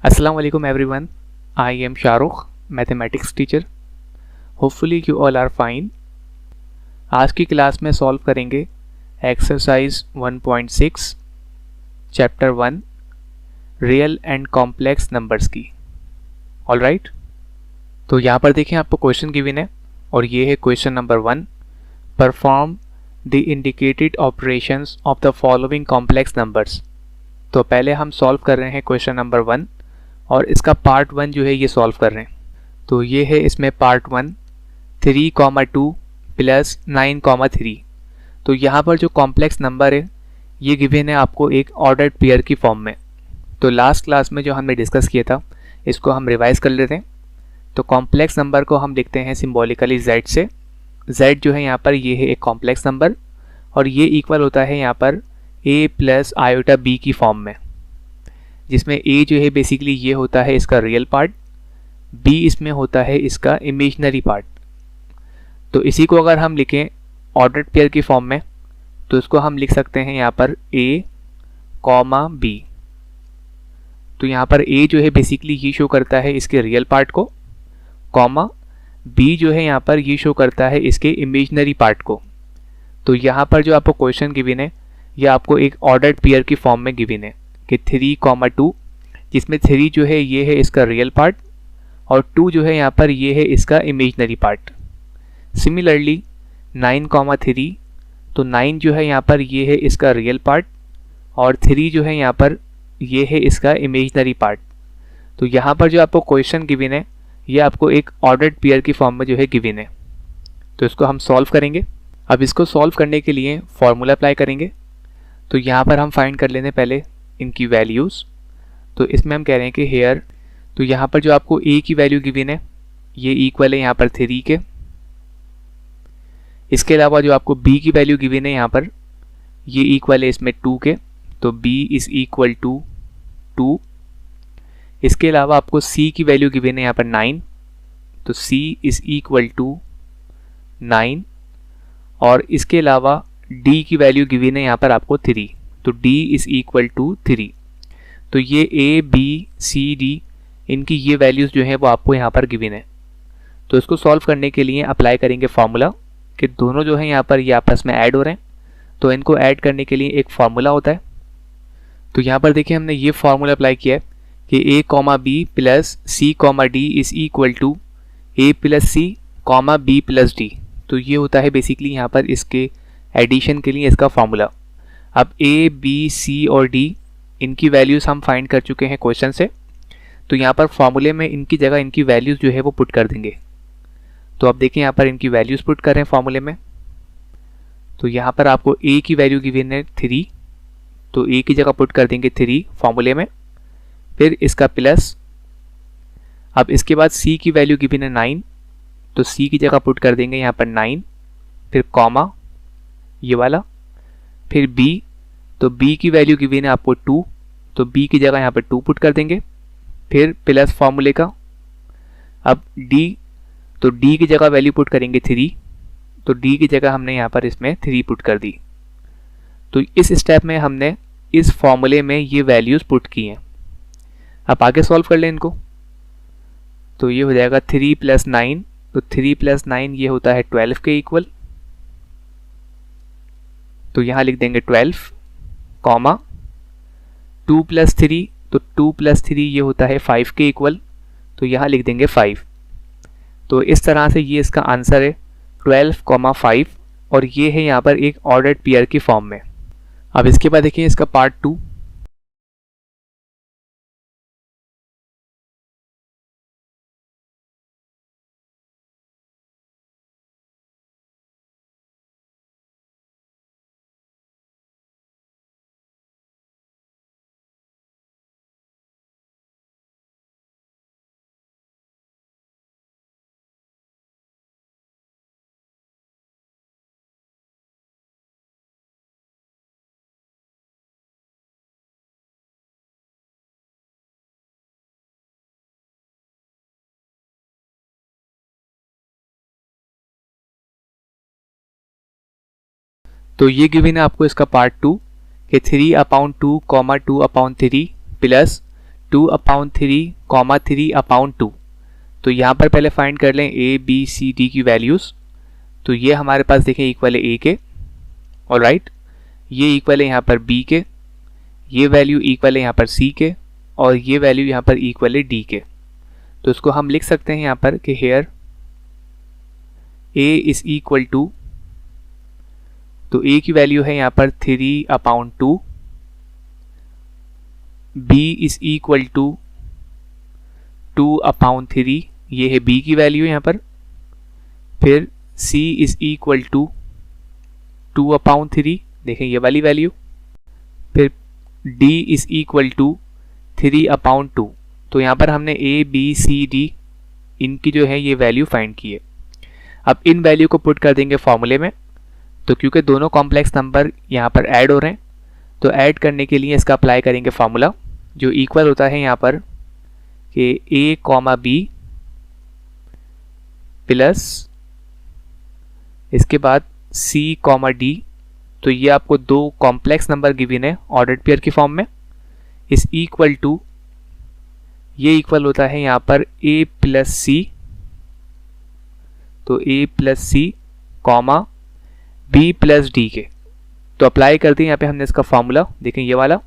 Assalamu alaikum everyone. I am Shahrukh, mathematics teacher. Hopefully you all are fine. आज की class में solve करेंगे exercise 1.6 chapter 1 real and complex numbers की. All right. तो यहाँ पर देखें आपको क्वेश्चन गिवन है और ये है question number 1. Perform the indicated operations of the following complex numbers. तो पहले हम सॉल्व कर रहे हैं क्वेश्चन नंबर 1 और इसका पार्ट 1 जो है ये सॉल्व कर रहे हैं. तो ये है इसमें पार्ट 1 3,2 प्लस 9,3. तो यहाँ पर जो कॉम्प्लेक्स नंबर है ये गिवन है आपको एक ऑर्डर्ड पेयर की फॉर्म में. तो लास्ट क्लास में जो हमने डिस्कस किया था इसको हम रिवाइज कर लेते हैं. तो कॉम्प्लेक्स नंबर को हम लिखते हैं सिम्बॉलिकली z से. z जो है यहाँ पर ये है एक कॉम्प्लेक्स नंबर और ये इक्वल होता है यहाँ पर a प्लस आयोटा b की फॉर्म में, जिसमें a जो है बेसिकली ये होता है इसका रियल पार्ट, b इसमें होता है इसका इमेजिनरी पार्ट. तो इसी को अगर हम लिखें ऑर्डर्ड पेयर की फॉर्म में तो इसको हम लिख सकते हैं यहाँ पर a कॉमा b. तो यहाँ पर a जो है बेसिकली ये शो करता है इसके रियल पार्ट को, कॉमा b जो है यहाँ पर ये शो करता है इसके इमेजिनरी पार्ट को. तो यहाँ पर जो आपको क्वेश्चन गिवन है ये आपको एक ऑर्डर्ड पेयर की फॉर्म में गिवन है कि 3,2, जिसमें 3 जो है ये है इसका रियल पार्ट और 2 जो है यहाँ पर ये है इसका इमेजिनरी पार्ट. सिमिलरली 9,3, तो 9 जो है यहाँ पर ये है इसका रियल पार्ट और 3 जो है यहाँ पर ये है इसका इमेजिनरी पार्ट. तो यहाँ पर जो आपको क्वेश्चन गिवन है ये आपको एक ऑर्डर्ड पेयर की फॉर्म में जो है गिवन है. तो इसको हम सॉल्व करेंगे. अब इसको सॉल्व करने के लिए फॉर्मूला अप्लाई करेंगे. तो यहाँ पर हम फाइंड कर लेते हैं पहले इनकी वैल्यूज़. तो इसमें हम कह रहे हैं कि हेयर, तो यहाँ पर जो आपको a की वैल्यू गिवन है ये इक्वल है यहाँ पर 3 के. इसके अलावा जो आपको b की वैल्यू गिवन है यहाँ पर ये इक्वल है इसमें 2 के, तो b इज़ इक्वल टू 2. इसके अलावा आपको c की वैल्यू गिवन है यहाँ पर 9, तो c इज़ इक्वल टू 9. और इसके अलावा d की वैल्यू गिवन है यहाँ पर आपको 3, तो d इज़ इक्वल टू 3. तो ये a b c d इनकी ये वैल्यूज़ जो है वो आपको यहाँ पर गिवन है. तो इसको सॉल्व करने के लिए अप्लाई करेंगे फार्मूला कि दोनों जो है यहाँ पर ये आपस में ऐड हो रहे हैं. तो इनको ऐड करने के लिए एक फार्मूला होता है. तो यहाँ पर देखिए हमने ये फार्मूला अप्लाई किया है कि a comma b plus c comma d is equal to a plus c comma b plus d. तो ये होता है बेसिकली यहाँ पर इसके एडिशन के लिए इसका फार्मूला. अब a b c और d इनकी वैल्यूज़ हम फाइंड कर चुके हैं क्वेश्चन से. तो यहाँ पर फार्मूले में इनकी जगह इनकी वैल्यूज़ जो है वो पुट कर देंगे. तो अब देखिए यहाँ पर इनकी वैल्यूज़ पुट कर रहे हैं फार्मूले में. तो यहाँ पर आपको a की वैल्यू गिवन है 3, तो a की जगह पुट कर देंगे 3 फार्मूले में, फिर इसका प्लस. अब इसके बाद c की वैल्यू गिवन है 9, तो c की जगह पुट कर देंगे यहाँ पर 9, फिर कॉमा ये वाला, फिर b, तो b की वैल्यू गिवन है आपको 2, तो b की जगह यहाँ पर 2 पुट कर देंगे, फिर प्लस फार्मूले का. अब d, तो d की जगह वैल्यू पुट करेंगे 3, तो d की जगह हमने यहाँ पर इसमें 3 पुट कर दी. तो इस स्टेप में हमने इस फॉर्मूले में ये वैल्यूज़ पुट की हैं. अब आगे सॉल्व कर लें इनको. तो ये हो जाएगा 3 प्लस 9, तो 3 प्लस 9 ये होता है 12 के इक्वल. तो यहाँ लिख देंगे 12, कॉमा 2 प्लस 3, तो 2 प्लस 3 ये होता है 5 के इक्वल, तो यहाँ लिख देंगे 5. तो इस तरह से ये इसका आंसर है 12,5 और ये है यहाँ पर एक ऑर्डर्ड पेयर की फॉर्म में. अब इसके बाद देखिए इसका पार्ट 2. तो ये गिवन है आपको इसका पार्ट 2 कि 3/2, 2/3 प्लस 2/3, 3/2। तो यहाँ पर पहले फाइंड कर लें ए बी सी डी की वैल्यूज़। तो ये हमारे पास देखें इक्वल है ए के, ऑलराइट, ये इक्वल है यहाँ पर बी के, ये वैल्यू इक्वल है यहाँ पर सी के, और ये वैल्यू यहाँ पर इक्वल है डी के। तो इसको हम लिख सकते हैं यहाँ पर कि here A is equal to, तो ए की वैल्यू है यहाँ पर 3/2, बी इज इक्वल टू 2/3, ये है बी की वैल्यू यहाँ पर, फिर c इज इक्वल टू 2/3, देखें ये वाली वैल्यू, फिर d इज इक्वल टू 3/2। तो यहाँ पर हमने a b c d इनकी जो है ये वैल्यू फाइंड की है। अब इन वैल्यू को पुट कर देंगे फॉर्मूले में। तो क्योंकि दोनों कॉम्प्लेक्स नंबर यहाँ पर ऐड हो रहे हैं, तो ऐड करने के लिए इसका अप्लाई करेंगे फार्मूला, जो इक्वल होता है यहाँ पर कि a कॉमा b प्लस इसके बाद c कॉमा d। तो ये आपको दो कॉम्प्लेक्स नंबर गिवन है ऑर्डर्ड पेयर की फॉर्म में, इस इक्वल टू, ये इक्वल होता है यहाँ पर a प्लस c, तो a plus c comma b plus d के। तो अप्लाई कर दें यहाँ पे हमने इसका फॉर्मूला, देखें ये वाला।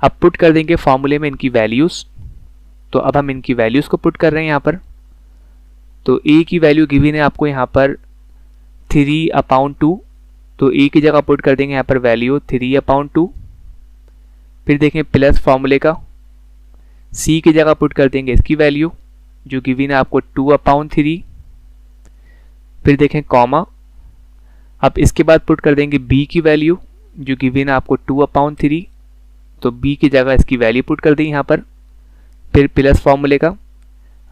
अब पुट कर देंगे फॉर्मूले में इनकी वैल्यूज़। तो अब हम इनकी वैल्यूज़ को पुट कर रहे हैं यहाँ पर। तो a की वैल्यू गिवन है आपको यहाँ पर 3/2, तो a की जगह पुट कर देंगे यहाँ पर वैल्यू 3/2। फिर देखें प्लस फॉर्मूले का, c की जगह पुट कर देंगे इसकी वैल्यू जो गिवन है आपको 2/3। फिर देखें कॉमा, अब इसके बाद पुट कर देंगे b की वैल्यू जो गिवन है आपको 2/3, तो b की जगह इसकी वैल्यू पुट कर दी यहाँ पर। फिर प्लस फॉर्मूले का,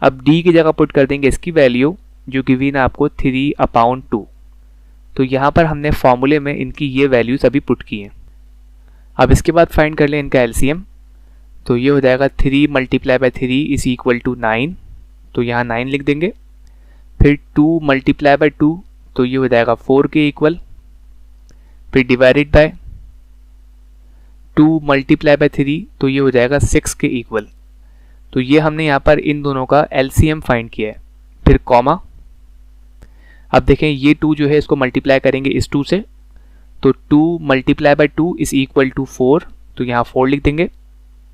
अब d की जगह पुट कर देंगे इसकी वैल्यू जो गिवन है आपको 3/2। तो यहाँ पर हमने फॉर्मूले में इनकी ये वैल्यूज अभी पुट की हैं। अब इसके बाद फाइंड कर लें इनका एलसीएम। तो ये हो जाएगा 3 × 3 इज इक्वल टू 9, तो यहाँ 9 लिख देंगे। फिर 2 × 2, तो ये हो जाएगा 4 के इक्वल। फिर डिवाइडेड बाय 2 × 3, तो ये हो जाएगा 6 के इक्वल। तो ये हमने यहाँ पर इन दोनों का एलसीएम फाइंड किया है। फिर कॉमा, अब देखें ये 2 जो है इसको मल्टीप्लाई करेंगे इस 2 से, तो 2 × 2 इज इक्वल टू 4, तो यहाँ 4 लिख देंगे।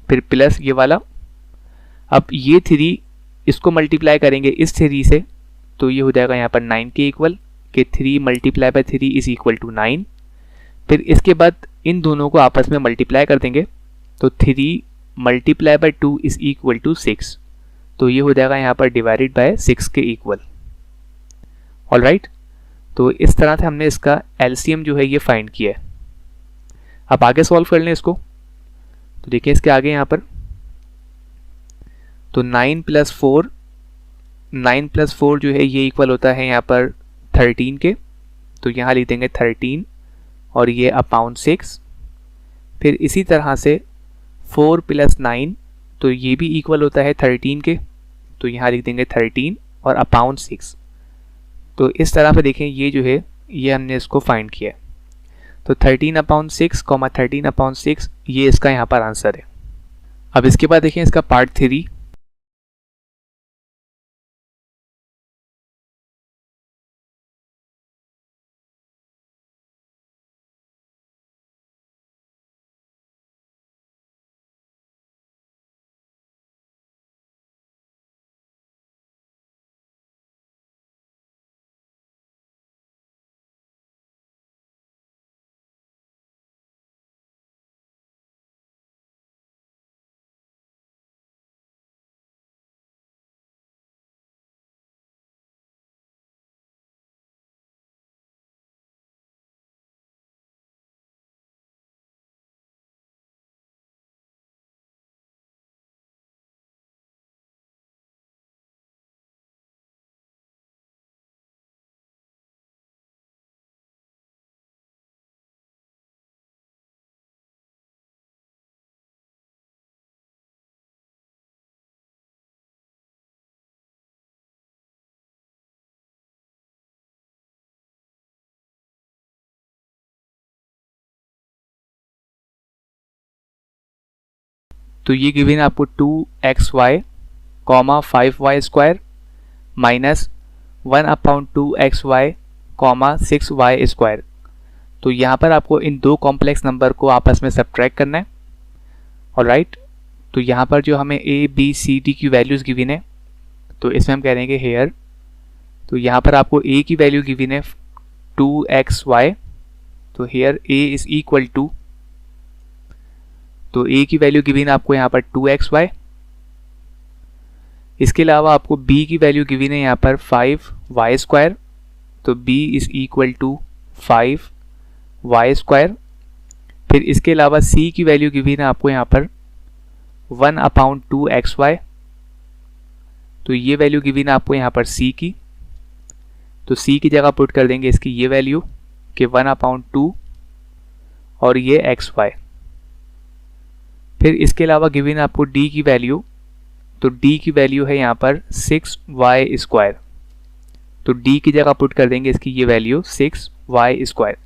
फिर प्लस ये वाला, अब ये 3 इसको मल्टीप्लाई करेंगे इस 3 से, तो ये हो जाएगा यहाँ पर 9 के इक्वल, कि 3 × 3 इज इक्वल टू 9। फिर इसके बाद इन दोनों को आपस में मल्टीप्लाई कर देंगे, तो 3 × 2 इज इक्वल टू 6, तो ये हो जाएगा यहाँ पर डिवाइडेड बाय 6 के इक्वल। ऑलराइट, तो इस तरह से हमने इसका एलसीएम जो है ये फाइंड किया है। अब आगे सॉल्व कर लें इसको। तो देखिए इसके आगे यहाँ पर, तो 9 + 4 जो है ये इक्वल होता है यहाँ पर 13 के, तो यहाँ लिख देंगे 13 और ये अपॉन 6। फिर इसी तरह से 4 + 9, तो ये भी इक्वल होता है 13 के, तो यहाँ लिख देंगे 13 और अपॉन 6। तो इस तरह से देखें ये जो है ये हमने इसको फाइंड किया है। तो 13/6, 13/6 ये इसका यहाँ पर आंसर है। अब इसके बाद देखें इसका पार्ट 3। तो ये गिवन है आपको 2xy, 5y² minus 1/2xy, 6y²। तो यहाँ पर आपको इन दो कॉम्प्लेक्स नंबर को आपस में सब्ट्रैक्ट करना है। ऑलराइट, तो यहाँ पर जो हमें a b c d की वैल्यूज़ गिवन है, तो इसमें हम कह देंगे हेयर, तो यहाँ पर आपको a की वैल्यू गिवन है 2xy, तो here a is equal to, तो a की वैल्यू गिवन है आपको यहाँ पर 2xy। इसके अलावा आपको b की वैल्यू गिवन है यहाँ पर 5y², तो b is equal to 5y²। फिर इसके अलावा c की वैल्यू गिवन है आपको यहाँ पर 1/2xy, तो ये वैल्यू गिवन है आपको यहाँ पर c की, तो c की जगह पुट कर देंगे इसकी ये वैल्यू कि 1/2 और ये xy। फिर इसके अलावा गिवन है आपको d की वैल्यू, तो d की वैल्यू है यहाँ पर 6y², तो d की जगह पुट कर देंगे इसकी ये वैल्यू 6y²।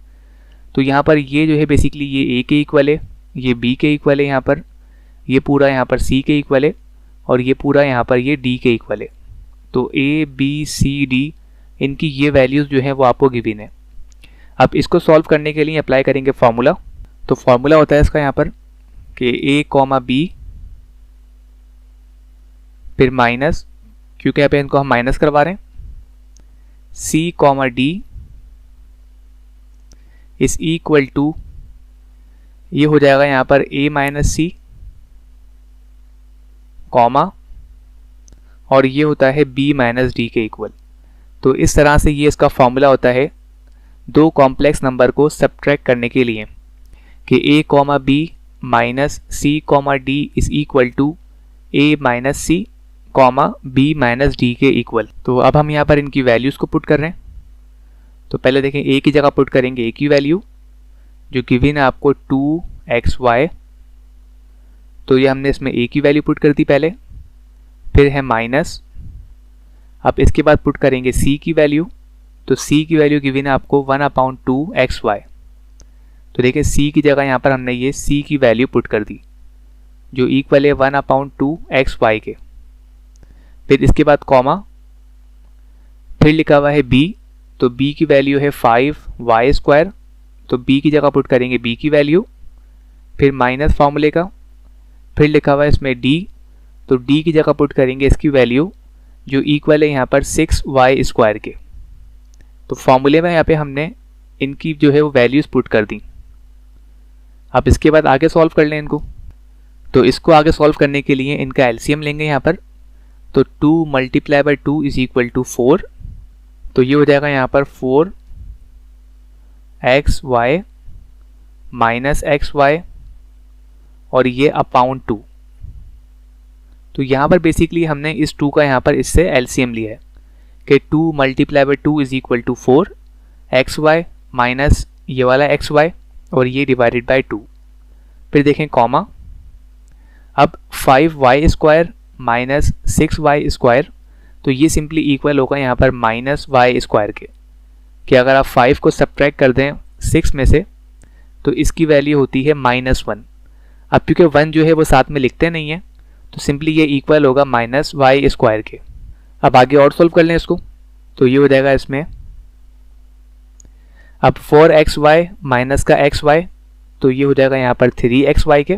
तो यहाँ पर ये जो है बेसिकली ये a के इक्वल है, ये b के इक्वल है, यहाँ पर ये पूरा यहाँ पर c के इक्वल है, और ये पूरा यहाँ पर ये d के इक्वल है। तो a b c d इनकी ये वैल्यूज़ जो है वो आपको गिवन है। अब इसको सॉल्व करने के लिए अप्लाई करेंगे फार्मूला। तो फार्मूला होता है इसका यहाँ पर कि a, b, फिर माइनस, क्योंकि यहाँ पे इनको हम माइनस करवा रहे हैं, c, d is equal to, ये हो जाएगा यहाँ पर a माइनस c, कॉमा, और ये होता है b माइनस d के इक्वल। तो इस तरह से ये इसका फॉर्मूला होता है दो कॉम्प्लेक्स नंबर को सब्ट्रैक्ट करने के लिए कि a, b minus c, d is equal to a minus c, b minus d के इक्वल। तो अब हम यहाँ पर इनकी वैल्यूज़ को पुट कर रहे हैं। तो पहले देखें a की जगह पुट करेंगे a की वैल्यू जो गिवन है आपको 2xy, तो ये हमने इसमें a की वैल्यू पुट कर दी पहले, फिर है माइनस, अब इसके बाद पुट करेंगे c की वैल्यू, तो c की वैल्यू गिवन है आपको 1/2xy। तो देखिए c की जगह यहाँ पर हमने ये c की वैल्यू पुट कर दी जो इक्वल है 1/2xy के। फिर इसके बाद कॉमा, फिर लिखा हुआ है b, तो b की वैल्यू है 5y², तो b की जगह पुट करेंगे b की वैल्यू, फिर माइनस फार्मूले का, फिर लिखा हुआ है इसमें d, तो d की जगह पुट करेंगे इसकी वैल्यू जो इक्वल है यहाँ पर 6y² के। तो फॉर्मूले में यहाँ पे हमने इनकी जो है वो वैल्यूज़ पुट कर दी। अब इसके बाद आगे सॉल्व कर लें इनको। तो इसको आगे सॉल्व करने के लिए इनका एलसीएम लेंगे यहाँ पर, तो 2 × 2 इज इक्वल टू 4, तो ये हो जाएगा यहाँ पर 4xy माइनस xy और ये अपॉन 2। तो यहाँ पर बेसिकली हमने इस 2 का यहाँ पर इससे एलसीएम लिया है कि 2 × 2 is equal to 4xy minus ये वाला xy और ये डिवाइडेड बाय 2। फिर देखें कॉमा, अब 5y² माइनस 6y², तो ये सिंपली इक्वल होगा यहाँ पर -y² के, कि अगर आप 5 को सब्ट्रैक्ट कर दें 6 में से तो इसकी वैल्यू होती है -1। अब क्योंकि 1 जो है वो साथ में लिखते नहीं है, तो सिंपली ये इक्वल होगा -y² के। अब आगे और सॉल्व कर लें इसको, तो ये हो जाएगा इसमें अब 4xy माइनस का xy, तो ये हो जाएगा यहाँ पर 3xy के,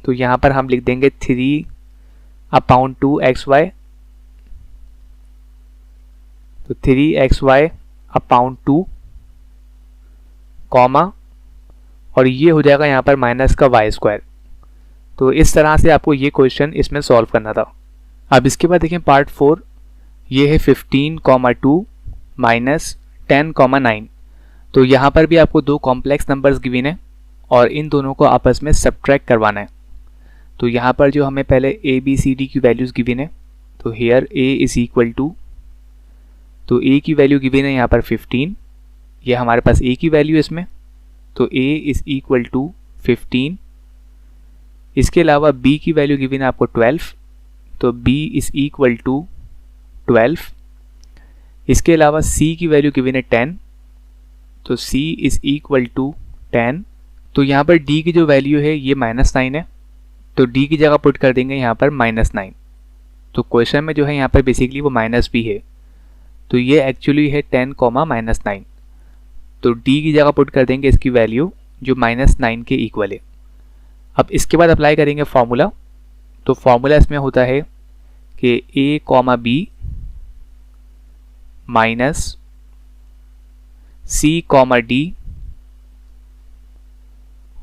तो यहाँ पर हम लिख देंगे 3/2xy, तो 3xy/2 कॉमा, और ये हो जाएगा यहाँ पर माइनस का y²। तो इस तरह से आपको ये क्वेश्चन इसमें सॉल्व करना था। अब इसके बाद देखें पार्ट 4, ये है 15,2 माइनस 10,9। तो यहाँ पर भी आपको दो कॉम्प्लेक्स नंबर्स गिवन है और इन दोनों को आपस में सब्ट्रैक्ट करवाना है। तो यहाँ पर जो हमें पहले a b c d की वैल्यूज़ गिवन है, तो here a is equal to, तो a की वैल्यू गिवन है यहाँ पर 15, ये हमारे पास a की वैल्यू इसमें, तो a इज़ इक्वल टू 15। इसके अलावा b की वैल्यू गिवन है आपको 12, तो b इज़ इक्वल टू 12। इसके अलावा c की वैल्यू गिवन है 10, तो c इज़ इक्वल टू 10। तो यहाँ पर d की जो वैल्यू है ये -9 है, तो डी की जगह पुट कर देंगे यहाँ पर -9। तो क्वेश्चन में जो है यहाँ पर बेसिकली वो माइनस भी है, तो ये एक्चुअली है 10, -9। तो डी की जगह पुट कर देंगे इसकी वैल्यू जो -9 के इक्वल है। अब इसके बाद अप्लाई करेंगे फॉर्मूला। तो फॉर्मूला इसमें होता है कि a, b minus c, d,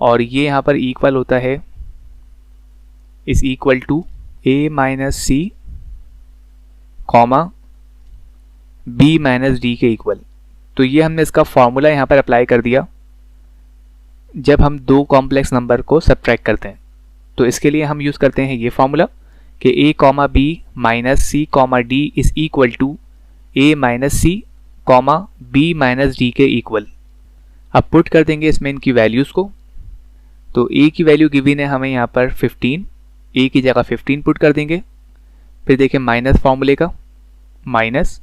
और ये यहाँ पर इक्वल होता है is equal to a minus C b minus D के इक्वल। तो ये हमने इसका फॉर्मूला यहाँ पर अप्लाई कर दिया जब हम दो कॉम्प्लेक्स नंबर को सब्ट्रैक्ट करते हैं। तो इसके लिए हम यूज़ करते हैं ये फॉर्मूला कि a, b minus c, d is equal to a minus C b minus D के इक्वल। अब पुट कर देंगे इसमें इनकी वैल्यूज़ को। तो a की वैल्यू गिवन है हमें यहाँ पर 15, a की जगह 15 पुट कर देंगे। फिर देखिए माइनस फॉर्मूले का माइनस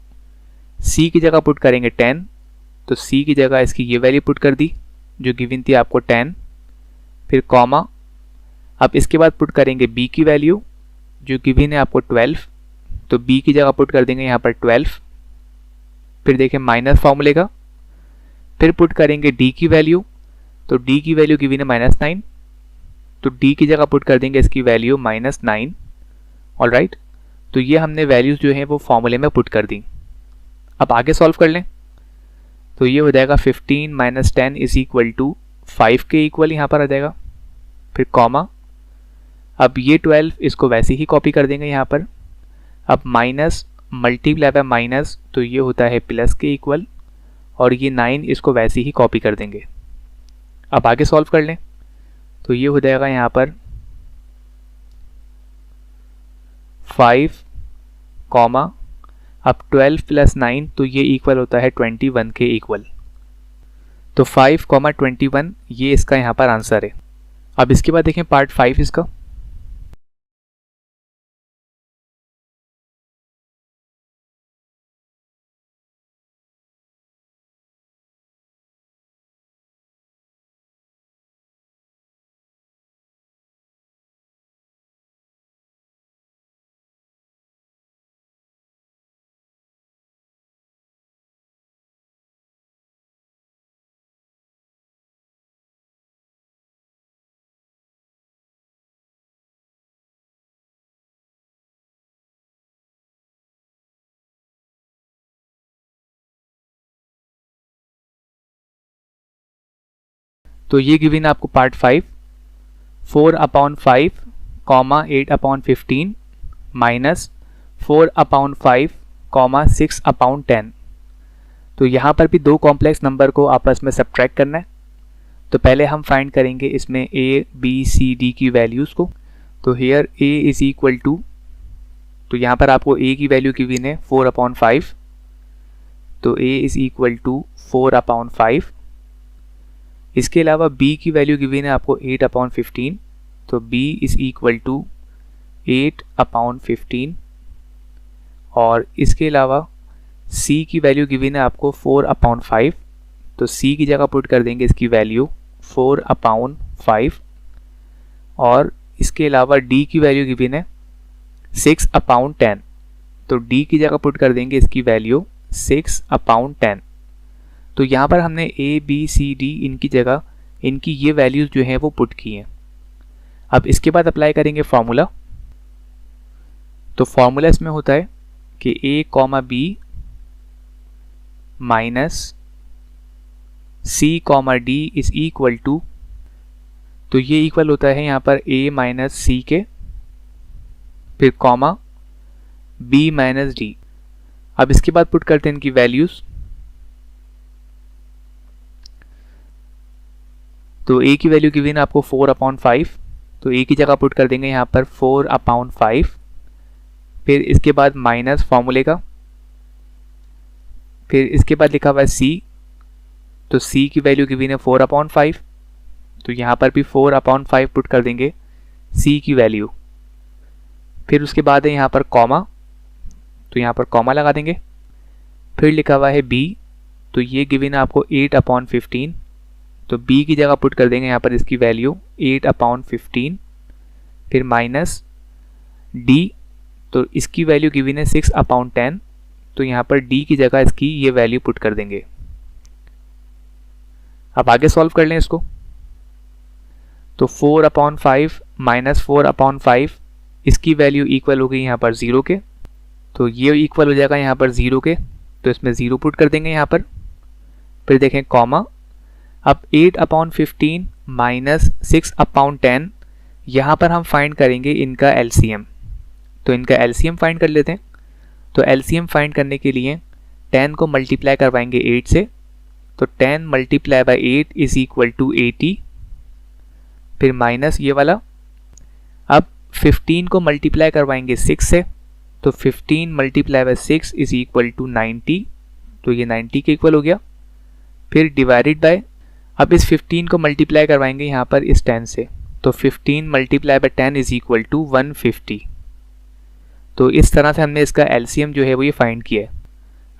c की जगह पुट करेंगे 10, तो c की जगह इसकी ये वैल्यू पुट कर दी जो गिवन थी आपको 10, फिर कॉमा। अब इसके बाद पुट करेंगे b की वैल्यू जो गिवन है आपको 12, तो b की जगह पुट कर देंगे यहाँ पर 12। फिर देखिए माइनस फॉर्मूले का, फिर पुट करेंगे d की वैल्यू, तो d की वैल्यू गिवन है -9, तो d की जगह पुट कर देंगे इसकी वैल्यू -9। ऑलराइट, तो ये हमने वैल्यूज़ जो है वो फॉर्मूले में पुट कर दी। अब आगे सॉल्व कर लें। तो ये हो जाएगा 15 - 10 इज इक्वल टू 5 के इक्वल यहाँ पर आ जाएगा, फिर कॉमा। अब ये 12 इसको वैसे ही कॉपी कर देंगे यहाँ पर। अब माइनस मल्टीप्लाई बाय माइनस, तो ये होता है प्लस के इक्वल, और ये 9 इसको वैसे ही कॉपी कर देंगे। अब आगे सॉल्व कर लें। तो ये हो जाएगा यहाँ पर 5, कॉमा, अब 12 + 9, तो ये इक्वल होता है 21 के इक्वल। तो 5, 21 ये इसका यहाँ पर आंसर है। अब इसके बाद देखें पार्ट 5 इसका। तो ये गिवन आपको पार्ट 5, 4/5, 8/15 माइनस 4/5, 6/10। तो यहाँ पर भी दो कॉम्प्लेक्स नंबर को आपस में सब्ट्रैक्ट करना है। तो पहले हम फाइंड करेंगे इसमें a, b, c, d की वैल्यूज़ को। तो here a is equal to, तो यहाँ पर आपको a की वैल्यू गिवन है 4/5, तो a इज इक्वल टू 4/5। इसके अलावा b की वैल्यू गिवन है आपको 8/15, तो b इज इक्वल टू 8/15। और इसके अलावा c की वैल्यू गिवन है आपको 4/5, तो c की जगह पुट कर देंगे इसकी वैल्यू 4/5। और इसके अलावा d की वैल्यू गिवन है 6/10, तो d की जगह पुट कर देंगे इसकी वैल्यू 6/10। तो यहाँ पर हमने a, b, c, d इनकी जगह इनकी ये वैल्यूज़ जो हैं वो पुट की हैं। अब इसके बाद अप्लाई करेंगे फॉर्मूला। तो फॉर्मूला इसमें होता है कि a, b minus c, d is equal to, तो ये इक्वल होता है यहाँ पर a माइनस c के, फिर कॉमा b माइनस d। अब इसके बाद पुट करते हैं इनकी वैल्यूज़। तो a की वैल्यू गिवन आपको 4/5, तो a की जगह पुट कर देंगे यहाँ पर 4/5। फिर इसके बाद माइनस फॉर्मूले का, फिर इसके बाद लिखा हुआ है c, तो c की वैल्यू गिवन है 4/5, तो यहाँ पर भी 4/5 पुट कर देंगे c की वैल्यू। फिर उसके बाद है यहाँ पर कॉमा, तो यहाँ पर कॉमा लगा देंगे। फिर लिखा हुआ है b, तो ये गिवन है आपको 8/15, तो b की जगह पुट कर देंगे यहाँ पर इसकी वैल्यू 8/15। फिर माइनस डी, तो इसकी वैल्यू गिवन है 6/10, तो यहाँ पर डी की जगह इसकी ये वैल्यू पुट कर देंगे। अब आगे सॉल्व कर लें इसको। तो 4/5 माइनस 4/5 इसकी वैल्यू इक्वल हो गई यहाँ पर 0 के, तो ये इक्वल हो जाएगा यहाँ पर 0 के, तो इसमें 0 पुट कर देंगे यहाँ पर। फिर देखें कॉमा, अब 8/15 माइनस 6/10, यहाँ पर हम फाइंड करेंगे इनका एलसीएम। तो इनका एलसीएम फाइंड कर लेते हैं। तो एलसीएम फाइंड करने के लिए 10 को मल्टीप्लाई करवाएंगे 8 से, तो 10 multiply by 8 is equal to 80, फिर माइनस ये वाला। अब 15 को मल्टीप्लाई करवाएंगे 6 से, तो 15 multiply by 6 is equal to 90, तो ये 90 के इक्वल हो गया। फिर डिवाइडेड बाय, अब इस 15 को मल्टीप्लाई करवाएंगे यहाँ पर इस 10 से, तो 15 multiply by 10 is equal to 150। तो इस तरह से हमने इसका एलसीएम जो है वो ये फाइंड किया है।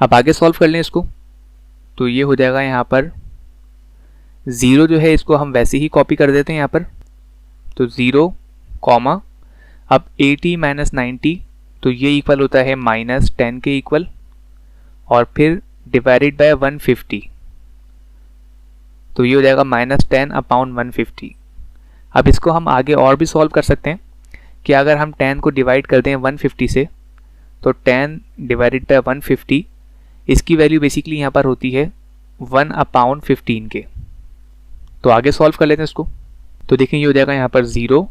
अब आगे सॉल्व कर लें इसको। तो ये हो जाएगा यहाँ पर 0 जो है इसको हम वैसे ही कॉपी कर देते हैं यहाँ पर, तो 0 कॉमा, अब 80 माइनस 90, तो ये इक्वल होता है -10 के इक्वल, और फिर डिवाइडेड बाय 150, तो ये हो जाएगा -10/150। अब इसको हम आगे और भी सॉल्व कर सकते हैं कि अगर हम 10 को डिवाइड कर दें 150 से, तो 10 डिवाइडेड बाय 150, इसकी वैल्यू बेसिकली यहाँ पर होती है 1/15 के। तो आगे सॉल्व कर लेते हैं इसको। तो देखें ये हो जाएगा यहाँ पर 0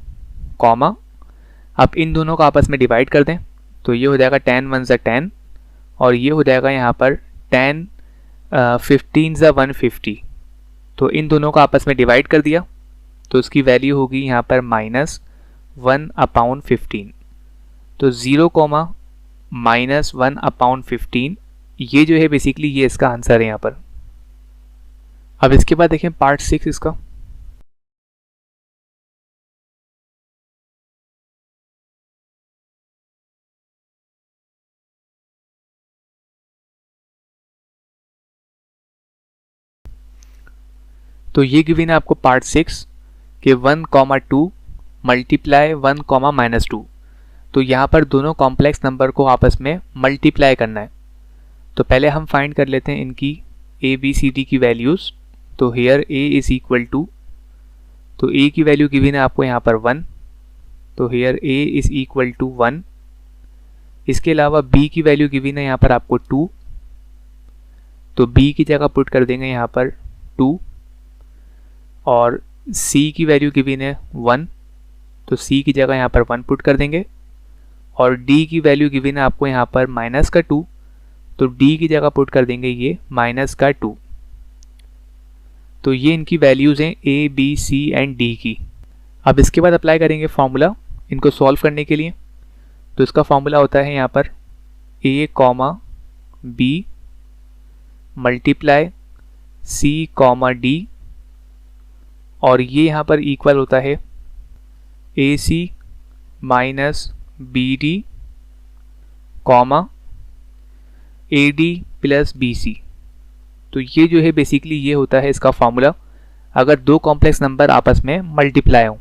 कॉमा, अब इन दोनों को आपस में डिवाइड कर दें, तो ये हो जाएगा 10 1 ज़ा 10, और ये हो जाएगा यहाँ पर 10 15 ज़ा 150, तो इन दोनों को आपस में डिवाइड कर दिया, तो इसकी वैल्यू होगी यहाँ पर -1/15। तो 0 कॉमा -1/15, ये जो है बेसिकली ये इसका आंसर है यहाँ पर। अब इसके बाद देखें पार्ट 6 इसका। तो ये गिवन है आपको पार्ट 6 के 1,2 मल्टीप्लाई 1, -2। तो यहाँ पर दोनों कॉम्प्लेक्स नंबर को आपस में मल्टीप्लाई करना है। तो पहले हम फाइंड कर लेते हैं इनकी ए बी सी डी की वैल्यूज़। तो here A is equal to, तो ए की वैल्यू गिवन है आपको यहाँ पर 1, तो here A is equal to 1। इसके अलावा बी की वैल्यू गिवन है यहाँ पर आपको 2, तो बी की जगह पुट कर देंगे यहाँ पर 2, और सी की वैल्यू गिवन है 1, तो सी की जगह यहाँ पर 1 पुट कर देंगे, और डी की वैल्यू गिवन है आपको यहाँ पर -2, तो डी की जगह पुट कर देंगे ये -2। तो ये इनकी वैल्यूज़ हैं A B C and D की। अब इसके बाद अप्लाई करेंगे फॉर्मूला इनको सॉल्व करने के लिए। तो इसका फॉर्मूला होता है यहाँ पर a, b multiply c, d, और ये यहाँ पर इक्वल होता है AC minus BD comma AD plus BC। तो ये जो है बेसिकली ये होता है इसका फॉर्मूला अगर दो कॉम्प्लेक्स नंबर आपस में मल्टीप्लाई हों।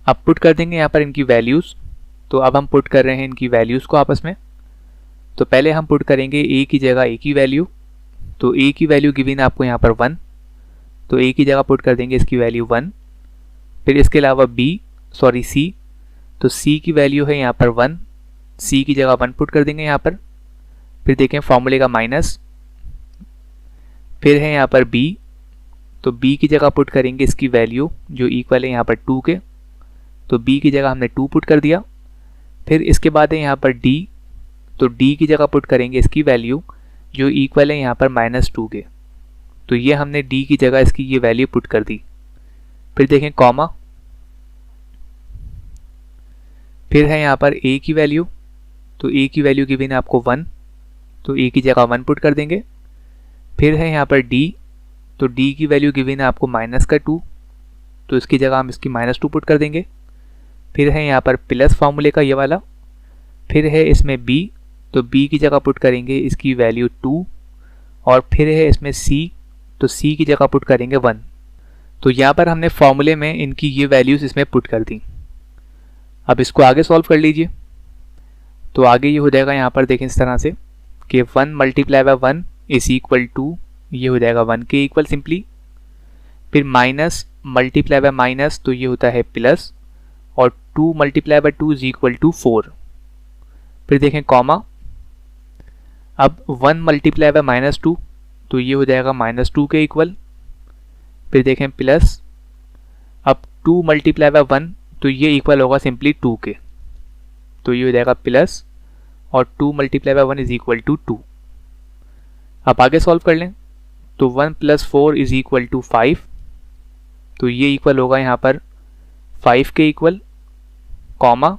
अब पुट कर देंगे यहाँ पर इनकी वैल्यूज़। तो अब हम पुट कर रहे हैं इनकी वैल्यूज़ को आपस में। तो पहले हम पुट करेंगे a की जगह a की वैल्यू। तो a की वैल्यू गिवन है आपको यहाँ पर 1, तो a की जगह पुट कर देंगे इसकी वैल्यू 1। फिर इसके अलावा c, तो c की वैल्यू है यहाँ पर 1, c की जगह 1 पुट कर देंगे यहाँ पर। फिर देखें फॉर्मूले का माइनस, फिर है यहाँ पर b, तो b की जगह पुट करेंगे इसकी वैल्यू जो इक्वल है यहाँ पर 2 के, तो b की जगह हमने 2 पुट कर दिया। फिर इसके बाद है यहाँ पर d, तो d की जगह पुट करेंगे इसकी वैल्यू जो इक्वल है यहाँ पर -2 के, तो ये हमने d की जगह इसकी ये वैल्यू पुट कर दी। फिर देखें कॉमा, फिर है यहाँ पर a की वैल्यू, तो a की वैल्यू गिवन है आपको 1, तो a की जगह 1 पुट कर देंगे। फिर है यहाँ पर d, तो d की वैल्यू गिवन है आपको -2, तो इसकी जगह हम इसकी -2 पुट कर देंगे। फिर है यहाँ पर प्लस फार्मूले का ये वाला। फिर है इसमें b, तो b की जगह पुट करेंगे इसकी वैल्यू 2, और फिर है इसमें c, तो c की जगह पुट करेंगे 1। तो यहाँ पर हमने फॉर्मूले में इनकी ये वैल्यूज़ इसमें पुट कर दी। अब इसको आगे सॉल्व कर लीजिए। तो आगे ये हो जाएगा यहाँ पर देखें इस तरह से कि 1 multiply by 1 is equal to, ये हो जाएगा 1 के इक्वल सिंपली। फिर माइनस मल्टीप्लाई बाय माइनस, तो ये होता है प्लस, और 2 multiply by 2 is equal to 4। फिर देखें कॉमा, अब 1 मल्टीप्लाई बाय माइनस 2, तो ये हो जाएगा -2 के इक्वल। फिर देखें प्लस, अब 2 मल्टीप्लाई बाय 1, तो ये इक्वल होगा सिंपली 2 के, तो ये हो जाएगा प्लस, और 2 multiply by 1 is equal to 2। अब आगे सॉल्व कर लें, तो 1 + 4 इज इक्वल टू 5, तो ये इक्वल होगा यहाँ पर 5 के इक्वल, कॉमा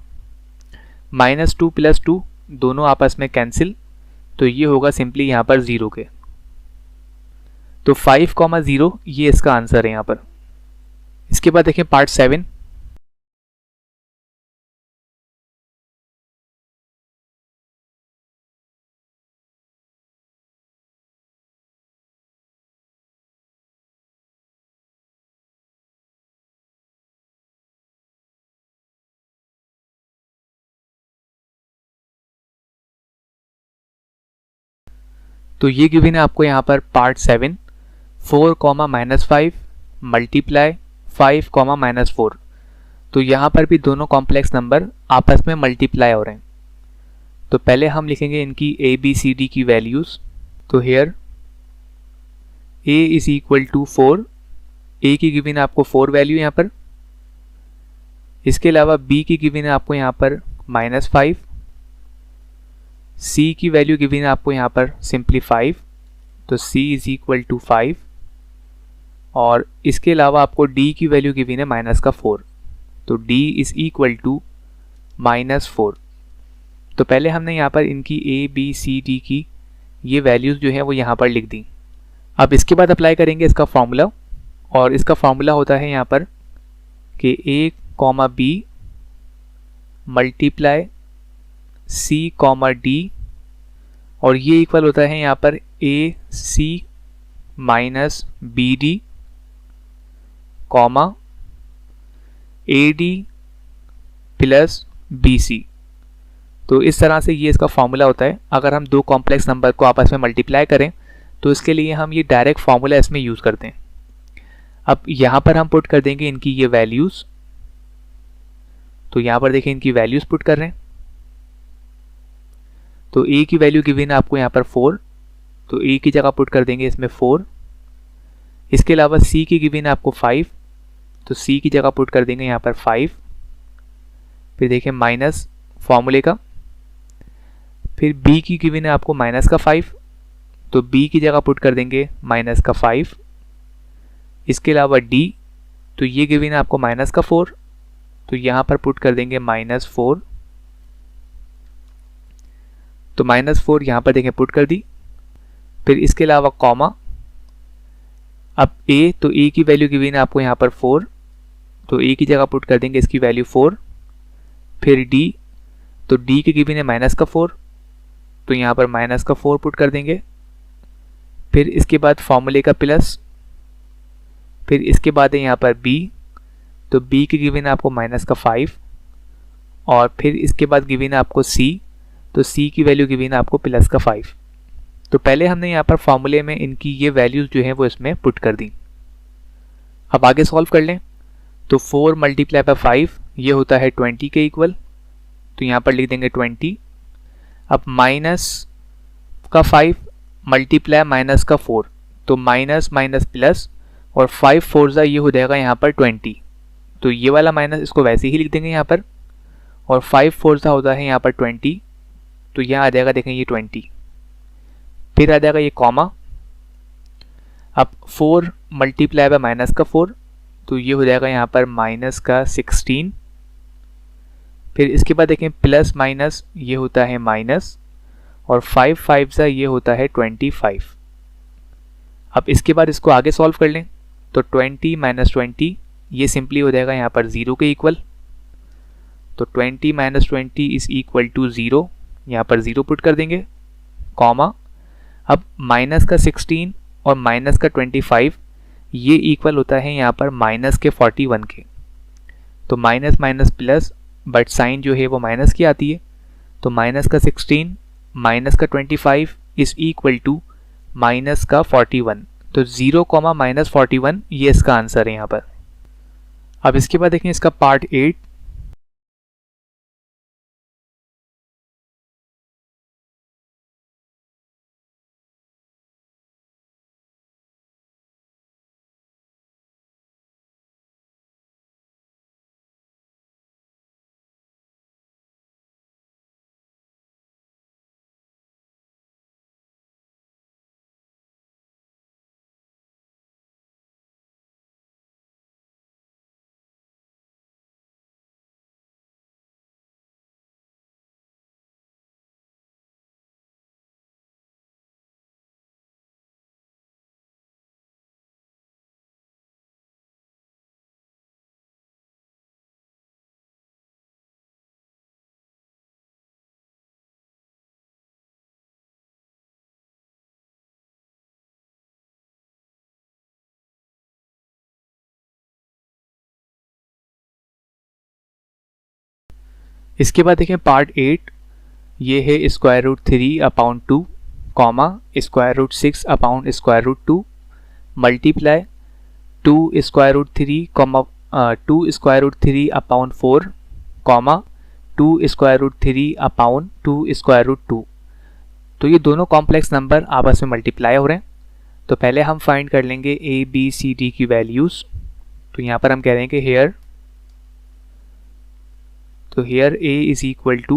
-2 + 2 दोनों आपस में कैंसिल, तो ये होगा सिंपली यहाँ पर 0 के। तो 5, 0 ये इसका आंसर है यहाँ पर। इसके बाद देखें पार्ट 7। तो ये गिवन है आपको यहाँ पर पार्ट 7, 4, -5 मल्टीप्लाई 5, -4। तो यहाँ पर भी दोनों कॉम्प्लेक्स नंबर आपस में मल्टीप्लाई हो रहे हैं। तो पहले हम लिखेंगे इनकी ए बी सी डी की वैल्यूज़। तो here a is equal to 4, a की गिवन है आपको 4 वैल्यू यहाँ पर। इसके अलावा b की गिवन है आपको यहाँ पर -5, c की वैल्यू गिवन है आपको यहाँ पर सिंपली 5, तो c इज इक्वल टू 5, और इसके अलावा आपको d की वैल्यू गिवन है -4, तो d इज इक्वल टू -4। तो पहले हमने यहाँ पर इनकी a b c d की ये वैल्यूज़ जो है वो यहाँ पर लिख दी। अब इसके बाद अप्लाई करेंगे इसका फॉर्मूला, और इसका फॉर्मूला होता है यहाँ पर कि a, b multiply c, d, और ये इक्वल होता है यहाँ पर a c minus B D, comma A D plus B C. तो इस तरह से ये इसका फॉर्मूला होता है। अगर हम दो कॉम्प्लेक्स नंबर को आपस में मल्टीप्लाई करें तो इसके लिए हम ये डायरेक्ट फॉर्मूला इसमें यूज़ करते हैं। अब यहाँ पर हम पुट कर देंगे इनकी ये वैल्यूज़। तो यहाँ पर देखिए इनकी वैल्यूज़ पुट कर रहे हैं। तो a की वैल्यू गिवन है आपको यहाँ पर 4, तो a की जगह पुट कर देंगे इसमें 4। इसके अलावा c की गिवन है आपको 5, तो c की जगह पुट कर देंगे यहाँ पर 5। फिर देखिए माइनस फॉर्मूले का, फिर b की गिवन है आपको माइनस का 5, तो b की जगह पुट कर देंगे माइनस का 5। इसके अलावा d, तो ये गिवन है आपको माइनस का 4, तो यहाँ पर पुट कर देंगे -4। तो -4 यहाँ पर देखें पुट कर दी। फिर इसके अलावा कॉमा, अब a, तो a की वैल्यू गिवन है आपको यहाँ पर 4, तो a की जगह पुट कर देंगे इसकी वैल्यू 4। फिर d, तो d की गिवन है माइनस का 4, तो यहाँ पर माइनस का 4 पुट कर देंगे। फिर इसके बाद फॉर्मूले का प्लस, फिर इसके बाद है यहाँ पर b, तो b की गिवन है आपको माइनस का 5, और फिर इसके बाद गिवन है आपको c, तो c की वैल्यू गिवन है आपको प्लस का 5। तो पहले हमने यहाँ पर फॉर्मूले में इनकी ये वैल्यूज़ जो है वो इसमें पुट कर दी। अब आगे सॉल्व कर लें। तो 4 मल्टीप्लाई बाय 5 ये होता है 20 के इक्वल, तो यहाँ पर लिख देंगे 20। अब माइनस का 5 मल्टीप्लाई माइनस का 4, तो माइनस माइनस प्लस, और 5 4 ये हो जाएगा यहाँ पर 20, तो ये वाला माइनस इसको वैसे ही लिख देंगे यहाँ पर, और 5 4 होता है यहाँ पर 20, तो यहाँ आ जाएगा देखें ये 20। फिर आ जाएगा ये कॉमा, अब 4 मल्टीप्लाई बाय माइनस का 4, तो ये हो जाएगा यहाँ पर माइनस का 16। फिर इसके बाद देखें प्लस माइनस ये होता है माइनस, और 5 5 ये होता है 25। अब इसके बाद इसको आगे सॉल्व कर लें। तो 20 - 20 ये सिंपली हो जाएगा यहाँ पर 0 के इक्वल, तो 20 - 20 इज इक्वल टू 0, यहाँ पर 0 पुट कर देंगे, कॉमा। अब माइनस का 16 और माइनस का 25 ये इक्वल होता है यहाँ पर माइनस के 41 के, तो minus minus plus, but sign जो है वो माइनस की आती है, तो माइनस का 16 माइनस का 25 इज इक्वल टू माइनस का 41। तो 0 कॉमा माइनस 41 ये इसका आंसर है यहाँ पर। अब इसके बाद देखें इसका पार्ट 8। इसके बाद देखें पार्ट 8, ये है square root 3 upon 2 comma square root 6 upon square root 2 multiply 2 square root 3 comma 2 square root 3 upon 4 comma 2 square root 3 upon 2 square root 2। तो ये दोनों कॉम्प्लेक्स नंबर आपस में मल्टीप्लाई हो रहे हैं। तो पहले हम फाइंड कर लेंगे ए बी सी डी की वैल्यूज़। तो यहाँ पर हम कह रहे हैं कि हेयर, तो here A is equal to,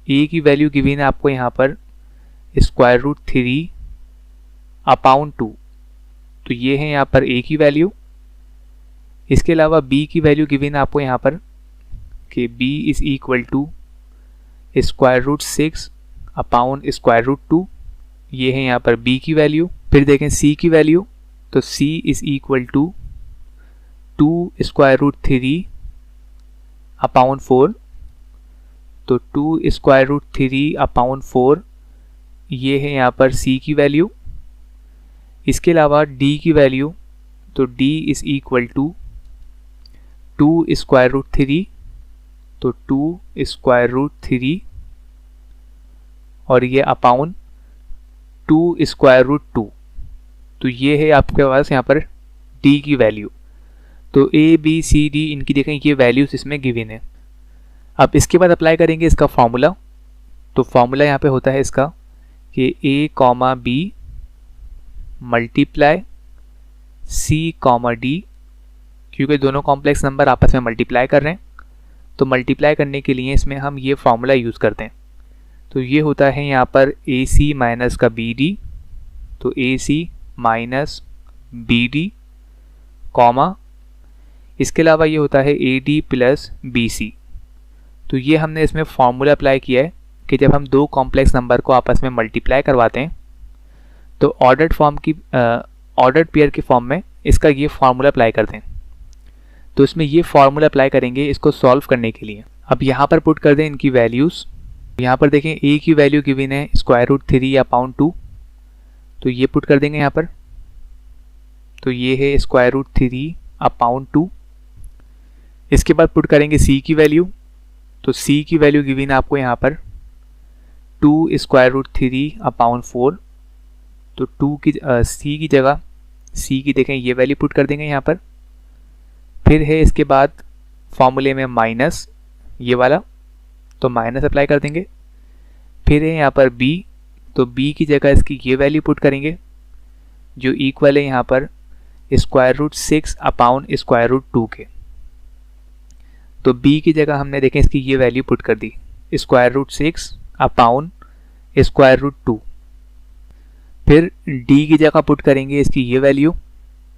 a की वैल्यू गिवन है आपको यहाँ पर स्क्वायर रूट 3 अपॉन 2, तो ये है यहाँ पर ए की वैल्यू। इसके अलावा बी की वैल्यू गिवन है आपको यहाँ पर कि B is equal to square root 6 upon square root 2, ये है यहाँ पर बी की वैल्यू। फिर देखें सी की वैल्यू, तो C is equal to 2 square root 3 upon 4, तो 2 स्क्वायर रूट 3 अपॉन 4 ये है यहाँ पर सी की वैल्यू। इसके अलावा डी की वैल्यू, तो D is equal to 2 square root 3, तो 2 स्क्वायर रूट 3 और ये अपॉन 2 स्क्वायर रूट 2, तो ये है आपके पास यहाँ पर डी की वैल्यू। तो ए बी सी डी इनकी देखें ये वैल्यूज़ इसमें गिवन है। अब इसके बाद अप्लाई करेंगे इसका फॉर्मूला। तो फॉर्मूला यहाँ पे होता है इसका कि ए comma B multiply C comma D, क्योंकि दोनों कॉम्प्लेक्स नंबर आपस में मल्टीप्लाई कर रहे हैं, तो मल्टीप्लाई करने के लिए इसमें हम ये फार्मूला यूज़ करते हैं। तो ये होता है यहाँ पर ए सी माइनस का बी डी, तो A C minus B D comma, इसके अलावा ये होता है A D plus B C. तो ये हमने इसमें फार्मूला अप्लाई किया है कि जब हम दो कॉम्प्लेक्स नंबर को आपस में मल्टीप्लाई करवाते हैं तो ऑर्डर्ड फॉर्म की ऑर्डर्ड पेयर के फॉर्म में इसका ये फार्मूला अप्लाई करते हैं। तो इसमें ये फार्मूला अप्लाई करेंगे इसको सॉल्व करने के लिए। अब यहाँ पर पुट कर दें इनकी वैल्यूज़। यहाँ पर देखें ए की वैल्यू गिवन है स्क्वायर रूट 3 अपॉन 2, तो ये पुट कर देंगे यहाँ पर। तो ये है स्क्वायर रूट 3 अपॉन 2। इसके बाद पुट करेंगे सी की वैल्यू। तो सी की वैल्यू गिवन आपको यहाँ पर 2 स्क्वायर रूट 3 अपॉन 4, तो 2 की सी की जगह सी की देखें ये वैल्यू पुट कर देंगे यहाँ पर। फिर है इसके बाद फॉर्मूले में माइनस ये वाला, तो माइनस अप्लाई कर देंगे। फिर है यहाँ पर बी, तो बी की जगह इसकी ये वैल्यू पुट करेंगे जो इक्वल है यहाँ पर square root 6 upon square root 2 के। तो b की जगह हमने देखें इसकी ये वैल्यू पुट कर दी square root 6 upon square root 2। फिर d की जगह पुट करेंगे इसकी ये वैल्यू।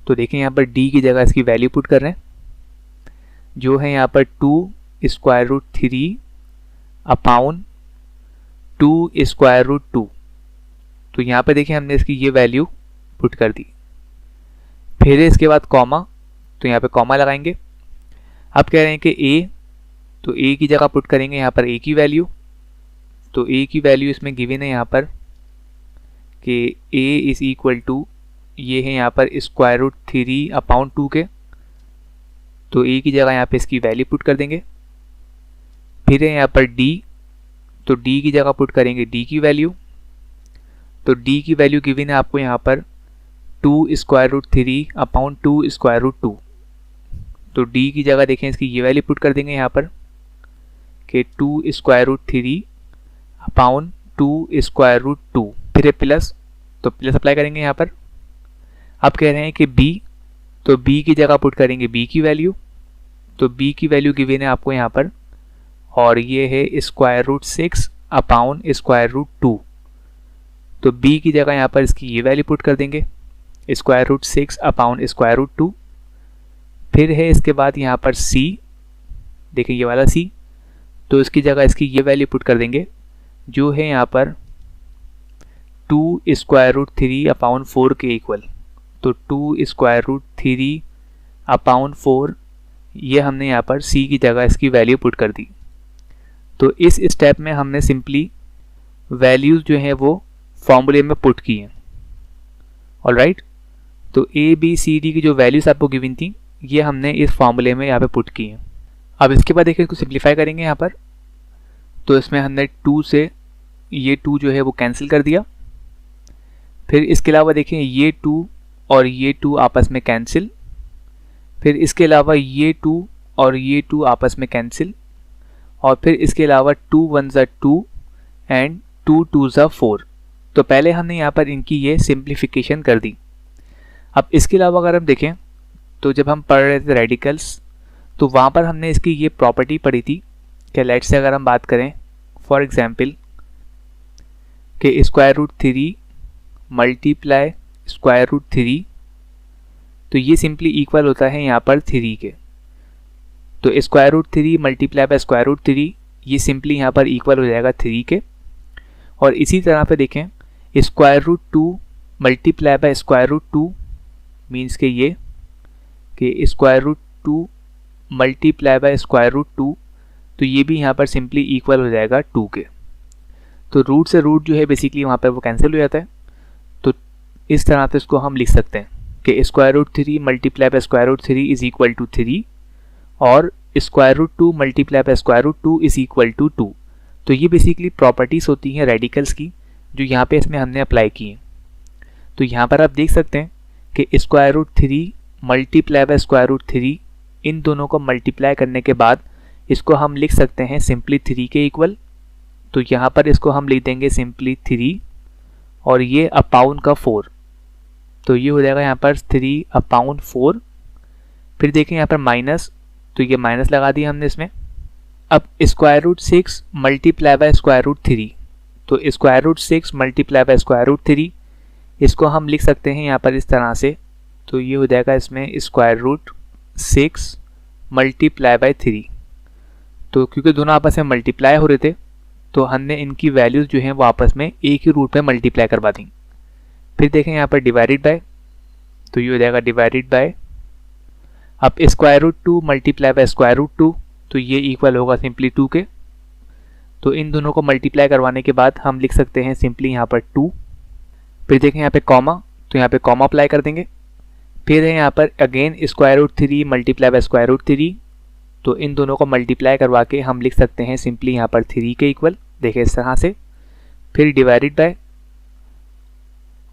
तो देखें यहाँ पर d की जगह इसकी वैल्यू पुट कर रहे हैं जो है यहाँ पर 2 square root 3 upon 2 square root 2। तो यहाँ पर देखिए हमने इसकी ये वैल्यू पुट कर दी। फिर इसके बाद कॉमा, तो यहाँ पे कॉमा लगाएंगे। अब कह रहे हैं कि a, तो a की जगह पुट करेंगे यहाँ पर a की वैल्यू। तो a की वैल्यू इसमें गिवन है यहाँ पर कि a इज़ इक्वल टू ये है यहाँ पर स्क्वायर रूट 3 अपॉन 2 के। तो a की जगह यहाँ पे इसकी वैल्यू पुट कर देंगे। फिर है यहाँ पर d, तो d की जगह पुट करेंगे d की वैल्यू। तो d की वैल्यू गिवन है आपको यहाँ पर 2 square root 3 upon 2 square root 2। तो d की जगह देखें इसकी ये वैल्यू पुट कर देंगे यहाँ पर कि 2 square root 3 upon 2 square root 2। फिर है प्लस, तो प्लस अप्लाई करेंगे यहाँ पर। अब कह रहे हैं कि b, तो b की जगह पुट करेंगे b की वैल्यू। तो b की वैल्यू गिवन है आपको यहाँ पर, और ये है square root 6 upon square root 2। तो b की जगह यहाँ पर इसकी ये वैल्यू पुट कर देंगे square root 6 upon square root 2। फिर है इसके बाद यहाँ पर c, देखिए ये वाला c, तो इसकी जगह इसकी ये वैल्यू पुट कर देंगे जो है यहाँ पर 2 स्क्वायर रूट 3 अपॉन 4 के इक्वल। तो 2 स्क्वायर रूट 3 अपॉन 4, ये हमने यहाँ पर c की जगह इसकी वैल्यू पुट कर दी। तो इस स्टेप में हमने सिंपली वैल्यूज़ जो हैं वो फॉर्मूले में पुट की हैं। ऑलराइट, तो a b c d की जो वैल्यूज़ आपको गिवन थी ये हमने इस फॉर्मूले में यहाँ पे पुट की हैं। अब इसके बाद देखिए इसको सिंप्लीफाई करेंगे यहाँ पर। तो इसमें हमने 2 से ये 2 जो है वो कैंसिल कर दिया। फिर इसके अलावा देखें ये 2 और ये 2 आपस में कैंसिल। फिर इसके अलावा ये 2 और ये 2 आपस में कैंसिल। और फिर इसके अलावा 2 1 ज़ा 2 एंड 2 2 ज़ा 4। तो पहले हमने यहाँ पर इनकी ये सिंप्लीफिकेशन कर दी। अब इसके अलावा अगर हम देखें तो जब हम पढ़ रहे थे रेडिकल्स, तो वहाँ पर हमने इसकी ये प्रॉपर्टी पढ़ी थी कि लेट्स से अगर हम बात करें फॉर एग्जांपल कि square root 3 multiply square root 3, तो ये सिंपली इक्वल होता है यहाँ पर 3 के। तो square root 3 multiply by square root 3, ये सिंपली यहाँ पर इक्वल हो जाएगा 3 के। और इसी तरह पे देखें square root 2 multiply by square root 2 means के ये कि square root 2 multiply by square root 2, तो ये भी यहाँ पर सिंपली इक्वल हो जाएगा 2 के। तो रूट से रूट जो है बेसिकली वहाँ पर वो कैंसिल हो जाता है। तो इस तरह से इसको हम लिख सकते हैं कि square root 3 multiply by square root 3 is equal to 3 और square root 2 multiply by square root 2 is equal to 2। तो ये बेसिकली प्रॉपर्टीज़ होती हैं रेडिकल्स की जो यहाँ पे इसमें हमने अप्लाई की हैं। तो यहाँ पर आप देख सकते हैं कि square root 3 multiply by square root 3, इन दोनों को मल्टीप्लाई करने के बाद इसको हम लिख सकते हैं सिंपली 3 के इक्वल। तो यहाँ पर इसको हम लिख देंगे सिंपली 3 और ये अपॉन का 4। तो ये हो जाएगा यहाँ पर 3 अपॉन 4। फिर देखें यहाँ पर माइनस, तो ये माइनस लगा दिया हमने इसमें। अब square root 6 multiply by square root 3, तो square root 6 multiply by square root 3, इसको हम लिख सकते हैं यहाँ पर इस तरह से। तो ये हो जाएगा इसमें स्क्वायर रूट 6 मल्टीप्लाई बाय 3। तो क्योंकि दोनों आपस में मल्टीप्लाई हो रहे थे तो हमने इनकी वैल्यूज़ जो हैं वो आपस में एक ही रूट में मल्टीप्लाई करवा दी। फिर देखें यहाँ पर डिवाइडेड बाय, तो ये हो जाएगा डिवाइडेड बाय। अब square root 2 multiply by square root 2, तो ये इक्वल होगा सिंपली 2 के। तो इन दोनों को मल्टीप्लाई करवाने के बाद हम लिख सकते हैं सिंपली यहाँ पर 2। फिर देखें यहाँ पे कॉमा, तो यहाँ पे कॉमा अप्लाई कर देंगे। फिर है यहाँ पर again square root 3 multiply by square root 3, तो इन दोनों को मल्टीप्लाई करवा के हम लिख सकते हैं सिंपली यहाँ पर 3 के इक्वल। देखें इस तरह से। फिर डिवाइडेड बाय,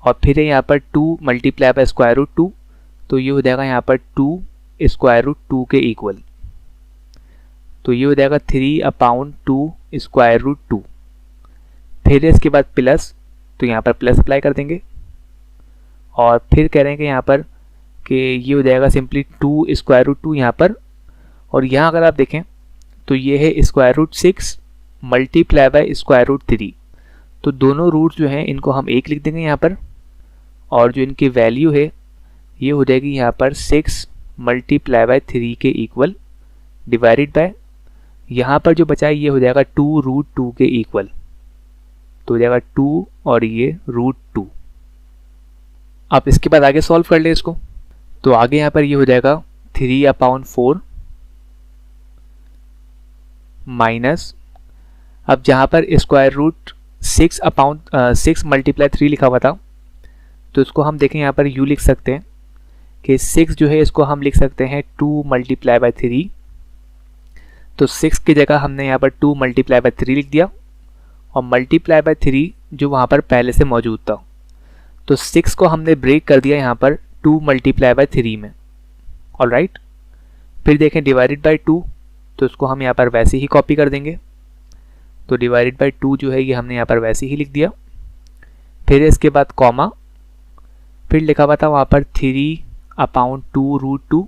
और फिर है यहाँ पर 2 मल्टीप्लाई बाय स्क्वायर रूट 2, तो ये हो जाएगा यहाँ पर 2 स्क्वायर रूट 2 के इक्वल। तो ये हो जाएगा 3 अपॉन 2 स्क्वायर रूट 2। फिर इसके बाद प्लस, तो यहाँ पर प्लस अप्लाई कर देंगे। और फिर कह रहे हैं कि यहाँ पर कि ये हो जाएगा सिंपली 2 स्क्वायर रूट 2 यहाँ पर। और यहाँ अगर आप देखें तो ये है square root 6 multiply by square root 3, तो दोनों रूट्स जो हैं इनको हम एक लिख देंगे यहाँ पर। और जो इनकी वैल्यू है ये हो जाएगी यहाँ पर 6 मल्टीप्लाई बाय 3 के इक्वल डिवाइडेड बाय, यहाँ पर जो बचा है ये हो जाएगा 2 रूट 2 के इक्वल। तो हो जाएगा 2 और ये रूट 2। आप इसके बाद आगे सॉल्व कर ले इसको। तो आगे यहाँ पर ये हो जाएगा 3 अपॉन 4 माइनस, अब जहाँ पर स्क्वायर रूट 6 अपॉन 6 मल्टीप्लाई 3 लिखा हुआ था, तो इसको हम देखें यहाँ पर यू लिख सकते हैं कि 6 जो है इसको हम लिख सकते हैं 2 मल्टीप्लाई बाय 3। तो 6 की जगह हमने यहाँ पर 2 मल्टीप्लाई बाय 3 लिख दिया और मल्टीप्लाई बाय 3 जो वहाँ पर पहले से मौजूद था, तो 6 को हमने ब्रेक कर दिया यहाँ पर 2 मल्टीप्लाई बाय 3 में। ऑलराइट, फिर देखें डिवाइडेड बाय 2, तो उसको हम यहाँ पर वैसे ही कॉपी कर देंगे। तो डिवाइडेड बाय 2 जो है ये हमने यहाँ पर वैसे ही लिख दिया। फिर इसके बाद कॉमा, फिर लिखा हुआ था वहाँ पर 3/2√2,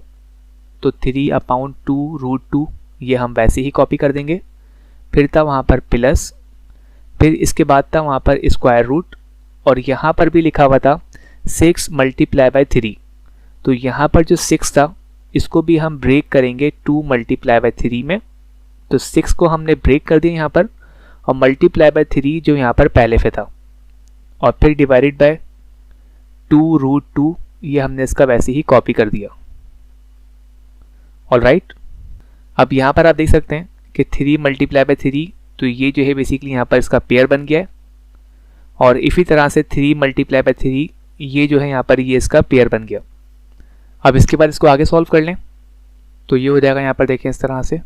तो 3/2√2 ये हम वैसे ही कॉपी कर देंगे। फिर था वहाँ पर प्लस, फिर इसके बाद था वहाँ पर स्क्वायर रूट, और यहाँ पर भी लिखा हुआ था 6 मल्टीप्लाई बाय 3। तो यहाँ पर जो 6 था इसको भी हम ब्रेक करेंगे 2 मल्टीप्लाई बाय 3 में। तो 6 को हमने ब्रेक कर दिया यहाँ पर, और मल्टीप्लाई बाय 3 जो यहाँ पर पहले से था, और फिर डिवाइडेड बाय 2√2 ये हमने इसका वैसे ही कॉपी कर दिया। ऑलराइट, अब यहाँ पर आप देख सकते हैं कि 3 मल्टीप्लाई बाय 3, तो ये जो है बेसिकली यहाँ पर इसका पेयर बन गया है, और इसी तरह से 3 मल्टीप्लाई बाय 3 ये जो है यहाँ पर ये इसका पेयर बन गया। अब इसके बाद इसको आगे सॉल्व कर लें, तो ये हो जाएगा यहाँ पर देखें इस तरह से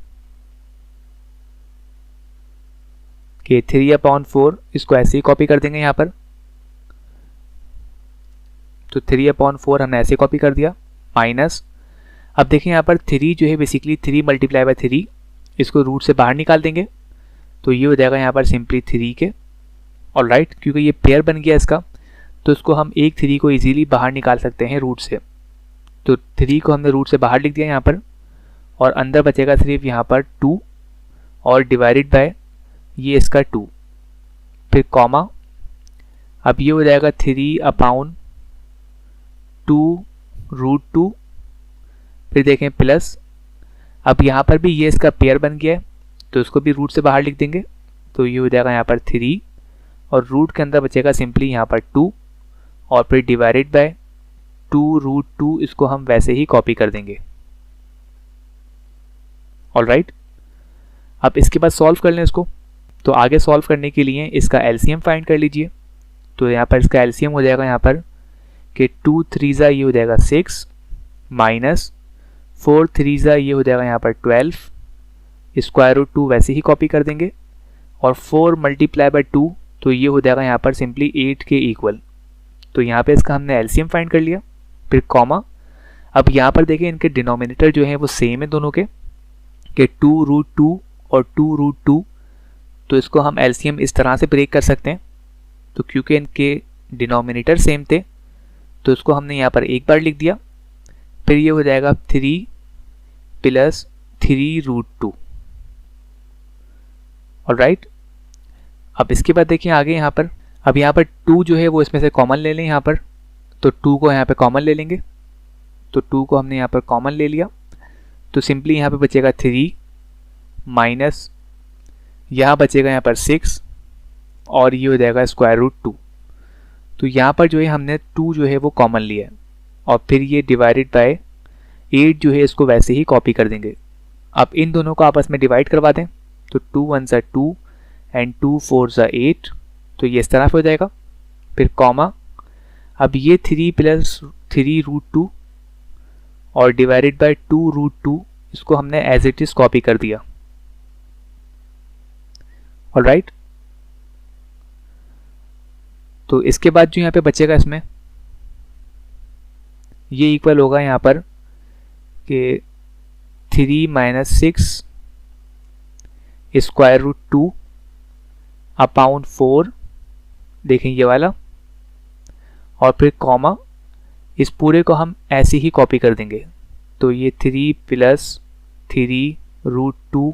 कि 3/4 इसको ऐसे ही कॉपी कर देंगे यहाँ पर। तो 3/4 हमने ऐसे कॉपी कर दिया, माइनस, अब देखिए यहाँ पर 3 जो है बेसिकली 3 मल्टीप्लाई बाय 3, इसको रूट से बाहर निकाल देंगे, तो ये हो जाएगा यहाँ पर सिंपली 3 के। ऑलराइट, क्योंकि ये पेयर बन गया इसका, तो इसको हम एक 3 को इजीली बाहर निकाल सकते हैं रूट से। तो 3 को हमने रूट से बाहर लिख दिया यहाँ पर, और अंदर बचेगा सिर्फ यहाँ पर 2 और डिवाइडेड बाय ये इसका 2, फिर कॉमा, अब ये हो जाएगा 3/2√2, फिर देखें प्लस, अब यहाँ पर भी ये इसका पेयर बन गया है, तो इसको भी रूट से बाहर लिख देंगे, तो ये हो जाएगा यहाँ पर 3 और रूट के अंदर बचेगा सिंपली यहाँ पर 2, और फिर डिवाइडेड बाय 2√2 इसको हम वैसे ही कॉपी कर देंगे। ऑलराइट, अब इसके बाद सॉल्व कर लें इसको। तो आगे सॉल्व करने के लिए इसका एलसीएम फाइंड कर लीजिए। तो यहाँ पर इसका एलसीएम हो जाएगा यहाँ पर कि 2 3 ये हो जाएगा 6 माइनस 4 3 ये हो जाएगा यहाँ पर 12, स्क्वायर रूट 2 वैसे ही कॉपी कर देंगे, और 4 मल्टीप्लाई बाय 2, तो ये हो जाएगा यहाँ पर सिंपली 8 के इक्वल। तो यहाँ पे इसका हमने एलसीएम फाइंड कर लिया, फिर कॉमा, अब यहाँ पर देखें इनके डिनोमिनेटर जो है वो सेम है दोनों के, कि 2√2 और 2√2, तो इसको हम एलसीएम इस तरह से ब्रेक कर सकते हैं। तो क्योंकि इनके डिनोमिनेटर सेम थे, तो इसको हमने यहाँ पर एक बार लिख दिया, फिर ये हो जाएगा 3 + 3√2। ऑलराइट, अब इसके बाद देखिए आगे यहाँ पर, अब यहाँ पर 2 जो है वो इसमें से कॉमन ले लें यहाँ पर, तो 2 को यहाँ पे कॉमन ले लेंगे, तो 2 को हमने यहाँ पर कॉमन ले लिया, तो सिंपली यहाँ पे बचेगा 3 माइनस यहाँ बचेगा यहाँ पर 6, और ये हो जाएगा स्क्वायर रूट 2। तो यहाँ पर जो है हमने 2 जो है वो कॉमन लिया है, और फिर ये डिवाइडेड बाय 8 जो है इसको वैसे ही कॉपी कर देंगे। अब इन दोनों को आपस में डिवाइड करवा दें, तो 2 1 2 एंड 2 4 8, तो ये इस तरह से हो जाएगा, फिर कॉमा, अब ये 3 + 3√2 और डिवाइडेड बाय 2√2 इसको हमने एज इट इज कॉपी कर दिया। ऑलराइट, तो इसके बाद जो यहाँ पे बचेगा इसमें ये इक्वल होगा यहाँ पर कि 3 - 6 स्क्वायर रूट 2 अपॉन 4, देखें ये वाला, और फिर कॉमा, इस पूरे को हम ऐसे ही कॉपी कर देंगे, तो ये 3 + 3√2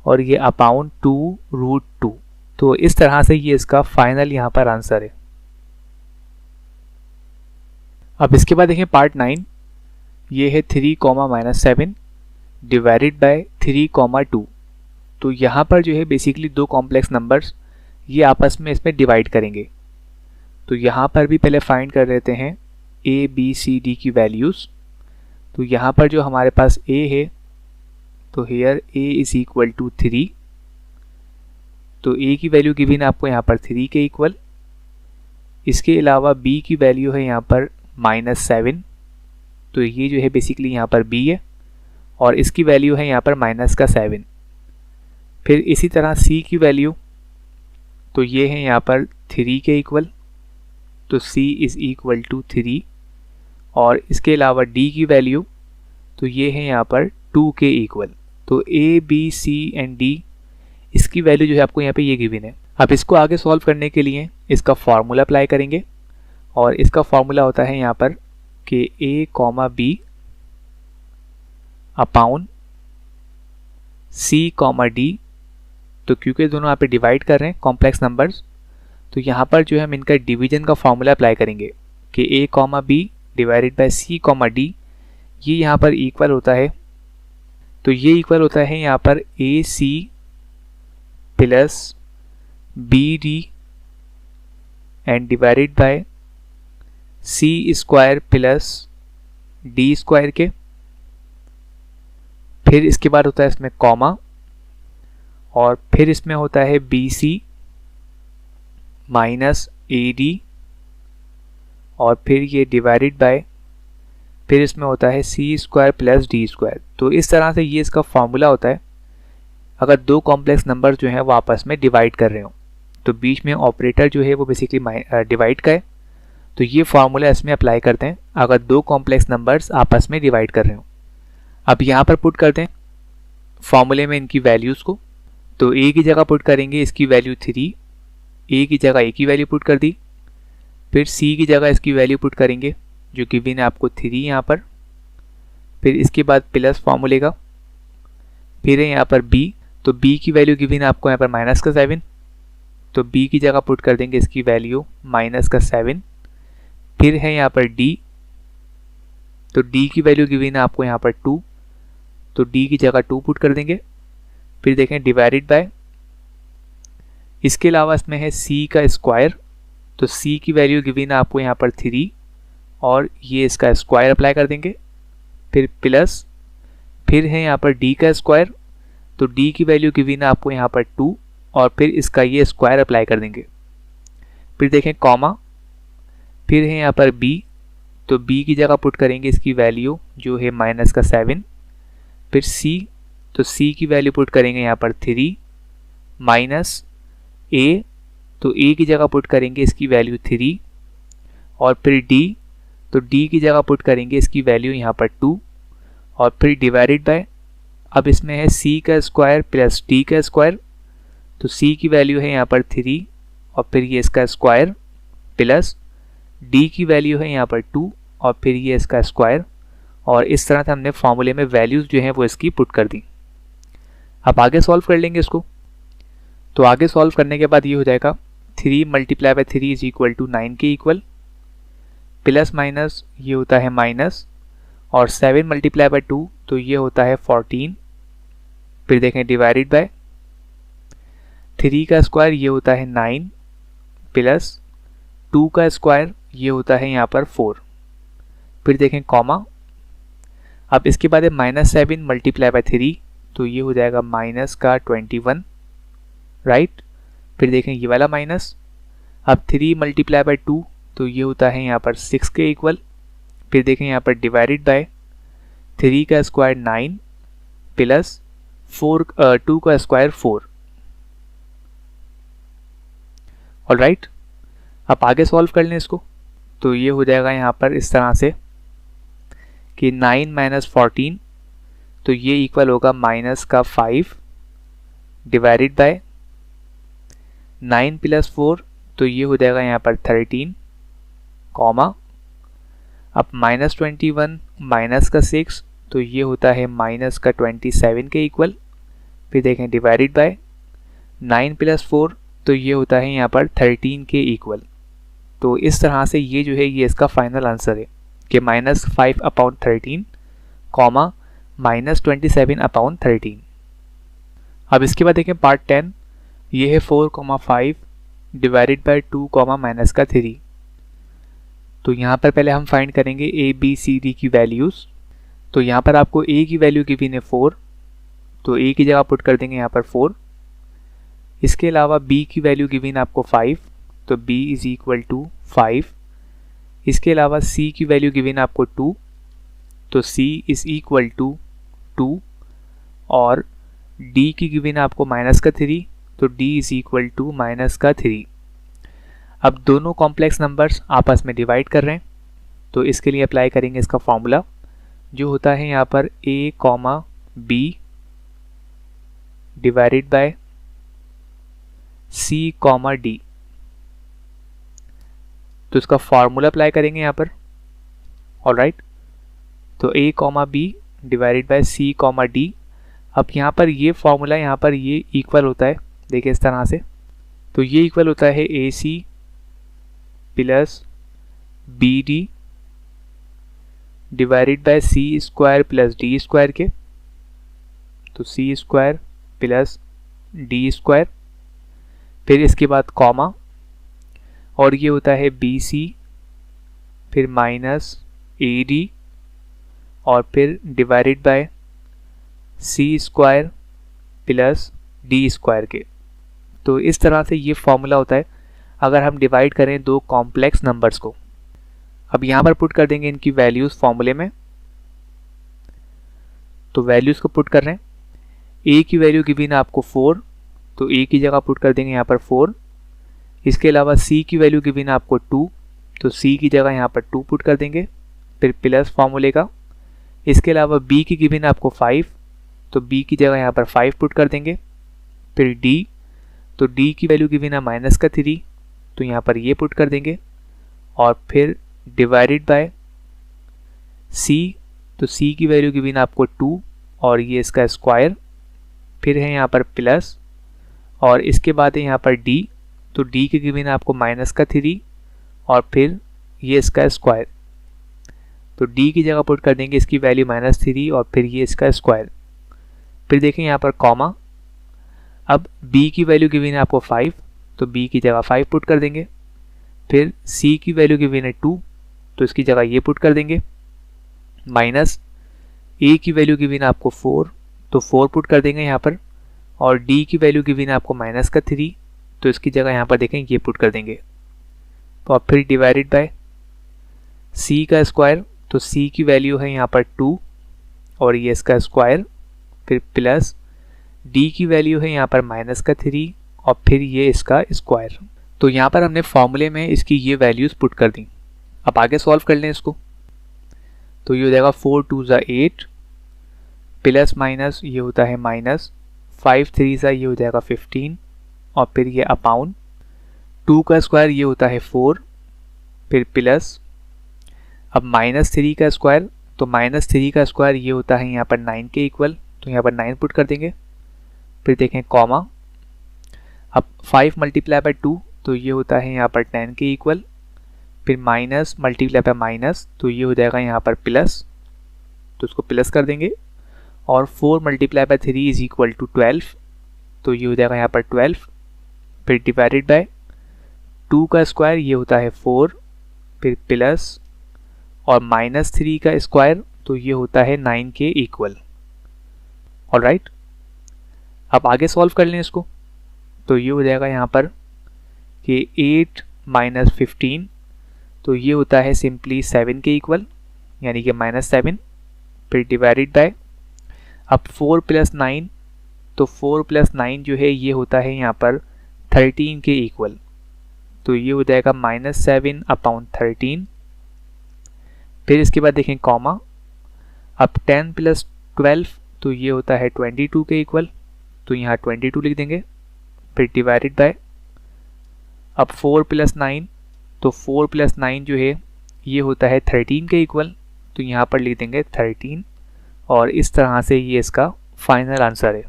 और ये अपॉन 2√2। तो इस तरह से ये इसका फाइनल यहाँ पर आंसर है। अब इसके बाद देखें पार्ट 9, ये है 3, -7 डिवाइडेड बाय 3, 2। तो यहाँ पर जो है बेसिकली 2 कॉम्प्लेक्स नंबर्स ये आपस में इसमें डिवाइड करेंगे। तो यहाँ पर भी पहले फाइंड कर लेते हैं A B C D की वैल्यूज़। तो यहाँ पर जो हमारे पास A है, तो हेयर A = 3, तो A की वैल्यू गिवन आपको यहाँ पर 3 के इक्वल। इसके अलावा B की वैल्यू है यहाँ पर -7, तो ये जो है बेसिकली यहाँ पर B है, और इसकी वैल्यू है यहाँ पर -7, फिर इसी तरह C की वैल्यू, तो ये है यहाँ पर 3 के इक्वल, तो C इज़ इक्वल टू 3। और इसके अलावा D की वैल्यू, तो ये है यहाँ पर 2 के इक्वल। तो A, B, C and D, इसकी वैल्यू जो है आपको यहाँ पे ये गिवन है। अब इसको आगे सॉल्व करने के लिए इसका फार्मूला अप्लाई करेंगे, और इसका फार्मूला होता है यहाँ पर कि A, B अपाउन C, D। तो क्योंकि दोनों यहाँ पे डिवाइड कर रहे हैं कॉम्प्लेक्स नंबर्स, तो यहाँ पर जो है हम इनका डिवीजन का फार्मूला अप्लाई करेंगे कि A, B divided by C, D, ये यहाँ पर इक्वल होता है, तो ये इक्वल होता है यहाँ पर AC plus BD and divided by C square plus D square के। फिर इसके बाद होता है इसमें कॉमा, और फिर इसमें होता है BC माइनस AD, और फिर ये डिवाइडेड बाय, फिर इसमें होता है C square plus D square. तो इस तरह से ये इसका फॉर्मूला होता है अगर दो कॉम्प्लेक्स नंबर जो हैं वो आपस में डिवाइड कर रहे हो, तो बीच में ऑपरेटर जो है वो बेसिकली डिवाइड का है, तो ये फार्मूला इसमें अप्लाई करते हैं अगर दो कॉम्प्लेक्स नंबर्स आपस में डिवाइड कर रहे हो। अब यहाँ पर पुट करते हैं फार्मूले में इनकी वैल्यूज़ को, तो A की जगह पुट करेंगे इसकी वैल्यू 3, A की जगह A की वैल्यू पुट कर दी, फिर C की जगह इसकी वैल्यू पुट करेंगे जो गिवन है आपको 3 यहाँ पर, फिर इसके बाद प्लस फार्मूले का, फिर है यहाँ पर B, तो B की वैल्यू गिवन है आपको यहाँ पर माइनस का 7, तो B की जगह पुट कर देंगे इसकी वैल्यू माइनस का 7, फिर है यहाँ पर D, तो D की वैल्यू गिवन है आपको यहाँ पर 2, तो D की जगह 2 पुट कर देंगे, फिर देखें डिवाइडेड बाय, इसके अलावा इसमें है C का स्क्वायर, तो C की वैल्यू गिवन है आपको यहाँ पर 3, और ये इसका स्क्वायर अप्लाई कर देंगे, फिर प्लस, फिर है यहाँ पर D का स्क्वायर, तो D की वैल्यू गिवन है आपको यहाँ पर 2, और फिर इसका ये स्क्वायर अप्लाई कर देंगे, फिर देखें कॉमा, फिर है यहाँ पर B, तो B की जगह पुट करेंगे इसकी वैल्यू जो है माइनस का 7, फिर C, तो C की वैल्यू पुट करेंगे यहाँ पर 3 माइनस A, तो A की जगह पुट करेंगे इसकी वैल्यू 3, और फिर D, तो D की जगह पुट करेंगे इसकी वैल्यू यहाँ पर 2, और फिर डिवाइडेड बाय, अब इसमें है C का स्क्वायर प्लस D का स्क्वायर, तो C की वैल्यू है यहाँ पर 3, और फिर ये इसका स्क्वायर प्लस D की वैल्यू है यहाँ पर 2, और फिर ये इसका स्क्वायर, और इस तरह से हमने फॉर्मूले में वैल्यूज़ जो हैं वो इसकी पुट कर दी। अब आगे सॉल्व कर लेंगे इसको, तो आगे सॉल्व करने के बाद ये हो जाएगा 3 multiply by 3 is equal to 9 के इक्वल, प्लस माइनस ये होता है माइनस, और 7 मल्टीप्लाई बाय 2 तो ये होता है 14, फिर देखें डिवाइडेड बाय 3 का स्क्वायर ये होता है 9, प्लस 2 का स्क्वायर ये होता है यहाँ पर 4, फिर देखें कॉमा, अब इसके बाद है -7 मल्टीप्लाई बाय 3, तो ये हो जाएगा माइनस का 21, राइट, फिर देखें ये वाला माइनस, अब 3 मल्टीप्लाई बाय 2 तो ये होता है यहाँ पर 6 के इक्वल, फिर देखें यहाँ पर डिवाइडेड बाय 3 का स्क्वायर 9 प्लस 2 का स्क्वायर 4, ऑलराइट। अब आगे सॉल्व कर लें इसको, तो ये हो जाएगा यहाँ पर इस तरह से कि 9 माइनस 14, तो ये इक्वल होगा माइनस का 5 डिवाइडेड बाय 9 प्लस 4, तो ये हो जाएगा यहाँ पर 13, कॉमा, अब -21 माइनस का 6, तो ये होता है माइनस का 27 के इक्वल, फिर देखें डिवाइडेड बाय 9 प्लस 4, तो ये होता है यहाँ पर 13 के इक्वल। तो इस तरह से ये जो है ये इसका फाइनल आंसर है कि -5 अपॉन 13, कॉमा -27 अपॉन 13। अब इसके बाद देखें पार्ट 10, ये है 4,5 डिवाइडेड बाय 2, माइनस का 3। तो यहाँ पर पहले हम फाइंड करेंगे A, B, C, D की वैल्यूज़। तो यहाँ पर आपको A की वैल्यू गिवन है 4, तो A की जगह पुट कर देंगे यहाँ पर 4। इसके अलावा B की वैल्यू गिवन आपको 5, तो B इज इक्वल टू 5। इसके अलावा C की वैल्यू गिवन आपको 2, तो C इज इक्वल टू 2, और d की गिवन आपको माइनस का 3, तो d is equal to minus का 3। अब दोनों कॉम्प्लेक्स नंबर्स आपस में डिवाइड कर रहे हैं, तो इसके लिए अप्लाई करेंगे इसका फॉर्मूला जो होता है यहाँ पर a comma b divided by c comma d। तो इसका फॉर्मूला अप्लाई करेंगे यहाँ पर। ऑलराइट, तो a comma b divided by c comma d। अब यहाँ पर ये फॉर्मूला यहाँ पर ये इक्वल होता है, देखिए इस तरह से, तो ये इक्वल होता है ac plus bd divided by c square plus d square के, तो c square plus d square, फिर इसके बाद कॉमा, और ये होता है bc फिर माइनस ad और फिर divided by c square plus d square के। तो इस तरह से ये फॉर्मूला होता है अगर हम डिवाइड करें दो कॉम्प्लेक्स नंबर्स को। अब यहाँ पर पुट कर देंगे इनकी वैल्यूज़ फॉर्मूले में, तो वैल्यूज़ को पुट कर रहे हैं। a की वैल्यू गिवन है आपको 4, तो a की जगह पुट कर देंगे यहाँ पर 4। इसके अलावा c की वैल्यू गिवन है आपको 2, तो c की जगह यहाँ पर 2 पुट कर देंगे, फिर प्लस फॉर्मूले का। इसके अलावा b की गिवन है आपको 5, तो b की जगह यहाँ पर 5 पुट कर देंगे, फिर d, तो d की वैल्यू गिवन है माइनस का 3, तो यहाँ पर ये पुट कर देंगे, और फिर डिवाइडेड बाय c, तो c की वैल्यू गिवन है आपको 2 और ये इसका स्क्वायर, फिर है यहाँ पर प्लस, और इसके बाद है यहाँ पर d, तो d की गिवन है आपको माइनस का 3 और फिर ये इसका स्क्वायर, तो d की जगह पुट कर देंगे इसकी वैल्यू -3 और फिर ये इसका स्क्वायर। फिर देखें यहाँ पर कॉमा, अब b की वैल्यू गिवन है आपको 5, तो b की जगह 5 पुट कर देंगे, फिर c की वैल्यू गिवन है 2, तो इसकी जगह ये पुट कर देंगे, माइनस a की वैल्यू गिवन है आपको 4, तो 4 पुट कर देंगे यहाँ पर, और d की वैल्यू गिवन है आपको माइनस का 3, तो इसकी जगह यहाँ पर देखें ये पुट कर देंगे, और फिर डिवाइडेड बाय c का स्क्वायर, तो c की वैल्यू है यहाँ पर 2 और ये इसका स्क्वायर, फिर प्लस d की वैल्यू है यहाँ पर माइनस का 3 और फिर ये इसका स्क्वायर। तो यहाँ पर हमने फॉर्मूले में इसकी ये वैल्यूज़ पुट कर दी। अब आगे सॉल्व कर लें इसको, तो ये हो जाएगा 4 2 ज़ा 8 प्लस माइनस ये होता है माइनस 5 3 ज़ा ये हो जाएगा 15 और फिर ये अपाउंड 2 का स्क्वायर ये होता है 4, फिर प्लस, अब -3 का स्क्वायर, तो -3 का स्क्वायर ये होता है यहाँ पर 9 के इक्वल, तो यहाँ पर 9 पुट कर देंगे, फिर देखें कॉमा, अब 5 मल्टीप्लाई बाय 2, तो ये होता है यहाँ पर 10 के इक्वल, फिर माइनस मल्टीप्लाई बाय माइनस, तो ये हो जाएगा यहाँ पर प्लस, तो इसको प्लस कर देंगे, और 4 multiply by 3 is equal to 12, तो ये हो जाएगा यहाँ पर 12, फिर डिवाइडेड बाय 2 का स्क्वायर ये होता है 4, फिर प्लस, और -3 का स्क्वायर, तो ये होता है 9 के इक्वल। ऑलराइट, अब आगे सॉल्व कर लें इसको, तो ये हो जाएगा यहाँ पर कि 8 माइनस 15, तो ये होता है सिंपली 7 के इक्वल, यानी कि -7, फिर डिवाइडेड बाय, अब 4 प्लस 9, तो 4 प्लस 9 जो है ये होता है यहाँ पर 13 के इक्वल, तो ये हो जाएगा -7 अपॉन 13, फिर इसके बाद देखें कॉमा, अब 10 प्लस 12, तो ये होता है 22 के इक्वल, तो यहाँ 22 लिख देंगे, फिर डिवाइडेड बाय, अब 4 प्लस 9, तो 4 प्लस 9 जो है ये होता है 13 के इक्वल, तो यहाँ पर लिख देंगे 13, और इस तरह से ये इसका फाइनल आंसर है।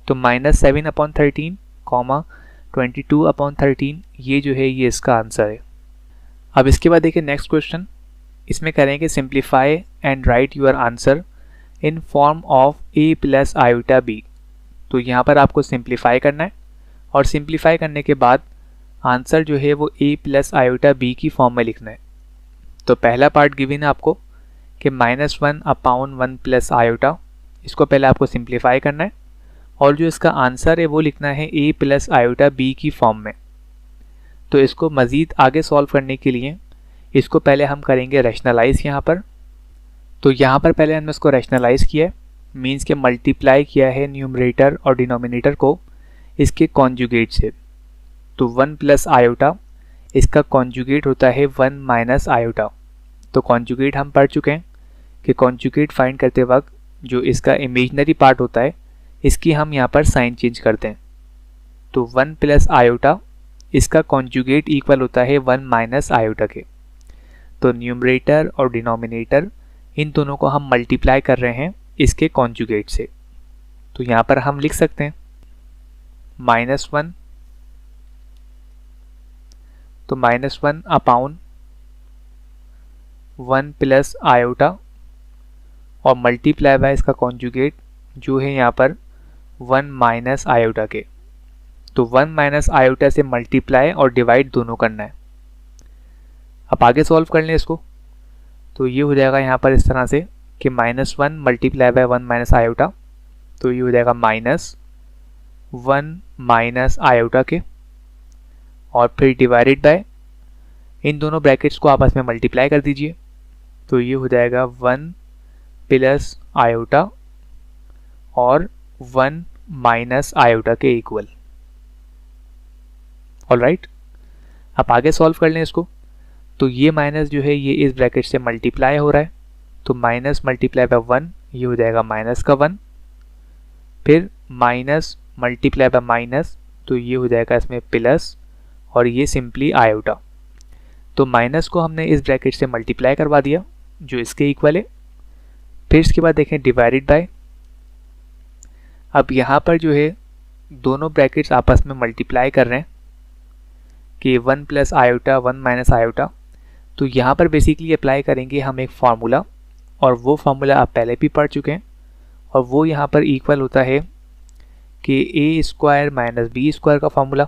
तो -7 अपॉन 13 कॉमा 22 अपॉन 13 ये जो है ये इसका आंसर है। अब इसके बाद देखिए नेक्स्ट क्वेश्चन, इसमें करेंगे simplify and right your answer in form of a plus iota b। तो यहाँ पर आपको सिंप्लीफाई करना है, और सिंप्लीफाई करने के बाद आंसर जो है वो a प्लस आयोटा b की फॉर्म में लिखना है। तो पहला पार्ट गिवन है आपको कि -1 अपॉन 1 प्लस आयोटा, इसको पहले आपको सिंप्लीफाई करना है, और जो इसका आंसर है वो लिखना है a प्लस आयोटा b की फॉर्म में। तो इसको मज़ीद आगे सॉल्व करने के लिए इसको पहले हम करेंगे रैशनलाइज यहाँ पर। तो यहाँ पर पहले हमने इसको रैशनलाइज किया है, मीन्स के मल्टीप्लाई किया है न्यूमरेटर और डिनोमिनेटर को इसके कॉन्जुगेट से। तो 1 प्लस आयोटा इसका कॉन्जुगेट होता है 1 माइनस आयोटा। तो कॉन्जुगेट हम पढ़ चुके हैं कि कॉन्जुगेट फाइंड करते वक्त जो इसका इमेजिनरी पार्ट होता है इसकी हम यहाँ पर साइन चेंज करते हैं। तो 1 प्लस आयोटा इसका कॉन्जुगेट इक्वल होता है 1 माइनस आयोटा के। तो न्यूमरेटर और डिनोमिनेटर इन दोनों को हम मल्टीप्लाई कर रहे हैं इसके कॉन्जुगेट से। तो यहाँ पर हम लिख सकते हैं -1, तो -1 अपाउन 1 प्लस आयोटा और मल्टीप्लाई बाय इसका कॉन्जुगेट जो है यहाँ पर 1 माइनस आयोटा के। तो 1 माइनस आयोटा से मल्टीप्लाई और डिवाइड दोनों करना है। अब आगे सॉल्व कर लें इसको। तो ये हो जाएगा यहाँ पर इस तरह से कि -1 मल्टीप्लाई बाय 1 माइनस आयोटा, तो ये हो जाएगा -1 माइनस आयोटा के और फिर डिवाइडेड बाय इन दोनों ब्रैकेट्स को आपस में मल्टीप्लाई कर दीजिए। तो ये हो जाएगा 1 प्लस आयोटा और 1 माइनस आयोटा के इक्वल। ऑलराइट, अब आगे सॉल्व कर लें इसको। तो ये माइनस जो है ये इस ब्रैकेट से मल्टीप्लाई हो रहा है, तो माइनस मल्टीप्लाई बाय 1 ये हो जाएगा माइनस का 1, फिर माइनस मल्टीप्लाई बाय माइनस तो ये हो जाएगा इसमें प्लस और ये सिंपली आयोटा। तो माइनस को हमने इस ब्रैकेट से मल्टीप्लाई करवा दिया जो इसके इक्वल है। फिर इसके बाद देखें डिवाइडेड बाय। अब यहाँ पर जो है दोनों ब्रैकेट्स आपस में मल्टीप्लाई कर रहे हैं कि 1 प्लस आयोटा 1 माइनस आयोटा। तो यहाँ पर बेसिकली अप्लाई करेंगे हम एक फार्मूला, और वो फार्मूला आप पहले भी पढ़ चुके हैं, और वो यहाँ पर इक्वल होता है कि a square minus b square का फार्मूला।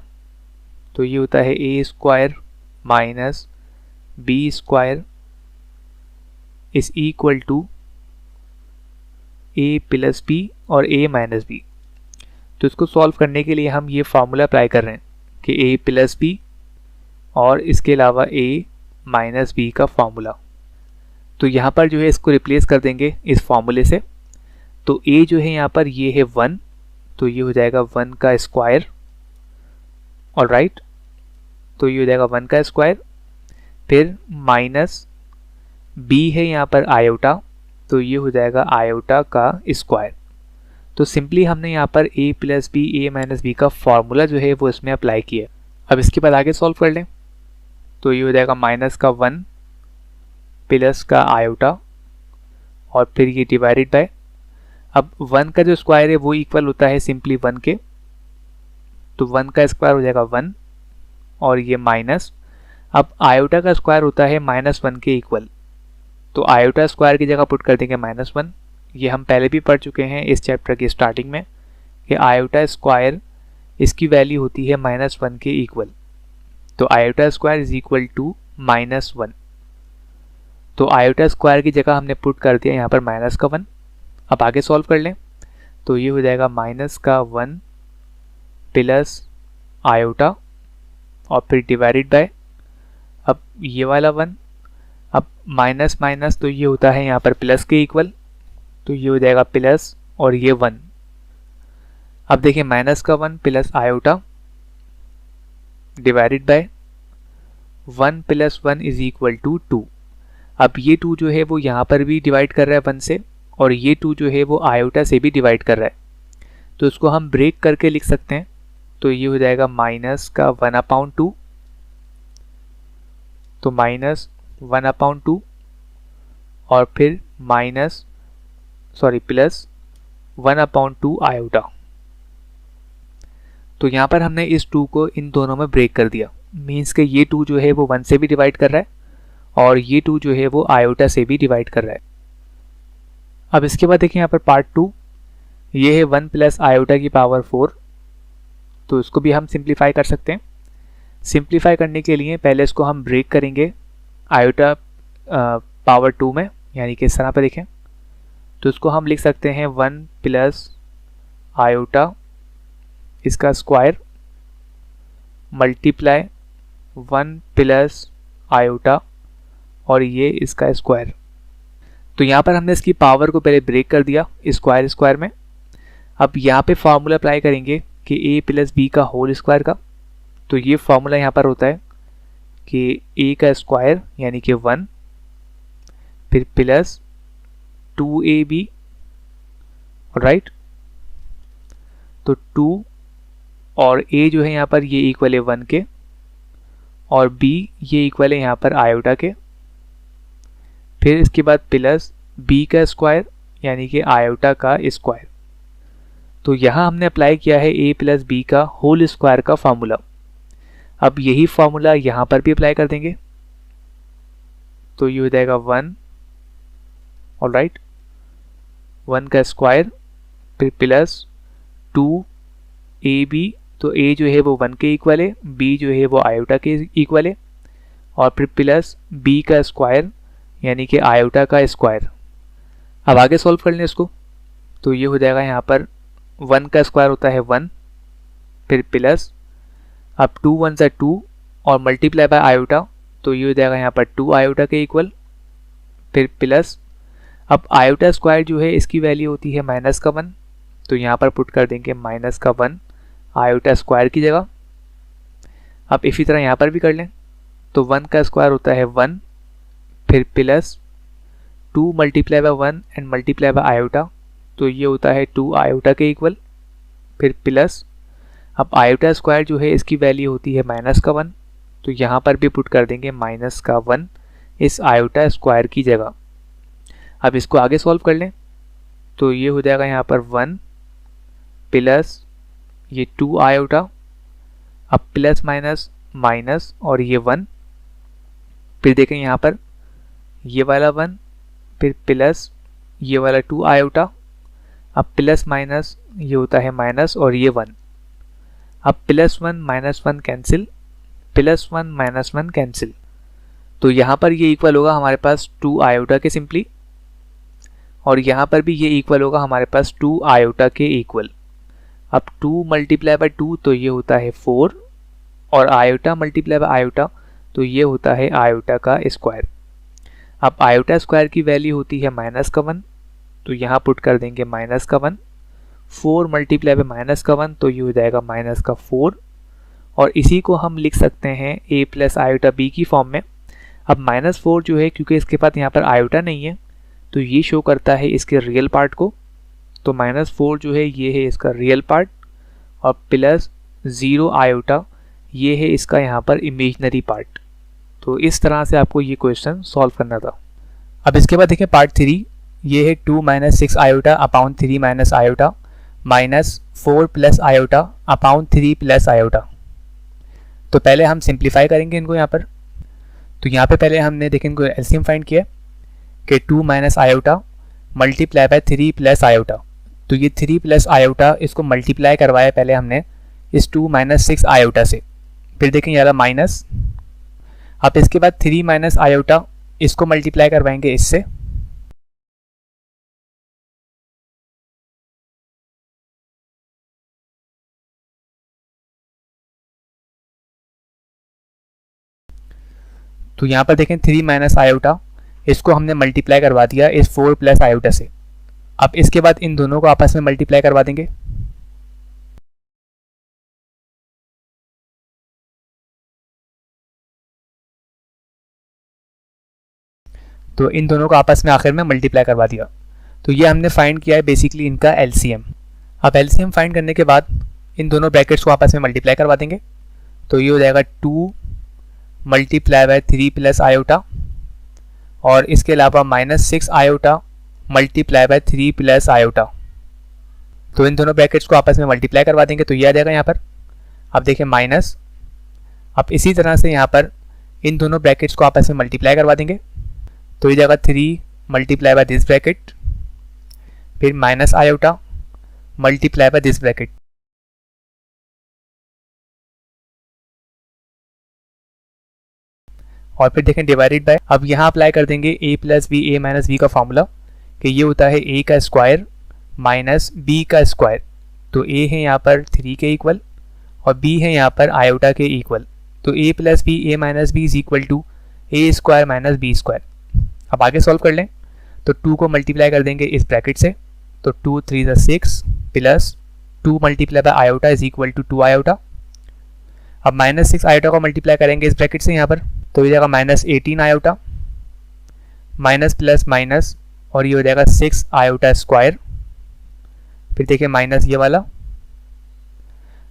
तो ये होता है a square minus b square is equal to a plus b और ए माइनस बी। तो इसको सॉल्व करने के लिए हम ये फार्मूला अप्लाई कर रहे हैं कि ए प्लस बी और इसके अलावा ए माइनस बी का फार्मूला। तो यहाँ पर जो है इसको रिप्लेस कर देंगे इस फार्मूले से। तो ए जो है यहाँ पर ये है 1, तो ये हो जाएगा 1 का स्क्वायर। ऑलराइट, तो ये हो जाएगा 1 का स्क्वायर। फिर माइनस बी है यहाँ पर आयोटा, तो ये हो जाएगा आयोटा का स्क्वायर। तो सिंपली हमने यहाँ पर a plus b a minus b का फॉर्मूला जो है वो इसमें अप्लाई किया। अब इसके बाद आगे सॉल्व कर लें। तो ये हो जाएगा माइनस का 1 प्लस का आयोटा और फिर ये डिवाइडेड बाय। अब 1 का जो स्क्वायर है वो इक्वल होता है सिंपली 1 के, तो 1 का स्क्वायर हो जाएगा 1 और ये माइनस। अब आयोटा का स्क्वायर होता है -1 के इक्वल, तो आयोटा स्क्वायर की जगह पुट कर देंगे -1। ये हम पहले भी पढ़ चुके हैं इस चैप्टर की स्टार्टिंग में कि आयोटा स्क्वायर इसकी वैल्यू होती है -1 के इक्वल। तो iota square is equal to -1। तो आयोटा स्क्वायर की जगह हमने पुट कर दिया यहाँ पर माइनस का 1। अब आगे सॉल्व कर लें। तो ये हो जाएगा माइनस का 1 प्लस आयोटा और फिर डिवाइडेड बाय अब ये वाला 1। अब माइनस माइनस तो ये होता है यहाँ पर प्लस के इक्वल, तो ये हो जाएगा प्लस और ये 1। अब देखिए माइनस का 1 plus iota divided by 1 plus 1 is equal to 2। अब ये 2 जो है वो यहाँ पर भी डिवाइड कर रहा है 1 से, और ये 2 जो है वो आयोटा से भी डिवाइड कर रहा है, तो इसको हम ब्रेक करके लिख सकते हैं। तो ये हो जाएगा माइनस का 1/2, तो -1/2 और फिर प्लस 1/2 आयोटा। तो यहाँ पर हमने इस 2 को इन दोनों में ब्रेक कर दिया, मीन्स के ये 2 जो है वो 1 से भी डिवाइड कर रहा है और ये 2 जो है वो आयोटा से भी डिवाइड कर रहा है। अब इसके बाद देखिए यहाँ पर पार्ट 2, ये है 1 प्लस आयोटा की पावर 4। तो इसको भी हम सिंप्लीफाई कर सकते हैं। सिंप्लीफाई करने के लिए पहले इसको हम ब्रेक करेंगे आयोटा पावर 2 में, यानी कि इस तरह पर देखें। तो इसको हम लिख सकते हैं 1 प्लस आयोटा इसका स्क्वायर मल्टीप्लाई 1 प्लस आयोटा और ये इसका स्क्वायर। तो यहाँ पर हमने इसकी पावर को पहले ब्रेक कर दिया स्क्वायर स्क्वायर में। अब यहाँ पे फार्मूला अप्लाई करेंगे कि a प्लस बी का होल स्क्वायर का। तो ये फार्मूला यहाँ पर होता है कि a का स्क्वायर यानी कि 1 फिर प्लस 2ab, राइट। तो 2 और a जो है यहाँ पर ये इक्वल है 1 के, और b ये इक्वल है यहाँ पर आयोटा के। फिर इसके बाद प्लस b का स्क्वायर यानी कि आयोटा का स्क्वायर। तो यहाँ हमने अप्लाई किया है a प्लस बी का होल स्क्वायर का फार्मूला। अब यही फार्मूला यहाँ पर भी अप्लाई कर देंगे। तो ये हो जाएगा 1, ऑलराइट, 1 का स्क्वायर फिर प्लस 2ab। तो a जो है वो 1 के इक्वल है, b जो है वो आयोटा के इक्वल है, और फिर प्लस b का स्क्वायर यानी कि आयोटा का स्क्वायर। अब आगे सॉल्व कर लें इसको। तो ये हो जाएगा यहाँ पर 1 का स्क्वायर होता है 1, फिर प्लस अब 2 1 से 2 और मल्टीप्लाई बाय आयोटा। तो ये हो जाएगा यहाँ पर 2 आयोटा के इक्वल, फिर प्लस अब आयोटा स्क्वायर जो है इसकी वैल्यू होती है माइनस का 1। तो यहाँ पर पुट कर देंगे माइनस का 1 आयोटा स्क्वायर की जगह। अब इसी तरह यहाँ पर भी कर लें। तो 1 का स्क्वायर होता है 1, फिर plus 2 multiply by 1 and multiply by iota. तो ये होता है 2 आयोटा के इक्वल, फिर प्लस अब आयोटा स्क्वायर जो है इसकी वैल्यू होती है माइनस का 1। तो यहाँ पर भी पुट कर देंगे माइनस का 1 इस आयोटा स्क्वायर की जगह। अब इसको आगे सॉल्व कर लें। तो ये हो जाएगा यहाँ पर 1 प्लस ये 2 आयोटा, अब प्लस माइनस माइनस और ये 1, फिर देखें यहाँ पर ये वाला 1, फिर प्लस ये वाला 2 आयोटा, अब प्लस माइनस ये होता है माइनस और ये 1। अब plus 1 minus 1 cancel, plus 1 minus 1 cancel. तो यहाँ पर ये इक्वल होगा हमारे पास 2 आयोटा के सिंपली, और यहाँ पर भी ये इक्वल होगा हमारे पास 2 आयोटा के इक्वल। अब 2 मल्टीप्लाई बाय 2 तो ये होता है 4, और आयोटा मल्टीप्लाई बाय आयोटा तो ये होता है आयोटा का स्क्वायर। अब आयोटा स्क्वायर की वैल्यू होती है माइनस का 1। तो यहाँ पुट कर देंगे माइनस का 1, 4 मल्टीप्लाई बाय माइनस का 1 तो ये हो जाएगा माइनस का 4, और इसी को हम लिख सकते हैं a प्लस आयोटा b की फॉर्म में। अब माइनस 4 जो है क्योंकि इसके पास यहाँ पर आयोटा नहीं है तो ये शो करता है इसके रियल पार्ट को। तो माइनस 4 जो है ये है इसका रियल पार्ट, और प्लस 0 आयोटा ये है इसका यहाँ पर इमेजनरी पार्ट। तो इस तरह से आपको ये क्वेश्चन सॉल्व करना था। अब इसके बाद देखिए पार्ट 3, ये है 2 minus 6 iota upon 3 minus iota minus 4 plus iota upon 3 plus iota. तो पहले हम सिंप्लीफाई करेंगे इनको यहाँ पर। तो यहाँ पे पहले हमने देखें इनको एलसीएम फाइंड किया कि 2 minus iota multiply by 3 plus iota. तो ये 3 प्लस आयोटा इसको मल्टीप्लाई करवाया पहले हमने इस 2 माइनस 6 आयोटा से, फिर देखें ये वाला माइनस। अब इसके बाद 3 माइनस आयोटा इसको मल्टीप्लाई करवाएंगे इससे, तो यहाँ पर देखें 3 माइनस आयोटा इसको हमने मल्टीप्लाई करवा दिया इस 4 प्लस आयोटा से। अब इसके बाद इन दोनों को आपस में मल्टीप्लाई करवा देंगे। तो इन दोनों को आपस में आखिर में मल्टीप्लाई करवा दिया। तो ये हमने फाइंड किया है बेसिकली इनका एलसीएम। अब एलसीएम फाइंड करने के बाद इन दोनों ब्रैकेट्स को आपस में मल्टीप्लाई करवा देंगे। तो ये हो जाएगा 2 मल्टीप्लाई बाय 3 प्लस आयोटा, और इसके अलावा minus 6 iota multiply by 3 plus iota. तो इन दोनों ब्रैकेट्स को आपस में मल्टीप्लाई करवा देंगे। तो ये आ जाएगा यहाँ पर। अब देखिए माइनस, अब इसी तरह से यहाँ पर इन दोनों ब्रैकेट्स को आपस में मल्टीप्लाई करवा देंगे। तो ये जाएगा 3 मल्टीप्लाई बाय दिस ब्रैकेट, फिर minus iota multiply by this bracket. और फिर देखें डिवाइडेड बाय, अब यहाँ अप्लाई कर देंगे a plus b a minus b का फॉर्मूला कि ये होता है a का स्क्वायर माइनस b का स्क्वायर। तो a है यहाँ पर 3 के इक्वल और b है यहाँ पर आयोटा के इक्वल। तो a plus b a minus b is equal to a square minus b square. अब आगे सॉल्व कर लें। तो 2 को मल्टीप्लाई कर देंगे इस ब्रैकेट से, तो 2 3 ज़ा 6 plus 2 multiply by iota is equal to 2 iota. अब -6 आयोटा को मल्टीप्लाई करेंगे इस ब्रैकेट से यहाँ पर, तो ये जाएगा -18 आयोटा, माइनस प्लस माइनस, और ये हो जाएगा 6 आयोटा स्क्वायर। फिर देखिए माइनस ये वाला।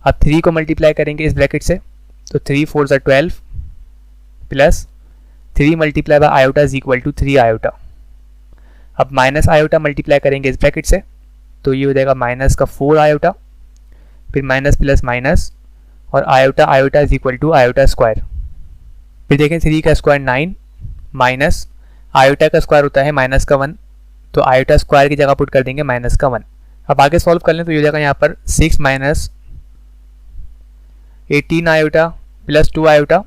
अब 3 को मल्टीप्लाई करेंगे इस ब्रैकेट से, तो 3 4 ज़ा 12 plus 3 multiply by iota is equal to 3 iota. अब माइनस आयोटा मल्टीप्लाई करेंगे इस ब्रैकेट से, तो ये हो जाएगा माइनस का 4 आयोटा, फिर माइनस प्लस माइनस, और iota iota is equal to iota square. फिर देखें 3 का स्क्वायर 9 माइनस आयोटा का स्क्वायर होता है माइनस का 1, तो आयोटा स्क्वायर की जगह पुट कर देंगे माइनस का 1। अब आगे सॉल्व कर लें तो ये हो जाएगा यहाँ पर 6 माइनस 18 आयोटा प्लस 2 आयोटा,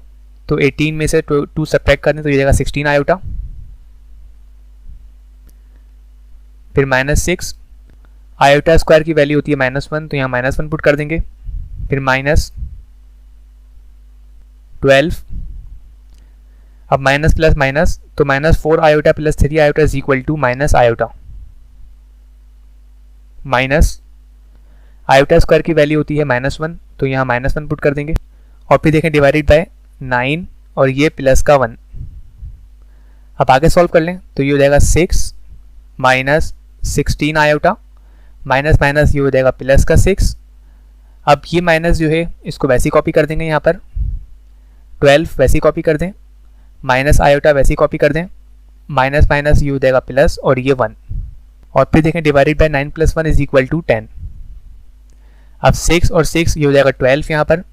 तो 18 में से 2 सब्ट्रैक्ट कर दें तो ये जाएगा 16 आयोटा। फिर -6 आयोटा स्क्वायर की वैल्यू होती है -1, तो यहाँ -1 पुट कर देंगे। फिर -12, अब माइनस प्लस माइनस, तो -4 iota plus 3 iota is equal to minus iota. Minus iota square की वैल्यू होती है -1, तो यहाँ -1 पुट कर देंगे। और फिर देखें डिवाइडेड बाय 9, और ये प्लस का 1। अब आगे सॉल्व कर लें तो ये हो जाएगा 6 माइनस 16 आयोटा, माइनस माइनस ये हो जाएगा प्लस का 6। अब ये माइनस जो है इसको वैसी कॉपी कर देंगे, यहाँ पर 12 वैसी कॉपी कर दें, माइनस आयोटा वैसी कॉपी कर दें, माइनस माइनस ये हो जाएगा प्लस, और ये 1। और फिर देखें divided by 9 + 1 is equal to 10। अब 6 और 6 ये हो जाएगा 12 यहाँ पर,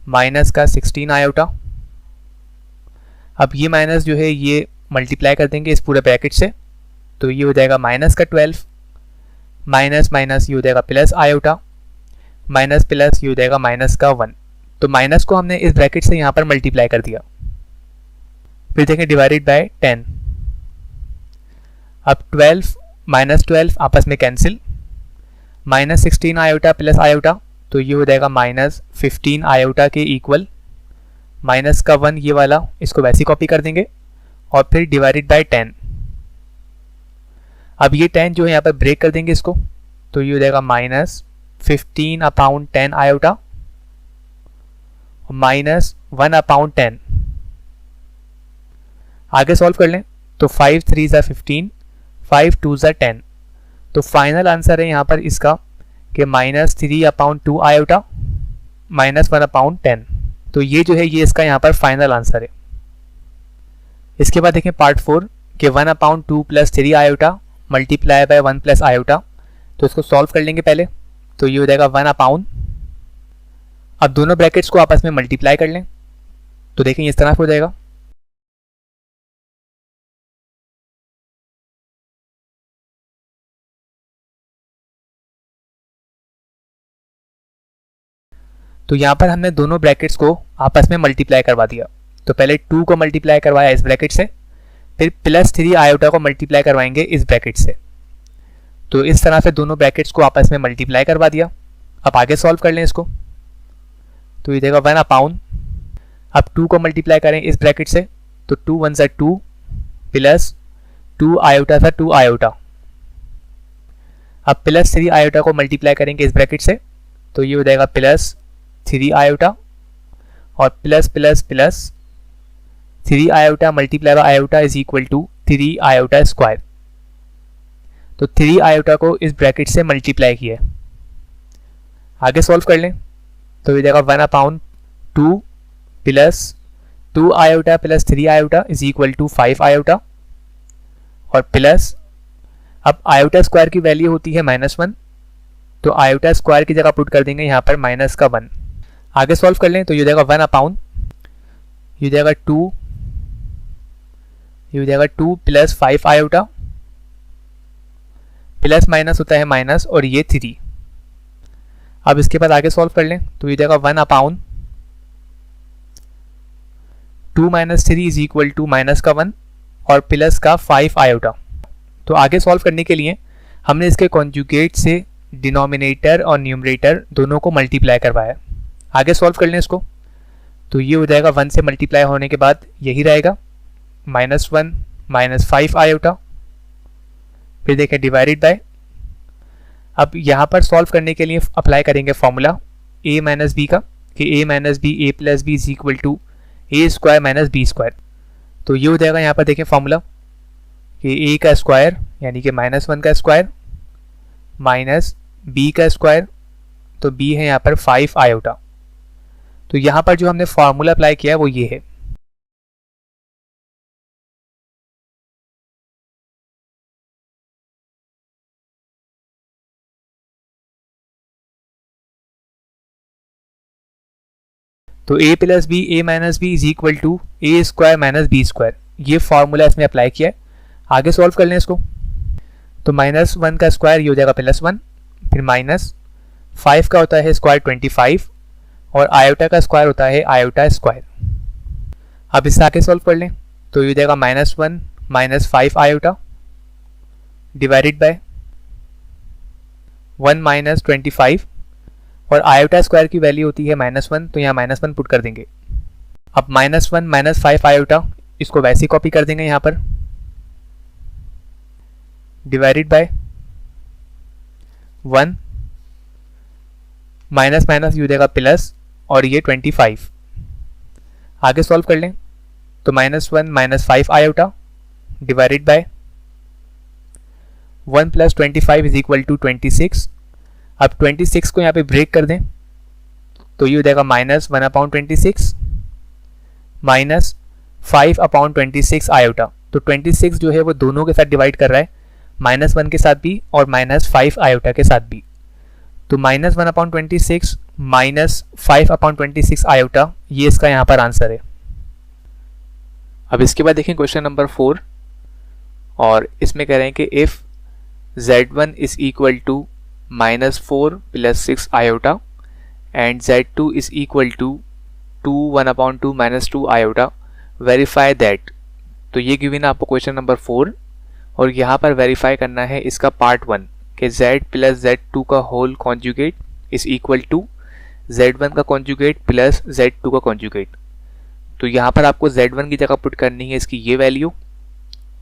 माइनस का 16 आयोटा। अब ये माइनस जो है ये मल्टीप्लाई कर देंगे इस पूरे ब्रैकेट से, तो ये हो जाएगा माइनस का 12, माइनस माइनस ये हो जाएगा प्लस आयोटा, माइनस प्लस ये हो जाएगा माइनस का 1। तो माइनस को हमने इस ब्रैकेट से यहाँ पर मल्टीप्लाई कर दिया। फिर देखें डिवाइडेड बाय 10। अब 12 माइनस 12 आपस में कैंसिल, -16 आयोटा प्लस आयोटा, तो ये हो जाएगा -15 आयोटा के इक्वल, माइनस का 1 ये वाला इसको वैसी कॉपी कर देंगे, और फिर डिवाइडेड बाय 10। अब ये 10 जो है यहाँ पर ब्रेक कर देंगे इसको, तो ये हो जाएगा -15/10 आयोटा -1/10। आगे सॉल्व कर लें तो 5 3 ज़ा 15, 5 2 ज़ा 10, तो फाइनल आंसर है यहाँ पर इसका कि -3/2 आयोटा -1/10। तो ये जो है ये इसका यहाँ पर फाइनल आंसर है। इसके बाद देखें पार्ट 4 कि 1/2 + 3 आयोटा मल्टीप्लाई बाय 1 + आयोटा, तो इसको सॉल्व कर लेंगे पहले, तो ये हो जाएगा 1/। अब दोनों ब्रैकेट्स को आपस में मल्टीप्लाई कर लें, तो देखें इस तरह हो जाएगा। तो यहाँ पर हमने दोनों ब्रैकेट्स को आपस में मल्टीप्लाई करवा दिया। तो पहले 2 को मल्टीप्लाई करवाया इस ब्रैकेट से, फिर +3 आयोटा को मल्टीप्लाई करवाएंगे इस ब्रैकेट से। तो इस तरह से दोनों ब्रैकेट्स को आपस में मल्टीप्लाई करवा दिया। अब आगे सॉल्व कर लें इसको, तो ये देगा 1/। अब 2 को मल्टीप्लाई करें इस ब्रैकेट से, तो 2 1 ज़ा 2 प्लस 2 आयोटा था 2 आयोटा। अब +3 आयोटा को मल्टीप्लाई करेंगे इस ब्रैकेट से, तो ये हो जाएगा +3 आयोटा, और plus plus plus 3 iota multiply by iota is equal to 3 iota square. तो 3 आयोटा को इस ब्रैकेट से मल्टीप्लाई किया। आगे सॉल्व कर लें तो ये जाएगा 1/2 plus 2 iota plus 3 iota is equal to 5 iota, और प्लस अब आयोटा स्क्वायर की वैल्यू होती है -1, तो आयोटा स्क्वायर की जगह पुट कर देंगे यहाँ पर माइनस का 1। आगे सॉल्व कर लें तो ये जाएगा 1/, ये जाएगा 2, ये हो जाएगा 2 प्लस 5 आयोटा, प्लस माइनस होता है माइनस, और ये 3। अब इसके बाद आगे सॉल्व कर लें तो ये जाएगा 1/, 2 - 3 इज इक्वल टू माइनस का 1 और प्लस का 5 आयोटा। तो आगे सॉल्व करने के लिए हमने इसके कॉन्जुगेट से डिनोमिनेटर और न्यूमरेटर दोनों को मल्टीप्लाई करवाया। आगे सॉल्व कर लें इसको, तो ये हो जाएगा 1 से मल्टीप्लाई होने के बाद यही रहेगा -1 - 5 आयोटा, फिर देखें डिवाइडेड बाय, अब यहाँ पर सॉल्व करने के लिए अप्लाई करेंगे फॉर्मूला a माइनस बी का, कि a minus b a plus b is equal to a square minus b square. तो ये हो जाएगा यहाँ पर देखें फॉर्मूला कि a का स्क्वायर यानी कि -1 का स्क्वायर माइनस b का स्क्वायर, तो b है यहाँ पर 5 आयोटा। तो यहाँ पर जो हमने फॉर्मूला अप्लाई किया है वो ये है। तो a plus b a minus b is equal to a square minus b square, ये फॉर्मूला इसमें अप्लाई किया है। आगे सॉल्व कर लें इसको। तो -1 का स्क्वायर ये हो जाएगा +1, फिर -5 का होता है स्क्वायर 25 और आयोटा का स्क्वायर होता है आयोटा स्क्वायर। अब इससे आगे सॉल्व कर लें तो ये हो जाएगा -1 minus 5 iota divided by 1 minus 25 और आयोटा स्क्वायर की वैल्यू होती है -1, तो यहाँ -1 पुट कर देंगे। अब -1 माइनस 5 आयोटा इसको वैसे ही कॉपी कर देंगे यहाँ पर, डिवाइडेड बाय 1 माइनस माइनस ये हो जाएगा प्लस और ये 25। आगे सॉल्व कर लें तो -1 minus 5 iota divided by 1 plus 25 is equal to 26। अब 26 को यहाँ पे ब्रेक कर दें तो ये हो जाएगा -1/26 माइनस 5/26 आयोटा। तो 26 जो है वो दोनों के साथ डिवाइड कर रहा है, -1 के साथ भी और -5 आयोटा के साथ भी। तो -1/26 माइनस 5/26 आयोटा, ये इसका यहाँ पर आंसर है। अब इसके बाद देखें क्वेश्चन नंबर 4, और इसमें कह रहे हैं कि if z1 is equal to -4 + 6 iota and z2 is equal to 1/2 - 2 iota, verify that. तो ये गिवन है आपको क्वेश्चन नंबर 4, और यहाँ पर वेरीफाई करना है इसका पार्ट 1 कि z + z2 का whole conjugate is equal to z1 का कॉन्जुगेट प्लस z2 का कॉन्जुगेट। तो यहाँ पर आपको z1 की जगह पुट करनी है इसकी ये वैल्यू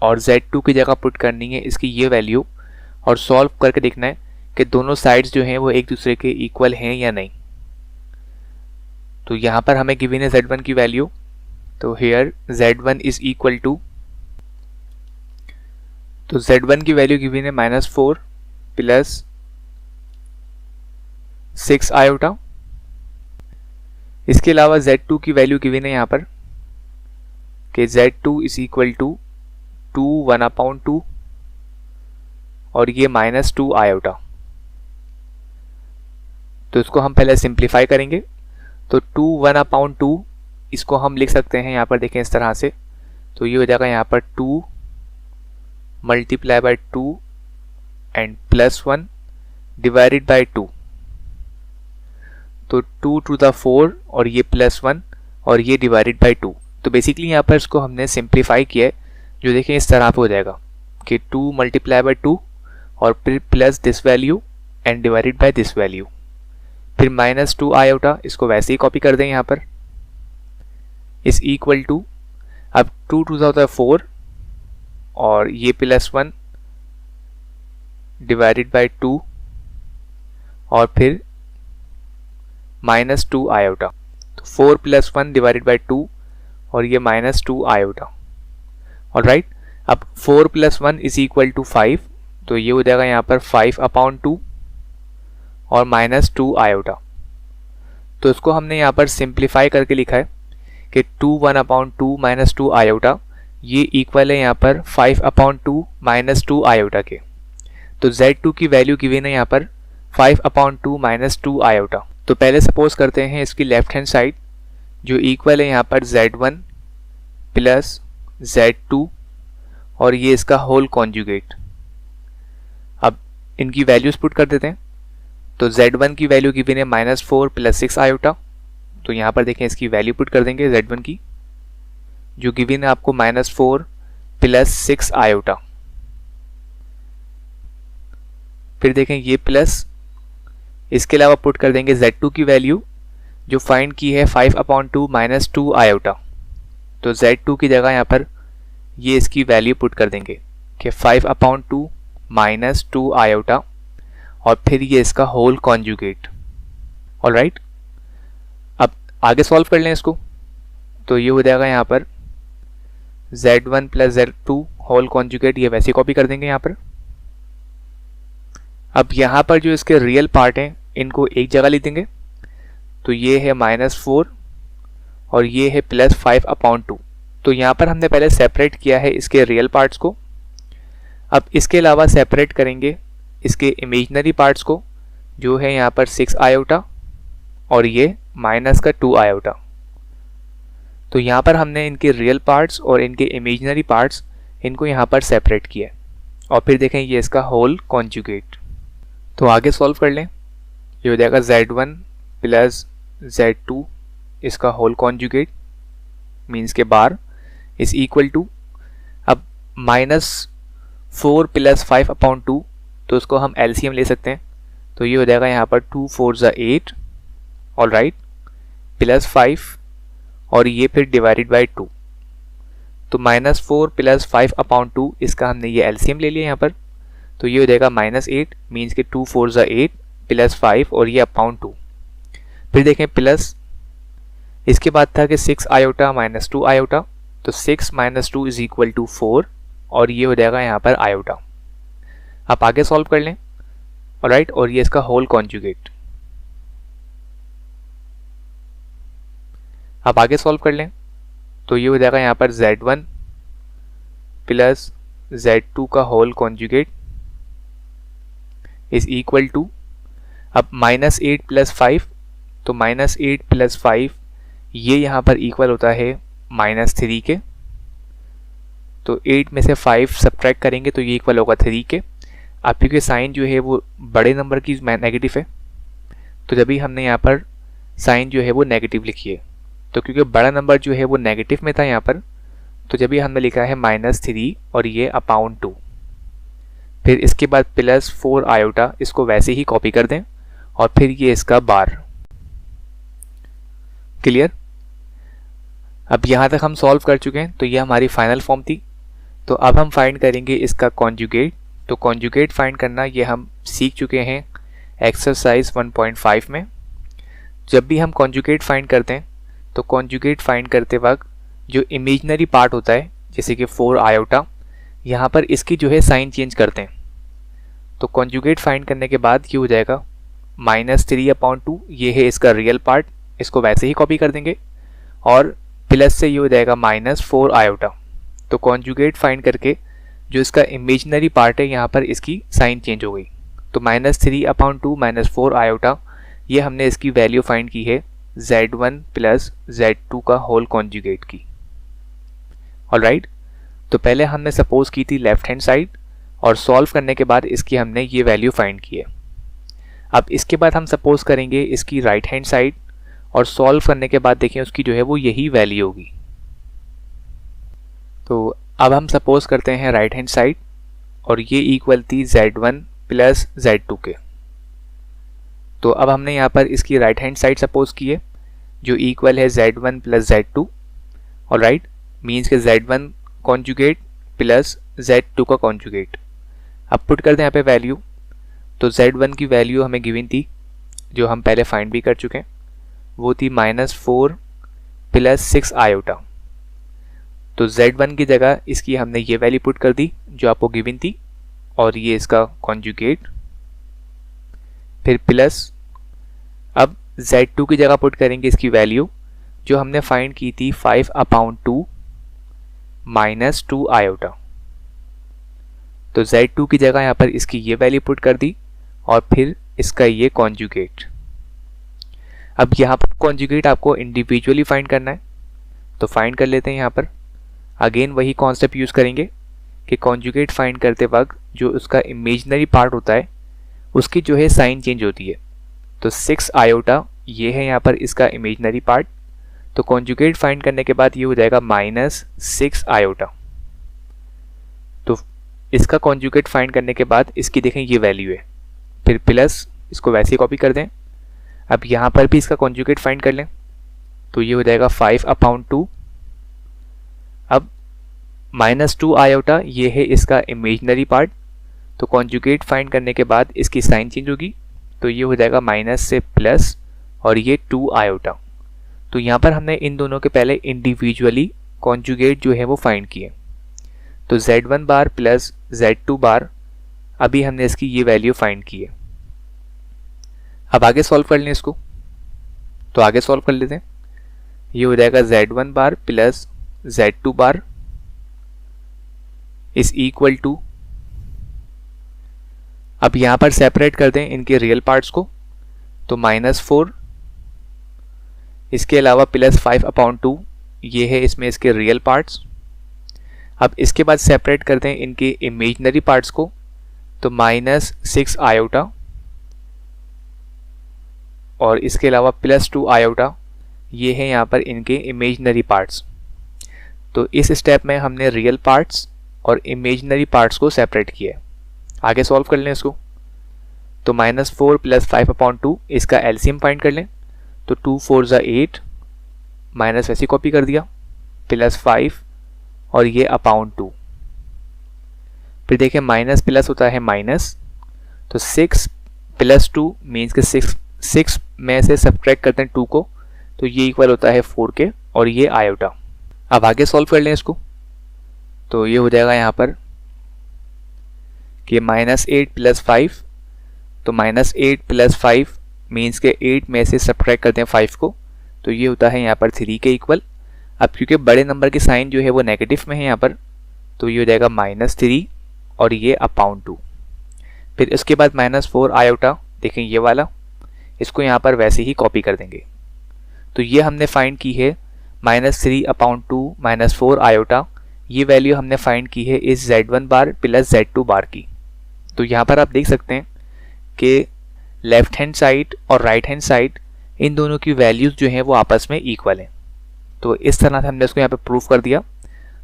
और z2 की जगह पुट करनी है इसकी ये वैल्यू, और सॉल्व करके देखना है कि दोनों साइड्स जो हैं वो एक दूसरे के इक्वल हैं या नहीं। तो यहाँ पर हमें गिवन है z1 की वैल्यू, तो hair z1 is equal to, तो z1 की वैल्यू गिवन है -4 + 6 आयोटा। इसके अलावा z2 की वैल्यू गिवन है यहाँ पर कि z2 इज इक्वल टू 1/2 और ये -2 आयोटा। तो इसको हम पहले सिंप्लीफाई करेंगे। तो 1/2 इसको हम लिख सकते हैं यहाँ पर देखें इस तरह से, तो ये हो जाएगा यहाँ पर 2 × 2 एंड +1 डिवाइडेड बाय 2। तो 2 टू द 4 और ये +1 और ये डिवाइडेड बाय 2। तो बेसिकली यहाँ पर इसको हमने सिंप्लीफाई किया है, जो देखें इस तरह पे हो जाएगा कि 2 × 2 और फिर plus this value and divided by this value, फिर -2 आयोटा, इसको वैसे ही कॉपी कर दें यहाँ पर, इज इक्वल टू, अब 2 टू द 4 और ये +1 डिवाइडेड बाय 2 और फिर -2 आयोटा। तो 4 + 1 डिवाइडेड बाय 2 और ये -2 आयोटा। ऑलराइट, अब 4 + 1 इज इक्वल टू 5, तो ये हो जाएगा यहाँ पर 5/2 और -2 आयोटा। तो इसको हमने यहाँ पर सिंप्लीफाई करके लिखा है कि 1/2 - 2 आयोटा, ये इक्वल है यहाँ पर 5/2 - 2 आयोटा के। तो z2 की वैल्यू गिवन है यहाँ पर 5/2 - 2 आयोटा। तो पहले सपोज करते हैं इसकी लेफ्ट हैंड साइड जो इक्वल है यहाँ पर z1 + z2 और ये इसका होल कॉन्जुगेट। अब इनकी वैल्यूज पुट कर देते हैं। तो z1 की वैल्यू गिवन है -4 + 6 आयोटा, तो यहाँ पर देखें इसकी वैल्यू पुट कर देंगे z1 की, जो गिवन है आपको -4 + 6 आयोटा। फिर देखें ये प्लस, इसके अलावा पुट कर देंगे z2 की वैल्यू जो फाइंड की है 5/2 - 2 आयोटा। तो z2 की जगह यहाँ पर ये इसकी वैल्यू पुट कर देंगे कि 5/2 माइनस 2 आयोटा और फिर ये इसका होल कॉन्जुगेट। ऑलराइट, अब आगे सॉल्व कर लें इसको। तो ये हो जाएगा यहाँ पर z1 plus z2 whole conjugate, ये वैसे कॉपी कर देंगे यहाँ पर। अब यहाँ पर जो इसके रियल पार्ट हैं इनको एक जगह लिख देंगे। तो ये है -4 और ये है +5/2। तो यहाँ पर हमने पहले सेपरेट किया है इसके रियल पार्ट्स को। अब इसके अलावा सेपरेट करेंगे इसके इमेजिनरी पार्ट्स को, जो है यहाँ पर 6 आयोटा और ये -2 आयोटा। तो यहाँ पर हमने इनके रियल पार्ट्स और इनके इमेजिनरी पार्ट्स इनको यहाँ पर सेपरेट किया और फिर देखें ये इसका होल कॉन्जुगेट। तो आगे सॉल्व कर लें। ये हो जाएगा z1 प्लस z2 इसका होल कॉन्जुगेट मीन्स के बार इज इक्वल टू, अब -4 + 5/2, तो उसको हम LCM ले सकते हैं। तो ये हो जाएगा यहाँ पर 2 4 8, ऑलराइट, +5 और ये फिर डिवाइडेड बाई 2। तो -4 + 5/2 इसका हमने ये LCM ले लिया यहाँ पर। तो ये हो जाएगा -8 मीन्स के 2 4 8 +5 और ये अपॉन 2। फिर देखें प्लस, इसके बाद था कि 6 आयोटा -2 आयोटा, तो 6 - 2 इज इक्वल टू 4 और ये हो जाएगा यहाँ पर आयोटा। आप आगे सॉल्व कर लें। ऑलराइट, और ये इसका होल कॉन्जुगेट। आप आगे सॉल्व कर लें। तो ये हो जाएगा यहाँ पर z1 प्लस z2 का whole conjugate is equal to, अब -8 + 5, तो -8 + 5 ये यहाँ पर इक्वल होता है -3 के। तो 8 में से 5 सब्ट्रैक्ट करेंगे तो ये इक्वल होगा 3 के। अब क्योंकि साइन जो है वो बड़े नंबर की नेगेटिव है, तो जब भी हमने यहाँ पर साइन जो है वो नेगेटिव लिखी है, तो क्योंकि बड़ा नंबर जो है वो नेगेटिव में था यहाँ पर, तो जब भी हमने लिखा है -3 और ये अपॉन 2। फिर इसके बाद +4 आयोटा, इसको वैसे ही कॉपी कर दें और फिर ये इसका बार। क्लियर? अब यहाँ तक हम सॉल्व कर चुके हैं, तो ये हमारी फाइनल फॉर्म थी। तो अब हम फाइंड करेंगे इसका कॉन्जुगेट। तो कॉन्जुगेट फाइंड करना ये हम सीख चुके हैं एक्सरसाइज 1.5 में। जब भी हम कॉन्जुगेट फाइंड करते हैं तो कॉन्जुगेट फाइंड करते वक्त जो इमेजिनरी पार्ट होता है जैसे कि 4 आयोटा, यहाँ पर इसकी जो है साइन चेंज करते हैं। तो कॉन्जुगेट फाइंड करने के बाद ये हो जाएगा -3/2, ये है इसका रियल पार्ट, इसको वैसे ही कॉपी कर देंगे और प्लस से ये हो जाएगा -4 आयोटा। तो कॉन्जुगेट फाइंड करके जो इसका इमेजिनरी पार्ट है यहाँ पर इसकी साइन चेंज हो गई। तो -3/2 -4 आयोटा, ये हमने इसकी वैल्यू फाइंड की है z1 प्लस z2 का होल कॉन्जुगेट की। ऑलराइट, तो पहले हमने सपोज की थी लेफ्ट हैंड साइड और सॉल्व करने के बाद इसकी हमने ये वैल्यू फाइंड की है। अब इसके बाद हम सपोज करेंगे इसकी राइट हैंड साइड और सॉल्व करने के बाद देखें उसकी जो है वो यही वैल्यू होगी। तो अब हम सपोज करते हैं राइट हैंड साइड और ये इक्वल थी z1 प्लस z2 के। तो अब हमने यहाँ पर इसकी राइट हैंड साइड सपोज की है जो इक्वल है z1 plus z2। Alright, means के z1 कॉन्जुगेट प्लस z2 का कॉन्जुगेट। अब पुट कर दें यहाँ पे वैल्यू। तो z1 की वैल्यू हमें गिवन थी जो हम पहले फाइंड भी कर चुके हैं, वो थी -4 प्लस 6 आयोटा। तो z1 की जगह इसकी हमने ये वैल्यू पुट कर दी जो आपको गिवन थी और ये इसका कॉन्जुगेट, फिर प्लस अब z2 की जगह पुट करेंगे इसकी वैल्यू जो हमने फाइंड की थी 5/2 -2 आयोटा। तो z2 की जगह यहाँ पर इसकी ये वैल्यू पुट कर दी और फिर इसका ये कॉन्जुगेट। अब यहाँ पर कॉन्जुगेट आपको इंडिविजुअली फाइंड करना है, तो फाइंड कर लेते हैं। यहाँ पर अगेन वही कॉन्सेप्ट यूज़ करेंगे कि कॉन्जुगेट फाइंड करते वक्त जो उसका इमेजिनरी पार्ट होता है उसकी जो है साइन चेंज होती है। तो 6 आयोटा ये है यहाँ पर इसका इमेजिनरी पार्ट, तो कॉन्जुगेट फाइंड करने के बाद ये हो जाएगा -6 आयोटा। तो इसका कॉन्जुगेट फाइंड करने के बाद इसकी देखें ये वैल्यू है, फिर प्लस इसको वैसे ही कॉपी कर दें। अब यहाँ पर भी इसका कॉन्जुगेट फाइंड कर लें, तो ये हो जाएगा 5/2। अब -2 आयोटा ये है इसका इमेजिनरी पार्ट, तो कॉन्जुगेट फाइंड करने के बाद इसकी साइन चेंज होगी, तो ये हो जाएगा माइनस से प्लस और ये 2 आयोटा। तो यहाँ पर हमने इन दोनों के पहले इंडिविजुअली कॉन्जुगेट जो है वो फाइंड किए। तो z1 बार प्लस z2 बार, अभी हमने इसकी ये वैल्यू फाइंड की है। अब आगे सॉल्व कर लें इसको, तो आगे सॉल्व कर लेते हैं। ये हो जाएगा z1 bar plus z2 bar is equal to, अब यहां पर सेपरेट कर दें इनके रियल पार्ट्स को, तो -4, इसके अलावा +5/2 ये है इसमें इसके रियल पार्ट्स। अब इसके बाद सेपरेट कर दें इनके इमेजिनरी पार्ट्स को, तो -6 आयोटा और इसके अलावा +2 आयोटा, ये है यहाँ पर इनके इमेजिनरी पार्ट्स। तो इस स्टेप में हमने रियल पार्ट्स और इमेजिनरी पार्ट्स को सेपरेट किया। आगे सॉल्व कर लें इसको, तो -4 + 5/2 इसका एलसीएम फाइंड कर लें, तो 2 4 = 8, माइनस वैसे कॉपी कर दिया, +5 और ये /2। फिर देखिए माइनस प्लस होता है माइनस, तो 6 + 2 मीन्स के 6 में से सब्ट्रैक्ट करते हैं 2 को, तो ये इक्वल होता है 4 के और ये आयोटा। अब आगे सॉल्व कर लें इसको, तो ये हो जाएगा यहाँ पर कि -8 + 5, तो -8 + 5 मीन्स के 8 में से सब्ट्रैक्ट करते हैं 5 को, तो ये होता है यहाँ पर 3 के इक्वल। अब क्योंकि बड़े नंबर की साइन जो है वो नेगेटिव में है यहाँ पर, तो ये हो जाएगा -3 और ये /2। फिर इसके बाद -4 आयोटा, देखें ये वाला, इसको यहाँ पर वैसे ही कॉपी कर देंगे। तो ये हमने फाइंड की है -3/2 -4 आयोटा, ये वैल्यू हमने फाइंड की है इस z1 बार प्लस z2 बार की। तो यहाँ पर आप देख सकते हैं कि लेफ्ट हैंड साइड और राइट हैंड साइड इन दोनों की वैल्यूज़ जो हैं वो आपस में इक्वल हैं। तो इस तरह से हमने इसको यहाँ पर प्रूफ कर दिया।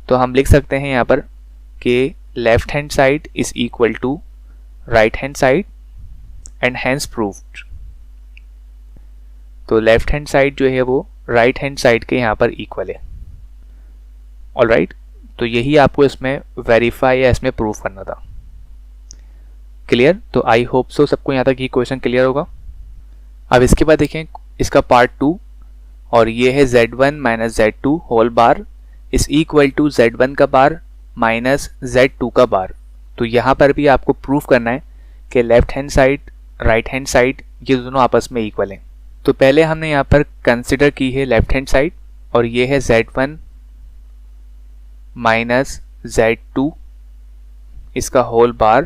तो हम लिख सकते हैं यहाँ पर कि left hand side is equal to right hand side and hence proved. तो लेफ्ट हैंड साइड जो है वो राइट हैंड साइड के यहाँ पर इक्वल है। ऑलराइट, तो यही आपको इसमें वेरीफाई या इसमें प्रूफ करना था। क्लियर? तो आई होप सो सबको यहाँ तक ये क्वेश्चन क्लियर होगा। अब इसके बाद देखें इसका पार्ट 2, और ये है z1 - z2 whole bar is equal to z1 का बार माइनस z2 का बार। तो यहाँ पर भी आपको प्रूफ करना है कि left hand side right hand side ये दोनों आपस में इक्वल हैं। तो पहले हमने यहाँ पर कंसिडर की है लेफ्ट हैंड साइड, और ये है z1 - z2 इसका होल बार।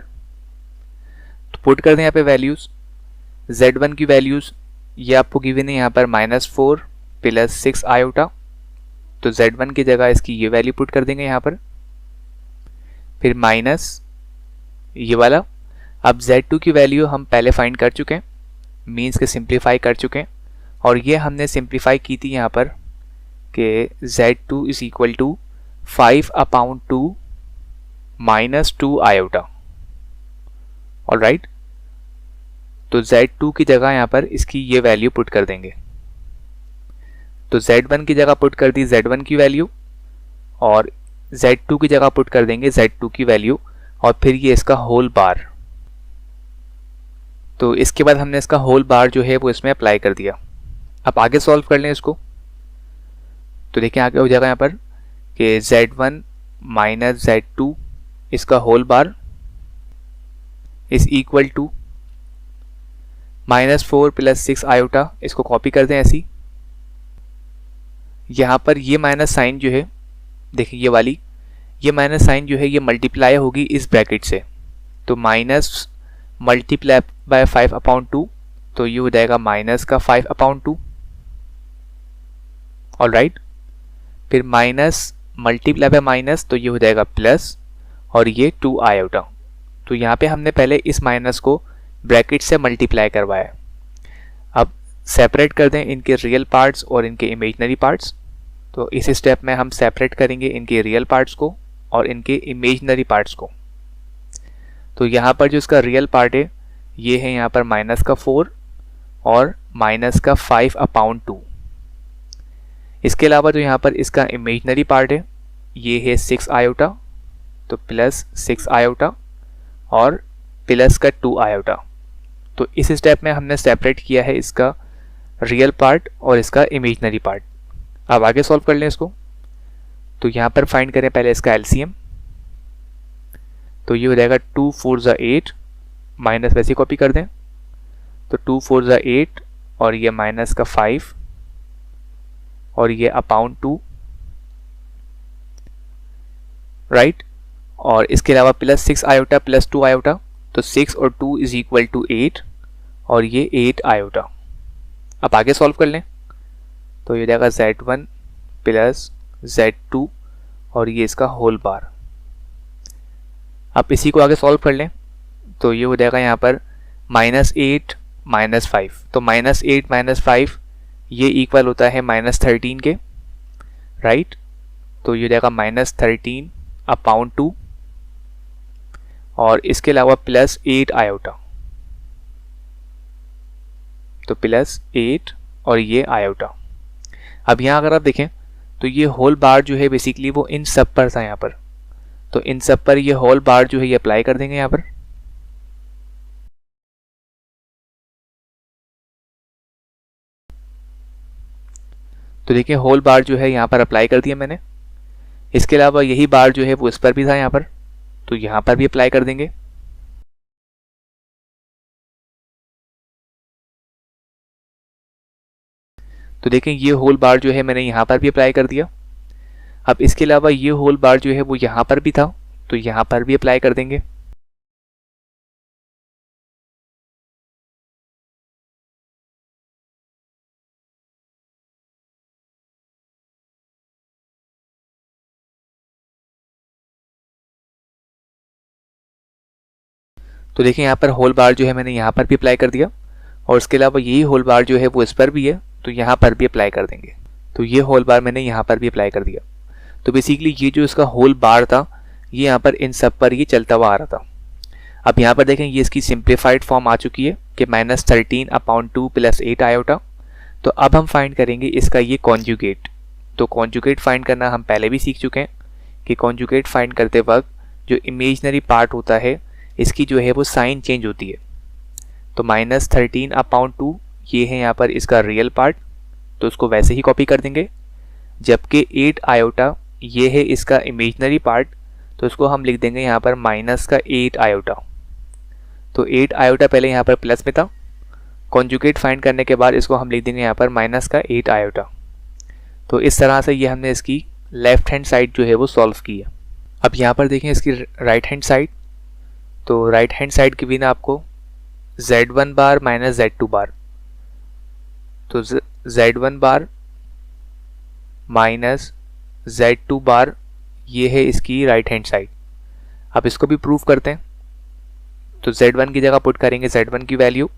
तो पुट कर दें यहाँ पे वैल्यूज, z1 की वैल्यूज ये आपको गिवन है यहाँ पर -4 + 6 आयोटा, तो z1 की जगह इसकी ये वैल्यू पुट कर देंगे यहाँ पर, फिर माइनस ये वाला। अब z2 की वैल्यू हम पहले फाइंड कर चुके हैं, मीन्स के सिंप्लीफाई कर चुके हैं, और ये हमने सिंप्लीफाई की थी यहाँ पर कि z2 is equal to 5/2 -2 iota. Alright, तो z2 की जगह यहाँ पर इसकी ये वैल्यू पुट कर देंगे। तो z1 की जगह पुट कर दी z1 की वैल्यू, और z2 की जगह पुट कर देंगे z2 की वैल्यू, और फिर ये इसका होल बार। तो इसके बाद हमने इसका होल बार जो है वो इसमें अप्लाई कर दिया। अब आगे सॉल्व कर लें इसको, तो देखिए आगे हो जाएगा यहाँ पर कि z1 - z2 इसका whole bar is equal to -4 + 6 iota, इसको कॉपी कर दें ऐसी। यहाँ पर ये माइनस साइन जो है, देखिए ये वाली, ये माइनस साइन जो है ये मल्टीप्लाई होगी इस ब्रैकेट से, तो माइनस मल्टीप्लाई बाय 5/2, तो ये हो जाएगा माइनस का 5/2। ऑलराइट, फिर माइनस मल्टीप्लाई बाय माइनस, तो ये हो जाएगा प्लस, और ये 2 आयोटा। तो यहाँ पे हमने पहले इस माइनस को ब्रैकेट से मल्टीप्लाई करवाया। अब सेपरेट कर दें इनके रियल पार्ट्स और इनके इमेजिनरी पार्ट्स। तो इस स्टेप में हम सेपरेट करेंगे इनके रियल पार्ट्स को और इनके इमेजिनरी पार्ट्स को। तो यहाँ पर जो इसका रियल पार्ट है ये है यहाँ पर -4 और -5/2। इसके अलावा जो यहाँ पर इसका इमेजिनरी पार्ट है ये है 6 आयोटा, तो +6 आयोटा, और प्लस का 2 आयोटा। तो इस स्टेप में हमने सेपरेट किया है इसका रियल पार्ट और इसका इमेजिनरी पार्ट। अब आगे सॉल्व कर लें इसको। तो यहाँ पर फाइंड करें पहले इसका एलसीएम। तो ये हो जाएगा 2 4 ज़ा 8, माइनस वैसे कॉपी कर दें। तो 2 4 ज़ा 8 और ये माइनस का 5 और ये अपॉन 2, राइट। और इसके अलावा प्लस 6 आयोटा प्लस 2 आयोटा, तो 6 और 2 इज इक्वल टू 8 और ये 8 आयोटा। अब आगे सॉल्व कर लें। तो ये जाएगा Z1 प्लस Z2 और ये इसका होल बार। अब इसी को आगे सॉल्व कर लें। तो ये हो जाएगा यहाँ पर -8 -5, तो -8 -5 ये इक्वल होता है -13 के, राइट। तो ये हो जाएगा -13 अपॉन 2 और इसके अलावा प्लस 8 आयोटा, तो प्लस 8 और ये आयोटा। अब यहाँ अगर आप देखें तो ये होल बार जो है बेसिकली वो इन सब पर था यहाँ पर, तो इन सब पर ये होल बार जो है ये अप्लाई कर देंगे यहाँ पर। तो देखिए होल बार जो है यहाँ पर अप्लाई कर दिया मैंने। इसके अलावा यही बार जो है वो इस पर भी था यहाँ पर, तो यहाँ पर भी अप्लाई कर देंगे। तो देखें ये होल बार जो है मैंने यहाँ पर भी अप्लाई कर दिया। अब इसके अलावा ये होल बार जो है वो यहाँ पर भी था, तो यहाँ पर भी अप्लाई कर देंगे। तो देखिए यहाँ पर होल बार जो है मैंने यहाँ पर भी अप्लाई कर दिया और इसके अलावा यही होल बार जो है वो इस पर भी है, तो यहाँ पर भी अप्लाई कर देंगे। तो ये होल बार मैंने यहाँ पर भी अप्लाई कर दिया। तो बेसिकली ये जो इसका होल बार था ये यहाँ पर इन सब पर ये चलता हुआ आ रहा था। अब यहाँ पर देखें ये इसकी सिंप्लीफाइड फॉर्म आ चुकी है कि -13 अपॉन 2 प्लस 8 आयोटा। तो अब हम फाइंड करेंगे इसका ये कॉन्जुगेट। तो कॉन्जुगेट फाइंड करना हम पहले भी सीख चुके हैं कि कॉन्जुगेट फाइंड करते वक्त जो इमेजिनरी पार्ट होता है इसकी जो है वो साइन चेंज होती है। तो -13 अपॉन 2 ये है यहाँ पर इसका रियल पार्ट, तो उसको वैसे ही कॉपी कर देंगे। जबकि 8 आयोटा ये है इसका इमेजिनरी पार्ट, तो उसको हम लिख देंगे यहाँ पर माइनस का 8 आयोटा। तो 8 आयोटा पहले यहाँ पर प्लस में था, कॉन्जुगेट फाइंड करने के बाद इसको हम लिख देंगे यहाँ पर माइनस का 8 आयोटा। तो इस तरह से ये हमने इसकी लेफ्ट हैंड साइड जो है वो सॉल्व की है। अब यहाँ पर देखें इसकी राइट हैंड साइड। तो राइट हैंड साइड की बिना आपको Z1 bar minus Z2 bar, तो Z1 बार माइनस Z2 बार ये है इसकी राइट हैंड साइड। अब इसको भी प्रूव करते हैं। तो Z1 की जगह पुट करेंगे Z1 की वैल्यू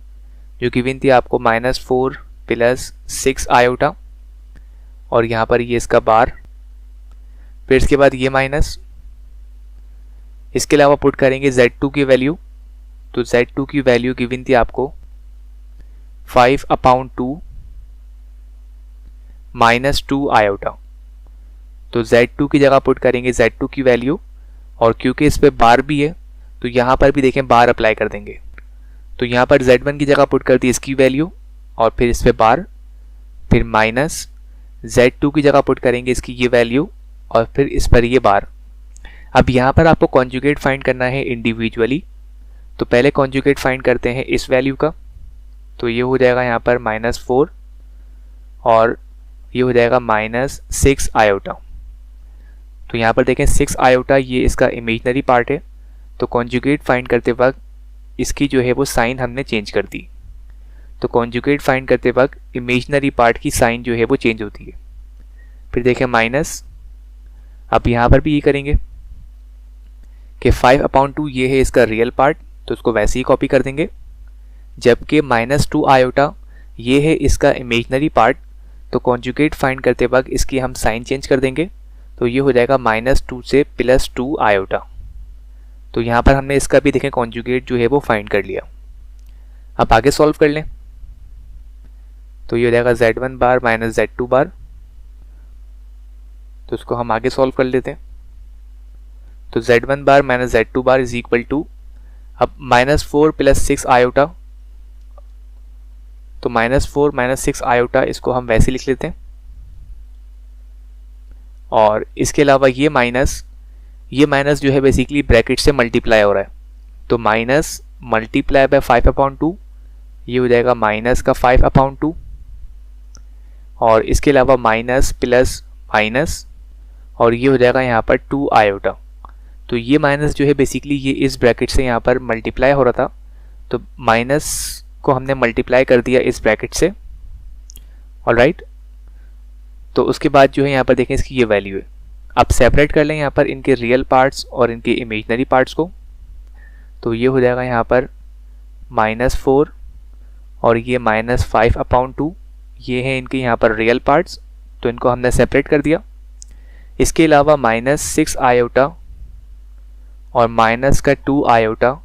जो गिवन थी आपको -4 प्लस 6 आयोटा और यहाँ पर ये इसका बार, फिर इसके बाद ये माइनस। इसके अलावा पुट करेंगे Z2 की वैल्यू। तो Z2 की वैल्यू गिवन थी आपको 5 अपॉन 2 -2 आयोटा। तो Z2 की जगह पुट करेंगे Z2 की वैल्यू और क्योंकि इस पे बार भी है तो यहाँ पर भी देखें बार अप्लाई कर देंगे। तो यहाँ पर Z1 की जगह पुट कर दी इसकी वैल्यू और फिर इस पे बार, फिर माइनस Z2 की जगह पुट करेंगे इसकी ये वैल्यू और फिर इस पर ये बार। अब यहाँ पर आपको कॉन्जुगेट फाइंड करना है इंडिविजुअली। तो पहले कॉन्जुगेट फाइंड करते हैं इस वैल्यू का। तो ये हो जाएगा यहाँ पर -4 और ये हो जाएगा -6 आयोटा। तो यहाँ पर देखें 6 आयोटा ये इसका इमेजिनरी पार्ट है, तो कॉन्जुगेट फाइंड करते वक्त इसकी जो है वो साइन हमने चेंज कर दी। तो कॉन्जुगेट फाइंड करते वक्त इमेजिनरी पार्ट की साइन जो है वो चेंज होती है। फिर देखें माइनस। अब यहाँ पर भी ये करेंगे कि 5 अपॉन 2 ये है इसका रियल पार्ट, तो उसको वैसे ही कॉपी कर देंगे। जबकि -2 आयोटा ये है इसका इमेजिनरी पार्ट, तो कॉन्जुगेट फाइंड करते वक्त इसकी हम साइन चेंज कर देंगे। तो ये हो जाएगा -2 से +2 आयोटा। तो यहाँ पर हमने इसका भी देखें कॉन्जुगेट जो है वो फाइंड कर लिया। अब आगे सॉल्व कर लें। तो ये हो जाएगा Z1 bar minus Z2 bar. तो इसको हम आगे सॉल्व कर लेते हैं। तो Z1 bar minus Z2 bar is equal to अब -4 + 6 आयोटा, तो -4 - 6 आयोटा इसको हम वैसे लिख लेते हैं। और इसके अलावा ये माइनस जो है बेसिकली ब्रैकेट से मल्टीप्लाई हो रहा है, तो माइनस मल्टीप्लाई बाय 5/2, ये हो जाएगा माइनस का 5/2। और इसके अलावा माइनस प्लस माइनस, और ये हो जाएगा यहाँ पर 2 आयोटा। तो ये माइनस जो है बेसिकली ये इस ब्रैकेट से यहाँ पर मल्टीप्लाई हो रहा था, तो माइनस को हमने मल्टीप्लाई कर दिया इस ब्रैकेट से। ऑलराइट, तो उसके बाद जो है यहाँ पर देखें इसकी ये वैल्यू है। अब सेपरेट कर लें यहाँ पर इनके रियल पार्ट्स और इनके इमेजिनरी पार्ट्स को, तो ये हो जाएगा यहाँ पर -4 और ये -5/2, ये है इनके यहाँ पर रियल पार्ट्स, तो इनको हमने सेपरेट कर दिया। इसके अलावा -6 आयोटा और माइनस का 2 आयोटा,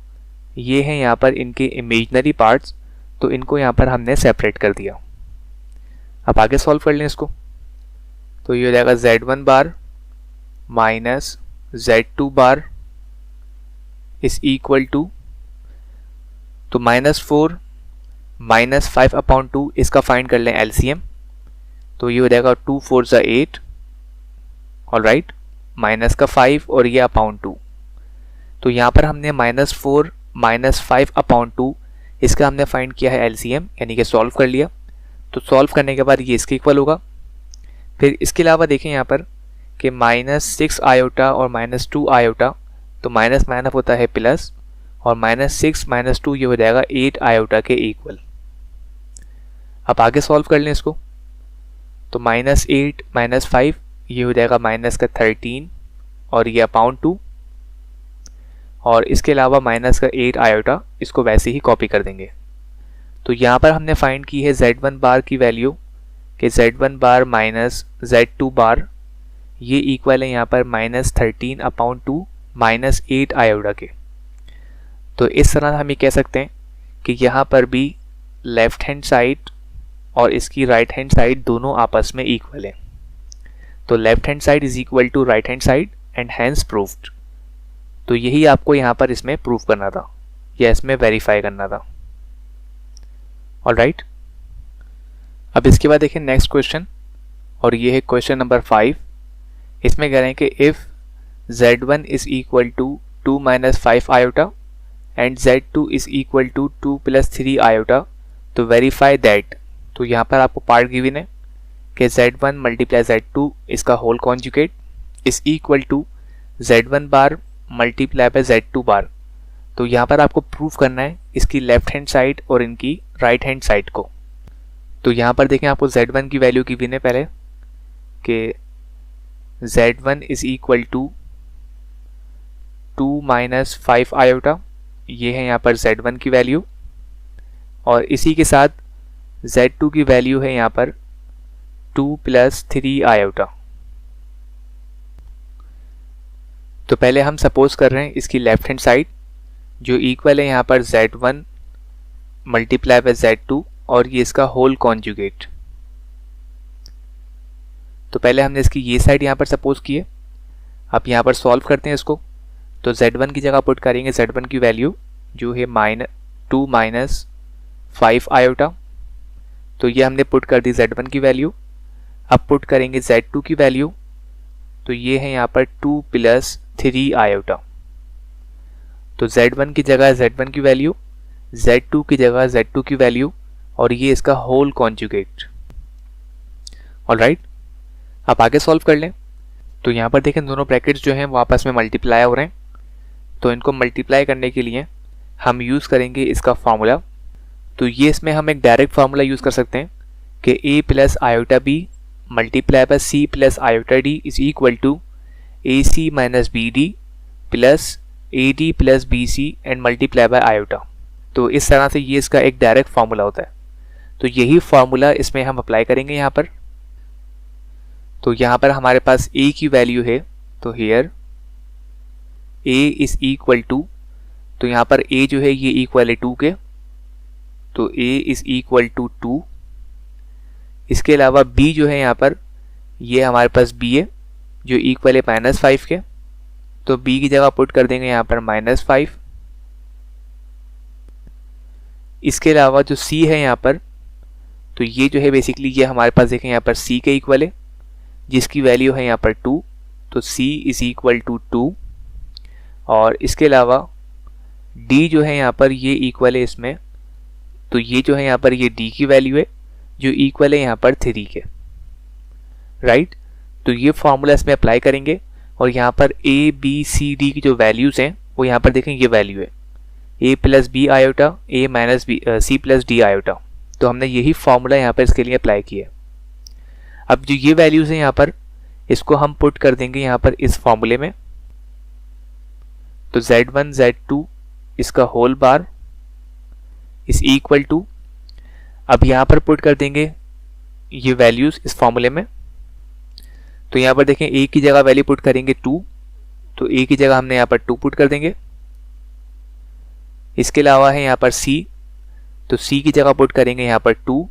ये है यहाँ पर इनके इमेजिनरी पार्ट्स, तो इनको यहाँ पर हमने सेपरेट कर दिया। अब आगे सॉल्व कर लें इसको, तो ये हो जाएगा Z1 bar minus Z2 bar is equal to, तो -4 - 5/2 इसका फाइंड कर लें एलसीएम, तो ये हो जाएगा 2 4 ज़ा 8, ऑलराइट, माइनस का 5 और ये /2। तो यहाँ पर हमने -4 - 5/2 इसका हमने फाइंड किया है एलसीएम, यानी कि सॉल्व कर लिया। तो सॉल्व करने के बाद ये इसके इक्वल होगा। फिर इसके अलावा देखें यहाँ पर कि -6 आयोटा और -2 आयोटा, तो माइनस माइनस होता है प्लस, और -6 - 2 ये हो जाएगा 8 आयोटा के इक्वल। अब आगे सॉल्व कर लें इसको, तो -8 - 5 ये हो जाएगा माइनस का 13 और ये /2, और इसके अलावा माइनस का 8 आयोटा, इसको वैसे ही कॉपी कर देंगे। तो यहाँ पर हमने फाइंड की है Z1 बार की वैल्यू कि Z1 बार माइनस Z2 बार, ये इक्वल है यहाँ पर -13/2 -8 आयोटा के। तो इस तरह हम ये कह सकते हैं कि यहाँ पर भी लेफ्ट हैंड साइड और इसकी राइट हैंड साइड दोनों आपस में इक्वल है। तो left hand side is equal to right hand side and hence proved. तो यही आपको यहाँ पर इसमें प्रूव करना था या इसमें वेरीफाई करना था। ऑलराइट, अब इसके बाद देखें नेक्स्ट क्वेश्चन, और ये है क्वेश्चन नंबर 5। इसमें कह रहे हैं कि if Z1 is equal to 2 - 5 iota and Z2 is equal to 2 + 3 iota, तो वेरीफाई दैट। तो यहाँ पर आपको पार्ट गिवन है कि Z1 × Z2 इसका whole conjugate is equal to Z1 bar × Z2 bar. तो यहाँ पर आपको प्रूफ करना है इसकी लेफ्ट हैंड साइड और इनकी राइट हैंड साइड को। तो यहाँ पर देखें आपको Z1 की वैल्यू गिवन है पहले कि Z1 is equal to 2 - 5 iota, ये है यहाँ पर Z1 की वैल्यू, और इसी के साथ Z2 की वैल्यू है यहाँ पर 2 + 3 आयोटा। तो पहले हम सपोज कर रहे हैं इसकी लेफ्ट हैंड साइड जो इक्वल है यहाँ पर Z1 × Z2 और ये इसका होल कॉन्जुगेट। तो पहले हमने इसकी ये साइड यहाँ पर सपोज की है। अब यहाँ पर सॉल्व करते हैं इसको, तो Z1 की जगह पुट करेंगे Z1 की वैल्यू जो है -2 - 5 आयोटा, तो ये हमने पुट कर दी Z1 की वैल्यू। अब पुट करेंगे Z2 की वैल्यू, तो ये है यहाँ पर 2 + 3 आयोटा। तो Z1 की जगह Z1 की वैल्यू, Z2 की जगह Z2 की वैल्यू, और ये इसका होल कॉन्जुगेट। ऑलराइट, आप आगे सॉल्व कर लें। तो यहाँ पर देखें दोनों ब्रैकेट्स जो हैं वो आपस में मल्टीप्लाई हो रहे हैं, तो इनको मल्टीप्लाई करने के लिए हम यूज़ करेंगे इसका फार्मूला। तो ये इसमें हम एक डायरेक्ट फार्मूला यूज़ कर सकते हैं कि A + iota B × C + iota D is equal to AC - BD + AD + BC and multiply by iota. तो इस तरह से ये इसका एक डायरेक्ट फार्मूला होता है। तो यही फार्मूला इसमें हम अप्लाई करेंगे यहाँ पर। तो यहाँ पर हमारे पास A की वैल्यू है, तो here A is equal to, तो यहाँ पर A जो है ये इक्वल है 2 के, तो A इज इक्वल टू 2। इसके अलावा B जो है यहाँ पर ये हमारे पास B है जो इक्वल है -5 के, तो B की जगह पुट कर देंगे यहाँ पर -5। इसके अलावा जो c है यहाँ पर, तो ये जो है बेसिकली ये हमारे पास देखें यहाँ पर c के इक्वल है, जिसकी वैल्यू है यहाँ पर 2, तो c इज इक्वल टू 2। और इसके अलावा d जो है यहाँ पर ये इक्वल है इसमें, तो ये जो है यहाँ पर ये d की वैल्यू है जो इक्वल है यहाँ पर 3 के, राइट। तो ये फॉर्मूला इसमें अप्लाई करेंगे और यहाँ पर a b c d की जो वैल्यूज़ हैं वो यहाँ पर देखें ये वैल्यू है a plus b iota a minus b c plus d iota. तो हमने यही फॉर्मूला यहाँ पर इसके लिए अप्लाई किया है। अब जो ये वैल्यूज़ हैं यहाँ पर, इसको हम पुट कर देंगे यहाँ पर इस फॉर्मूले में। तो z1 z2 इसका whole bar is equal to, अब यहाँ पर पुट कर देंगे ये वैल्यूज़ इस फॉर्मूले में। तो यहाँ पर देखें a की जगह वैल्यू पुट करेंगे 2, तो a की जगह हमने यहाँ पर 2 पुट कर देंगे। इसके अलावा है यहाँ पर c, तो c की जगह पुट करेंगे यहाँ पर 2,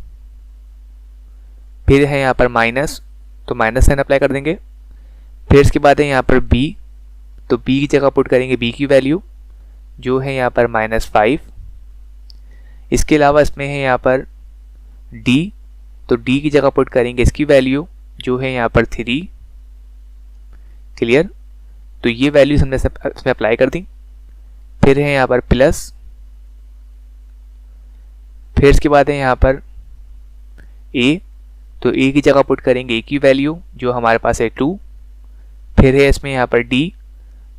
फिर है यहाँ पर माइनस, तो माइनस साइन अप्लाई कर देंगे। फिर इसके बाद है यहाँ पर b, तो b की जगह पुट करेंगे b की वैल्यू जो है यहाँ पर -5। इसके अलावा इसमें है यहाँ पर d, तो d की जगह पुट करेंगे इसकी वैल्यू जो है यहाँ पर 3। क्लियर। तो ये वैल्यूज हमने इसमें अप्लाई कर दी। फिर है यहाँ पर प्लस, फिर इसके बाद है यहाँ पर a, तो a की जगह पुट करेंगे a की वैल्यू जो हमारे पास है 2। फिर है इसमें यहाँ पर d,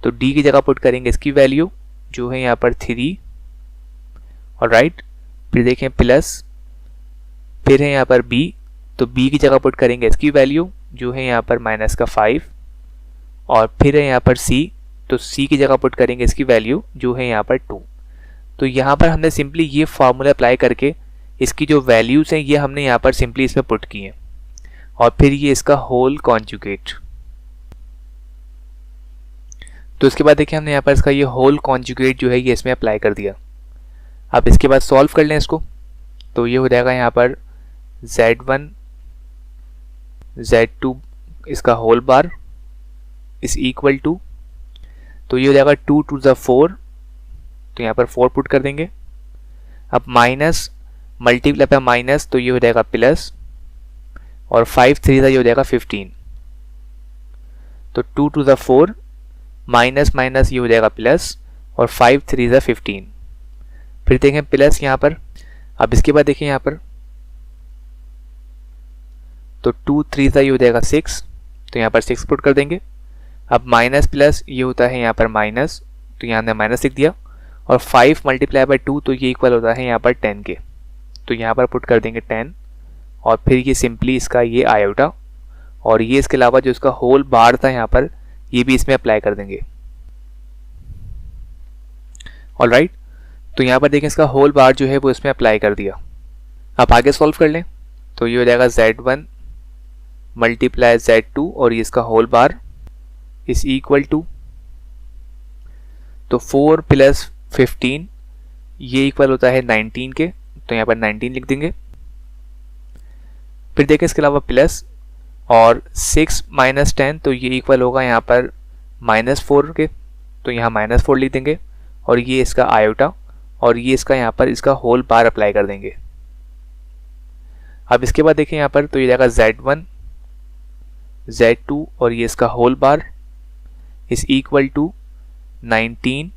तो d की जगह पुट करेंगे इसकी वैल्यू जो है यहाँ पर 3। और राइट, फिर देखें प्लस, फिर है यहाँ पर b, तो b की जगह पुट करेंगे इसकी वैल्यू जो है यहाँ पर -5। और फिर है यहाँ पर c, तो c की जगह पुट करेंगे इसकी वैल्यू जो है यहाँ पर 2। तो यहाँ पर हमने सिंपली ये फार्मूला अप्लाई करके इसकी जो वैल्यूज़ हैं ये हमने यहाँ पर सिंपली इसमें पुट की हैं, और फिर ये इसका होल कॉन्जुगेट। तो इसके बाद देखिए हमने यहाँ पर इसका ये होल कॉन्जुगेट जो है ये इसमें अप्लाई कर दिया। अब इसके बाद सॉल्व कर लें इसको, तो ये हो जाएगा यहाँ पर z1 z2 इसका whole bar is equal to, तो ये हो जाएगा 2 to the 4, तो यहाँ पर 4 पुट कर देंगे। अब माइनस मल्टीप्लाई पे माइनस, तो ये हो जाएगा प्लस, और 5 3 ये हो जाएगा 15। तो 2 to the 4 माइनस माइनस ये हो जाएगा प्लस, और 5 3 15। फिर देखें प्लस यहाँ पर। अब इसके बाद देखें यहाँ पर, तो 2 3 ये हो जाएगा 6, तो यहाँ पर 6 पुट कर देंगे। अब माइनस प्लस ये होता है यहाँ पर माइनस, तो यहाँ हमने माइनस लिख दिया, और 5 मल्टीप्लाई बाई 2, तो ये इक्वल होता है यहाँ पर 10 के, तो यहाँ पर पुट कर देंगे 10। और फिर ये सिंपली इसका ये आयोटा, और ये इसके अलावा जो इसका होल बार था यहाँ पर ये भी इसमें अप्लाई कर देंगे। ऑलराइट, तो यहाँ पर देखें इसका होल बार जो है वो इसमें अप्लाई कर दिया। अब आगे सॉल्व कर लें, तो ये हो जाएगा z1 मल्टीप्लाई z2 और ये इसका whole bar is equal to, तो 4 प्लस 15 ये इक्वल होता है 19 के, तो यहाँ पर 19 लिख देंगे। फिर देखें इसके अलावा प्लस, और 6 माइनस 10, तो ये इक्वल होगा यहाँ पर -4 के, तो यहाँ -4 लिख देंगे। और ये इसका आयोटा, और ये इसका यहाँ पर इसका होल बार अप्लाई कर देंगे। अब इसके बाद देखें यहाँ पर, तो ये जाएगा z1 z2 और ये इसका whole bar is equal to 19।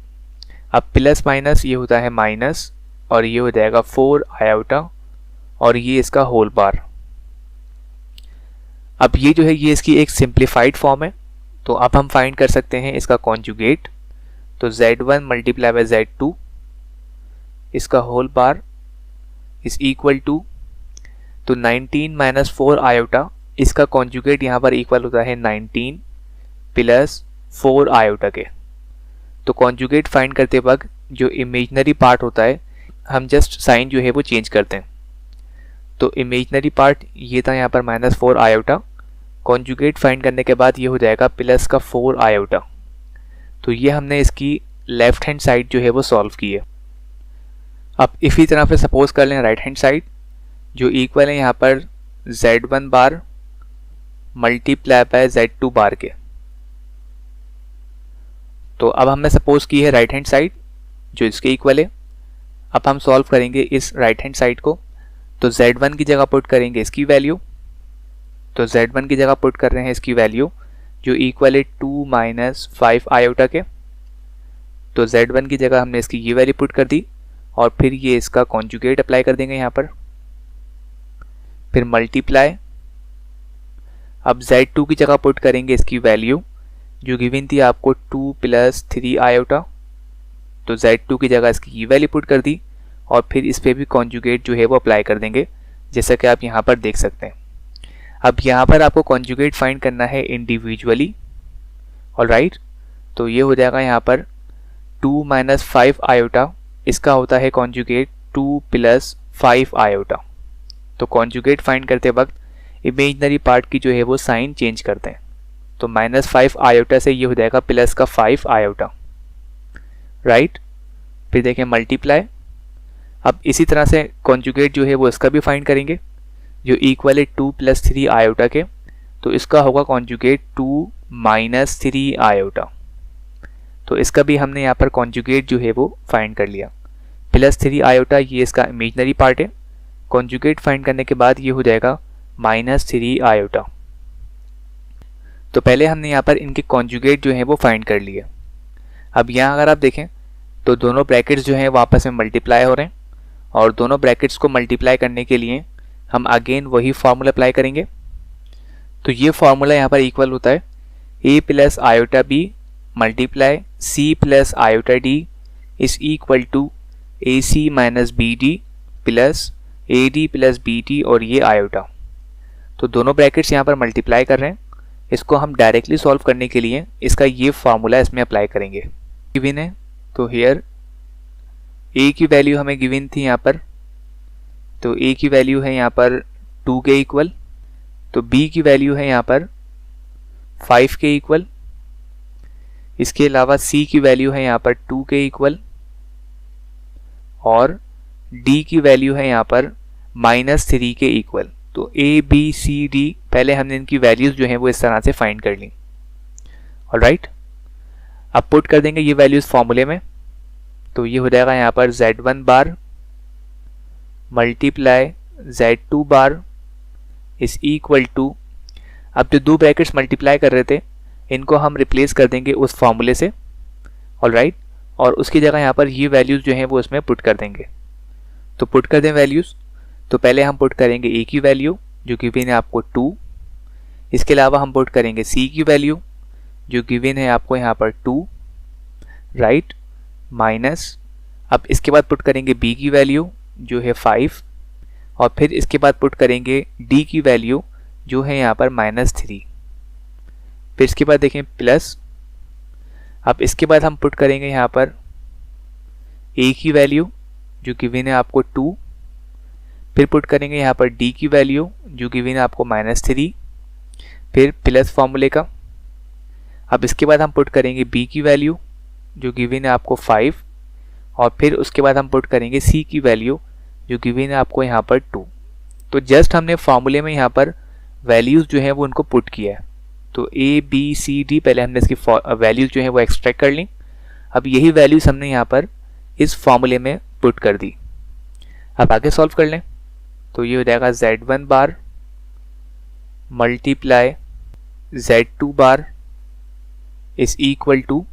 अब प्लस माइनस ये होता है माइनस, और ये हो जाएगा 4 आयोटा, और ये इसका होल बार। अब ये जो है ये इसकी एक सिंप्लीफाइड फॉर्म है, तो अब हम फाइंड कर सकते हैं इसका कॉन्जुगेट। तो z1 मल्टीप्लाई बाई z2 इसका whole bar is equal to, तो 19 माइनस 4 आयोटा, इसका कॉन्जुगेट यहाँ पर इक्वल होता है 19 प्लस 4 आयोटा के। तो कॉन्जुगेट फाइंड करते वक्त जो इमेजिनरी पार्ट होता है हम जस्ट साइन जो है वो चेंज करते हैं। तो इमेजिनरी पार्ट ये था यहाँ पर -4 आयोटा, कॉन्जुगेट फाइंड करने के बाद ये हो जाएगा प्लस का 4 आयोटा। तो ये हमने इसकी लेफ्ट हैंड साइड जो है वो सॉल्व की है। अब इसी तरह से सपोज कर लें राइट हैंड साइड जो इक्वल है यहाँ पर z1 bar multiply by z2 बार के। तो अब हमने सपोज की है राइट हैंड साइड जो इसके इक्वल है। अब हम सॉल्व करेंगे इस राइट हैंड साइड को। तो z1 की जगह पुट करेंगे इसकी वैल्यू, तो z1 की जगह पुट कर रहे हैं इसकी वैल्यू जो इक्वल है 2 माइनस 5 आयोटा के। तो z1 की जगह हमने इसकी ये वैल्यू पुट कर दी और फिर ये इसका कॉन्जुगेट अप्लाई कर देंगे यहाँ पर, फिर मल्टीप्लाई। अब z2 की जगह पुट करेंगे इसकी वैल्यू जो गिवन थी आपको 2 प्लस 3 आयोटा। तो z2 की जगह इसकी ये वैल्यू पुट कर दी और फिर इस पर भी कॉन्जुगेट जो है वो अप्लाई कर देंगे, जैसा कि आप यहाँ पर देख सकते हैं। अब यहाँ पर आपको कॉन्जुगेट फाइंड करना है इंडिविजुअली, ऑलराइट। तो ये हो जाएगा यहाँ पर 2 माइनस 5 आयोटा, इसका होता है कॉन्जुगेट 2 प्लस 5 आयोटा। तो कॉन्जुगेट फाइंड करते वक्त इमेजिनरी पार्ट की जो है वो साइन चेंज करते हैं। तो माइनस 5 आयोटा से ये हो जाएगा प्लस का 5 आयोटा, राइट। फिर देखें मल्टीप्लाई। अब इसी तरह से कॉन्जुगेट जो है वो इसका भी फाइंड करेंगे जो इक्वल है 2 प्लस 3 आयोटा के। तो इसका होगा कॉन्जुगेट 2 माइनस 3 आयोटा। तो इसका भी हमने यहाँ पर कॉन्जुगेट जो है वो फाइंड कर लिया। प्लस 3 आयोटा ये इसका इमेजिनरी पार्ट है। कॉन्जुगेट फाइंड करने के बाद ये हो जाएगा माइनस 3 आयोटा। तो पहले हमने यहाँ पर इनके कॉन्जुगेट जो है वो फाइंड कर लिए। अब यहाँ अगर आप देखें तो दोनों ब्रैकेट्स जो हैं वो आपस में मल्टीप्लाई हो रहे हैं और दोनों ब्रैकेट्स को मल्टीप्लाई करने के लिए हम अगेन वही फार्मूला अप्लाई करेंगे। तो ये फार्मूला यहाँ पर इक्वल होता है a plus iota b multiply c plus iota d is equal to a C minus B d plus a D plus b t और ये आयोटा। तो दोनों ब्रैकेट्स यहाँ पर मल्टीप्लाई कर रहे हैं। इसको हम डायरेक्टली सॉल्व करने के लिए इसका ये फार्मूला इसमें अप्लाई करेंगे। गिवन है तो हियर a की वैल्यू हमें गिवन थी यहाँ पर, तो a की वैल्यू है यहाँ पर 2 के इक्वल। तो b की वैल्यू है यहाँ पर 5 के इक्वल। इसके अलावा c की वैल्यू है यहाँ पर 2 के इक्वल और d की वैल्यू है यहाँ पर -3 के इक्वल। तो a b c d पहले हमने इनकी वैल्यूज जो हैं वो इस तरह से फाइंड कर ली, ऑलराइट। अब पुट कर देंगे ये वैल्यूज फॉर्मूले में। तो ये हो जाएगा यहाँ पर z1 bar multiply z2 bar is equal to, अब जो दो ब्रैकेट्स मल्टीप्लाई कर रहे थे इनको हम रिप्लेस कर देंगे उस फॉर्मूले से, ऑलराइट। और उसकी जगह यहाँ पर ये वैल्यूज जो हैं वो उसमें पुट कर देंगे। तो पुट कर दें वैल्यूज। तो पहले हम पुट करेंगे a की वैल्यू जो गिवन है आपको 2। इसके अलावा हम पुट करेंगे c की वैल्यू जो गिवन है आपको यहाँ पर 2, राइट, माइनस। अब इसके बाद पुट करेंगे b की वैल्यू जो है 5 और फिर इसके बाद पुट करेंगे d की वैल्यू जो है यहाँ पर -3। फिर इसके बाद देखें प्लस। अब इसके बाद हम पुट करेंगे यहाँ पर a की वैल्यू जो गिवन है आपको 2, फिर पुट करेंगे यहाँ पर d की वैल्यू जो गिवन है आपको -3, फिर प्लस फॉर्मूले का। अब इसके बाद हम पुट करेंगे b की वैल्यू जो गिवन है आपको 5 और फिर उसके बाद हम पुट करेंगे c की वैल्यू जो गिवन है आपको यहाँ पर 2। तो जस्ट हमने फॉर्मूले में यहाँ पर वैल्यूज जो है वो उनको पुट किया है। तो a b c d पहले हमने इसकी वैल्यूज जो है वो एक्सट्रैक्ट कर ली। अब यही वैल्यूज हमने यहाँ पर इस फॉर्मूले में पुट कर दी। अब आगे सॉल्व कर लें। तो ये हो जाएगा z1 bar multiply z2 bar is equal to,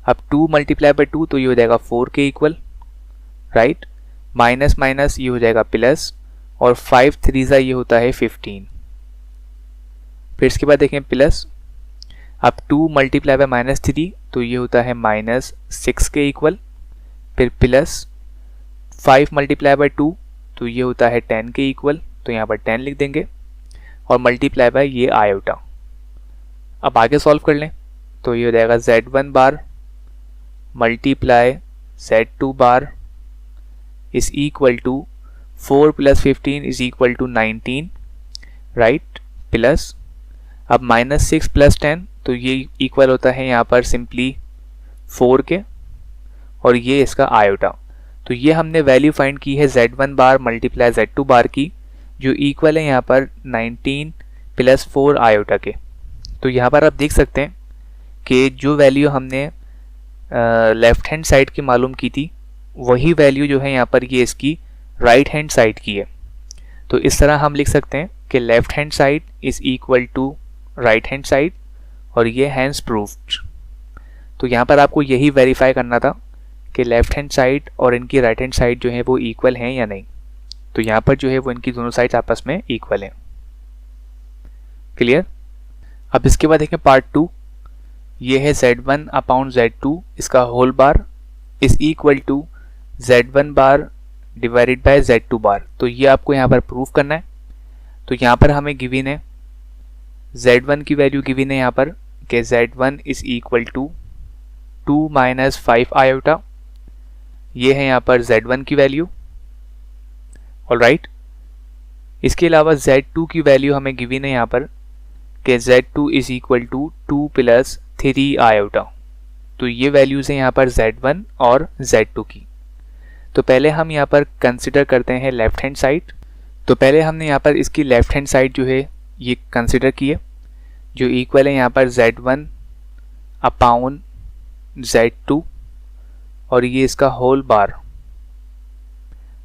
अब 2 मल्टीप्लाई बाय 2 तो ये हो जाएगा 4 के इक्वल, राइट, माइनस माइनस ये हो जाएगा प्लस और 5 3 ये होता है 15। फिर इसके बाद देखें प्लस। अब 2 मल्टीप्लाई बाय -3 तो ये होता है -6 के इक्वल, फिर प्लस 5 मल्टीप्लाई बाय 2 तो ये होता है 10 के इक्वल, तो यहाँ पर 10 लिख देंगे और मल्टीप्लाई बाय ये आयोटा। अब आगे सॉल्व कर लें। तो ये हो जाएगा z1 bar multiply z2 bar is equal to 4 + 15 is equal to 19, right, plus. अब -6 + 10 तो ये इक्वल होता है यहाँ पर सिंपली 4 के और ये इसका आयोटा। तो ये हमने वैल्यू फाइंड की है z1 बार मल्टीप्लाई z2 बार की जो इक्वल है यहाँ पर 19 + 4 आयोटा के। तो यहाँ पर आप देख सकते हैं कि जो वैल्यू हमने लेफ्ट हैंड साइड की मालूम की थी वही वैल्यू जो है यहाँ पर ये इसकी राइट हैंड साइड की है। तो इस तरह हम लिख सकते हैं कि left hand side is equal to right hand side और ये हैंस प्रूव्ड। तो यहाँ पर आपको यही वेरीफाई करना था कि लेफ्ट हैंड साइड और इनकी राइट हैंड साइड जो है वो इक्वल हैं या नहीं। तो यहाँ पर जो है वो इनकी दोनों साइड्स आपस में इक्वल हैं। क्लियर। अब इसके बाद देखें पार्ट 2। ये है Z1 अपॉन Z2 इसका whole bar is equal to Z1 bar divided by Z2 bar. तो ये आपको यहाँ पर प्रूफ करना है। तो यहाँ पर हमें गिवन है Z1 की वैल्यू गिवन है यहाँ पर कि Z1 is equal to 2 minus 5 iota. ये है यहाँ पर Z1 की वैल्यू। ऑलराइट। इसके अलावा Z2 की वैल्यू हमें गिवन है यहाँ पर कि Z2 is equal to 2 plus 3 iota. तो ये वैल्यूज़ हैं यहाँ पर Z1 और Z2 की। तो पहले हम यहाँ पर कंसिडर करते हैं लेफ्ट हैंड साइड। तो पहले हमने यहाँ पर इसकी लेफ्ट हैंड साइड जो है ये कंसिडर की है, जो इक्वल है यहाँ पर Z1 अपॉन Z2 और ये इसका होल बार।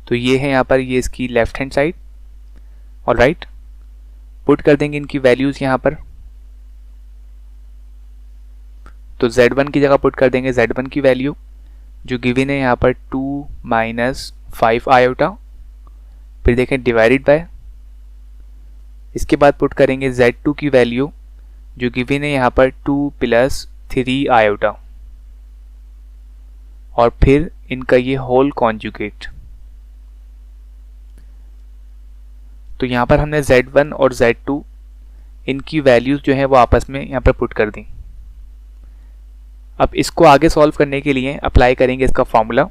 तो ये है यहाँ पर ये इसकी left hand side. Alright. Put कर देंगे इनकी वैल्यूज यहाँ पर। तो Z1 की जगह पुट कर देंगे Z1 की वैल्यू जो गिवन है यहाँ पर 2 माइनस 5 आयोटा। फिर देखें डिवाइडेड बाय। इसके बाद पुट करेंगे Z2 की वैल्यू जो गिवन है यहाँ पर 2 प्लस 3 आयोटा और फिर इनका ये होल कॉन्जुगेट। तो यहाँ पर हमने Z1 और Z2 इनकी वैल्यूज जो है वो आपस में यहाँ पर पुट कर दी। अब इसको आगे सॉल्व करने के लिए अप्लाई करेंगे इसका फॉर्मूला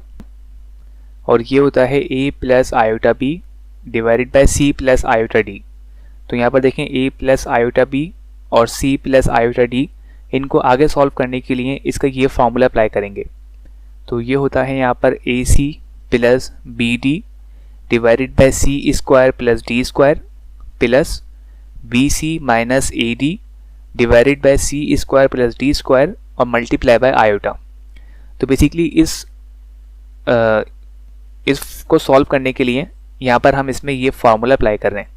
और ये होता है a plus iota b divided by c plus iota d. तो यहाँ पर देखें a प्लस आयोटा बी और c प्लस आयोटा डी, इनको आगे सॉल्व करने के लिए इसका ये फॉर्मूला अप्लाई करेंगे। तो ये होता है यहाँ पर ac plus b d divided by c square plus d square plus B c minus a d divided by c square plus d square और मल्टीप्लाई बाय आयोटा। तो बेसिकली इसको सॉल्व करने के लिए यहाँ पर हम इसमें ये फार्मूला अप्लाई कर रहे हैं।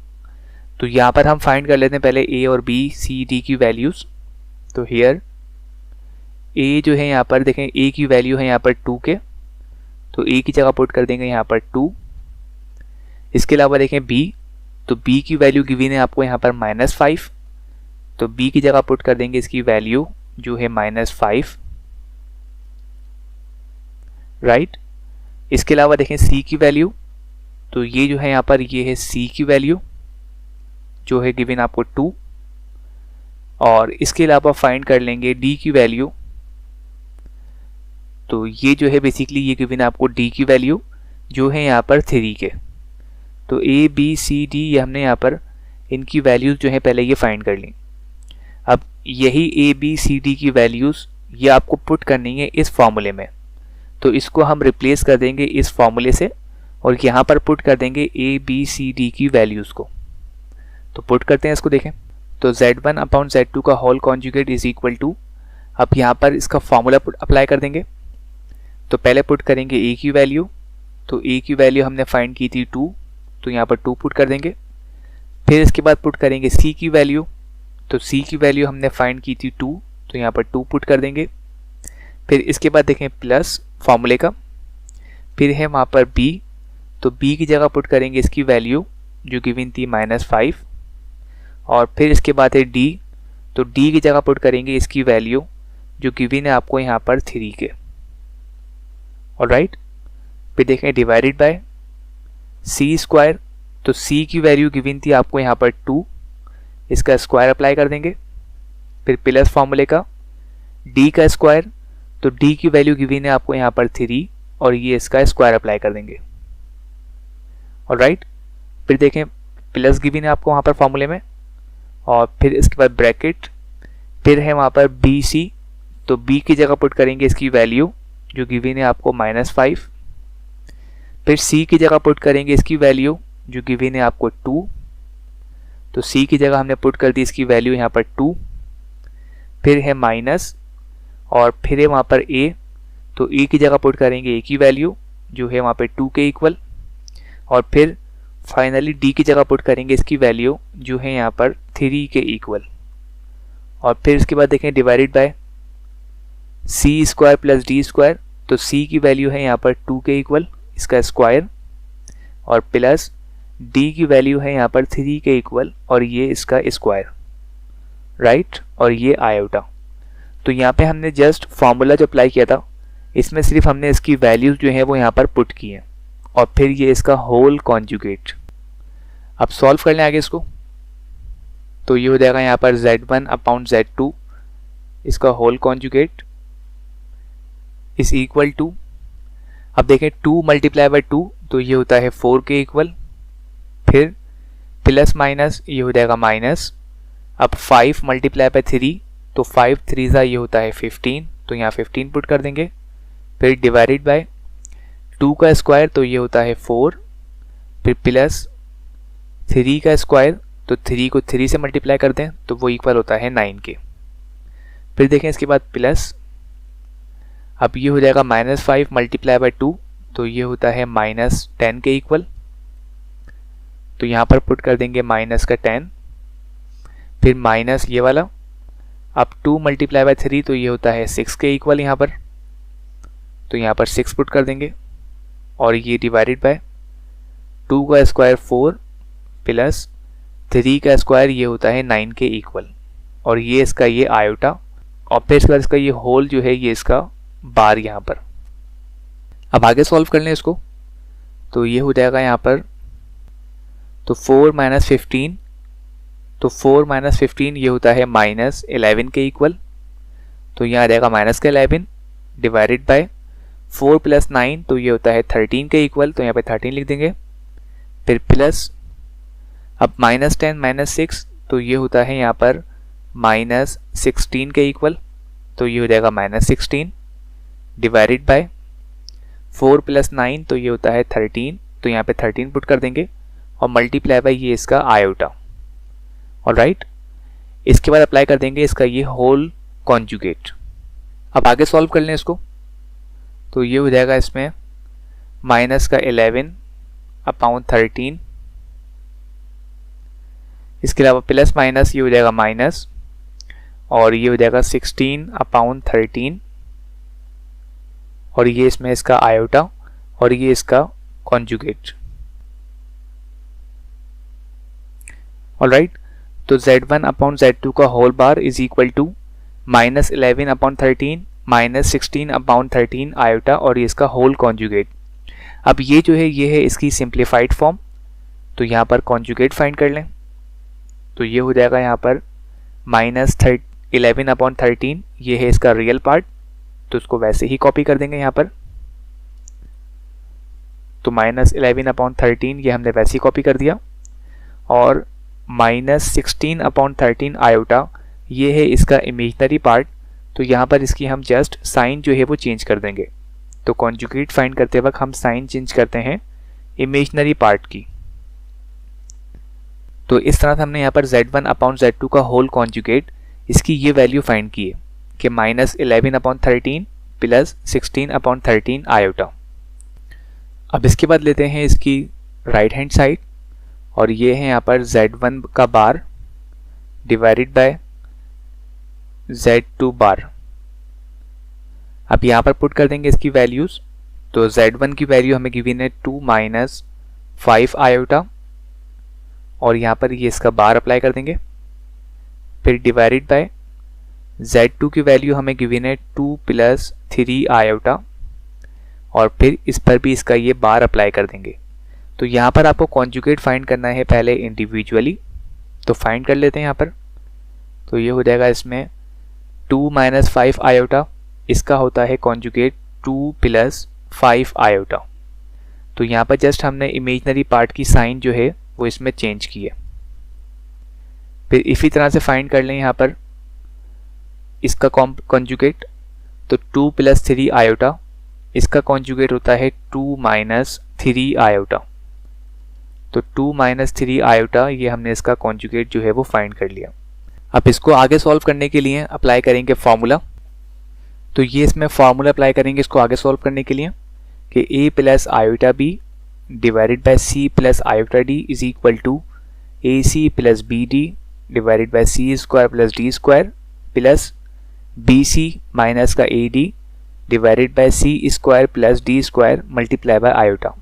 तो यहाँ पर हम फाइंड कर लेते हैं पहले ए और बी सी डी की वैल्यूज़। तो हियर ए जो है यहाँ पर देखें ए की वैल्यू है यहाँ पर 2 के, तो ए की जगह पुट कर देंगे यहाँ पर 2। इसके अलावा देखें बी, तो बी की वैल्यू गिवन है आपको यहाँ पर -5, तो बी की जगह पुट कर देंगे इसकी वैल्यू जो है -5। राइट। इसके अलावा देखें सी की वैल्यू, तो ये जो है यहाँ पर ये है सी की वैल्यू जो है गिवन आपको 2। और इसके अलावा फाइंड कर लेंगे डी की वैल्यू, तो ये जो है बेसिकली ये गिवन आपको डी की वैल्यू जो है यहाँ पर 3 के। तो ए बी सी डी ये हमने यहाँ पर इनकी वैल्यूज़ जो है पहले ये फाइंड कर ली। अब यही ए बी सी डी की वैल्यूज़ ये आपको पुट करनी है इस फॉर्मूले में। तो इसको हम रिप्लेस कर देंगे इस फॉर्मूले से और यहाँ पर पुट कर देंगे ए बी सी डी की वैल्यूज़ को। तो पुट करते हैं इसको, देखें। तो Z1 अपॉन Z2 का whole conjugate is equal to, अब यहाँ पर इसका फॉर्मूला अप्लाई कर देंगे। तो पहले पुट करेंगे ए की वैल्यू, तो ए की वैल्यू हमने फाइंड की थी 2, तो यहाँ पर 2 पुट कर देंगे। फिर इसके बाद पुट करेंगे सी की वैल्यू, तो सी की वैल्यू हमने फाइंड की थी 2, तो यहाँ पर 2 पुट कर देंगे। फिर इसके बाद देखें प्लस फॉर्मूले का, फिर है वहाँ पर बी, तो बी की जगह पुट करेंगे इसकी वैल्यू जो गिवन थी -5। और फिर इसके बाद है डी, तो डी की जगह पुट करेंगे इसकी वैल्यू जो गिवन है आपको यहाँ पर 3 के। ऑलराइट। फिर देखें डिवाइडेड बाय सी स्क्वायर, तो सी की वैल्यू गिवन थी आपको यहाँ पर 2, इसका स्क्वायर अप्लाई कर देंगे। फिर प्लस फॉर्मूले का डी का स्क्वायर, तो डी की वैल्यू गिवन है आपको यहाँ पर 3 और ये इसका स्क्वायर अप्लाई कर देंगे। ऑलराइट। फिर देखें प्लस गिवन है आपको वहाँ पर फॉर्मूले में और फिर इसके बाद ब्रैकेट, फिर है वहाँ पर बी सी, तो बी की जगह पुट करेंगे इसकी वैल्यू जो गिवन है आपको -5। फिर सी की जगह पुट करेंगे इसकी वैल्यू जो गिवन है आपको 2, तो सी की जगह हमने पुट कर दी इसकी वैल्यू यहाँ पर 2। फिर है माइनस और फिर है वहाँ पर ए, तो ए की जगह पुट करेंगे ए की वैल्यू जो है वहाँ पे 2 के इक्वल, और फिर फाइनली d की जगह पुट करेंगे इसकी वैल्यू जो है यहाँ पर 3 के इक्वल, और फिर इसके बाद देखें divided by c square plus d square, तो c की वैल्यू है यहाँ पर 2 के इक्वल इसका स्क्वायर, और प्लस d की वैल्यू है यहाँ पर 3 के इक्वल और ये इसका स्क्वायर, राइट, और ये आयोटा। तो यहाँ पे हमने जस्ट फॉर्मूला जो अप्लाई किया था इसमें सिर्फ हमने इसकी वैल्यूज जो है वो यहाँ पर पुट की हैं, और फिर ये इसका होल कॉन्जुगेट। अब सॉल्व कर लें आगे इसको, तो ये हो जाएगा यहाँ पर z1 अपॉन z2 इसका whole conjugate is equal to, अब देखें 2 मल्टीप्लाई बाय 2 तो ये होता है 4 के इक्वल, फिर प्लस माइनस ये हो जाएगा माइनस, अब 5 मल्टीप्लाई बाय 3 तो 5 3 ये होता है 15, तो यहाँ 15 पुट कर देंगे, फिर डिवाइडेड बाय 2 का स्क्वायर तो ये होता है 4, फिर प्लस 3 का स्क्वायर, तो 3 को 3 से मल्टीप्लाई कर दें तो वो इक्वल होता है 9 के, फिर देखें इसके बाद प्लस, अब ये हो जाएगा -5 मल्टीप्लाई बाय 2 तो ये होता है -10 के इक्वल, तो यहाँ पर पुट कर देंगे माइनस का 10, फिर माइनस ये वाला, अब 2 मल्टीप्लाई बाय 3 तो ये होता है 6 के इक्वल यहाँ पर, तो यहाँ पर 6 पुट कर देंगे, और ये डिवाइडेड बाय 2 का स्क्वायर 4 प्लस 3 का स्क्वायर ये होता है 9 के इक्वल, और ये इसका ये आयोटा, और फिर इसके बाद इसका ये होल जो है ये इसका बार यहाँ पर। अब आगे सॉल्व कर लें इसको, तो ये हो जाएगा यहाँ पर, तो 4 माइनस 15, तो 4 माइनस 15 ये होता है -11 के इक्वल, तो यहाँ आ जाएगा -11 डिवाइडेड बाय 4 प्लस 9 तो ये होता है 13 के इक्वल, तो यहाँ पे 13 लिख देंगे, फिर प्लस, अब -10 -6 तो ये होता है यहाँ पर -16 के इक्वल, तो ये हो जाएगा -16 डिवाइडेड बाय 4 प्लस 9 तो ये होता है 13, तो यहाँ पे 13 पुट कर देंगे, और मल्टीप्लाई बाय ये इसका आयोटा, ऑलराइट। इसके बाद अप्लाई कर देंगे इसका ये होल कॉन्जुगेट। अब आगे सॉल्व कर लें इसको, तो ये हो जाएगा इसमें माइनस का 11 अपॉन 13, इसके अलावा प्लस माइनस ये हो जाएगा माइनस, और ये हो जाएगा 16 अपॉन 13, और ये इसमें इसका आयोटा, और ये इसका कॉन्जुगेट, ऑलराइट। तो z1 अपॉन z2 का whole bar is equal to -11 upon 13 -16 upon 13 iota, और ये इसका होल कॉन्जुगेट। अब ये जो है ये है इसकी सिंप्लीफाइड फॉर्म, तो यहाँ पर कॉन्जुगेट फाइंड कर लें, तो ये हो जाएगा यहाँ पर -11 अपॉन 13 ये है इसका रियल पार्ट, तो इसको वैसे ही कॉपी कर देंगे यहाँ पर, तो -11 अपॉन 13 ये हमने वैसे ही कॉपी कर दिया, और -16 अपॉन 13 आयोटा ये है इसका इमेजिनरी पार्ट, तो यहाँ पर इसकी हम जस्ट साइन जो है वो चेंज कर देंगे। तो कॉन्जुगेट फाइंड करते वक्त हम साइन चेंज करते हैं इमेजिनरी पार्ट की। तो इस तरह से हमने यहाँ पर z1 अपॉन z2 का होल कॉन्जुगेट इसकी ये वैल्यू फाइंड की है कि -11 अपॉन 13 प्लस 16 अपॉन 13 आयोटा। अब इसके बाद लेते हैं इसकी राइट हैंड साइड, और ये है यहाँ पर z1 का बार डिवाइडेड बाय z2 बार। अब यहाँ पर पुट कर देंगे इसकी वैल्यूज, तो z1 की वैल्यू हमें गिवन है 2 माइनस 5 आयोटा, और यहाँ पर ये इसका बार अप्लाई कर देंगे, फिर डिवाइडेड बाय z2 की वैल्यू हमें गिवन है 2 प्लस 3 आयोटा, और फिर इस पर भी इसका ये बार अप्लाई कर देंगे। तो यहाँ पर आपको कॉन्जुगेट फाइंड करना है पहले इंडिविजुअली, तो फाइंड कर लेते हैं यहाँ पर। तो ये हो जाएगा इसमें 2 माइनस 5 आयोटा, इसका होता है कॉन्जुगेट 2 प्लस 5 आयोटा। तो यहाँ पर जस्ट हमने इमेजिनरी पार्ट की साइन जो है वो इसमें चेंज की है। फिर इसी तरह से फाइंड कर लें यहाँ पर इसका कॉन्जुगेट, तो 2 प्लस 3 आयोटा, इसका कॉन्जुगेट होता है 2 माइनस 3 आयोटा। तो 2 माइनस 3 आयोटा ये हमने इसका कॉन्जुगेट जो है वो फाइंड कर लिया। अब इसको आगे सॉल्व करने के लिए अप्लाई करेंगे फॉर्मूला, तो ये इसमें फॉर्मूला अप्लाई करेंगे इसको आगे सॉल्व करने के लिए। कि a plus iota b divided by c plus iota d is equal to ac plus bd divided by c square plus d square plus bc minus का ad divided by c square plus d square multiply by iota.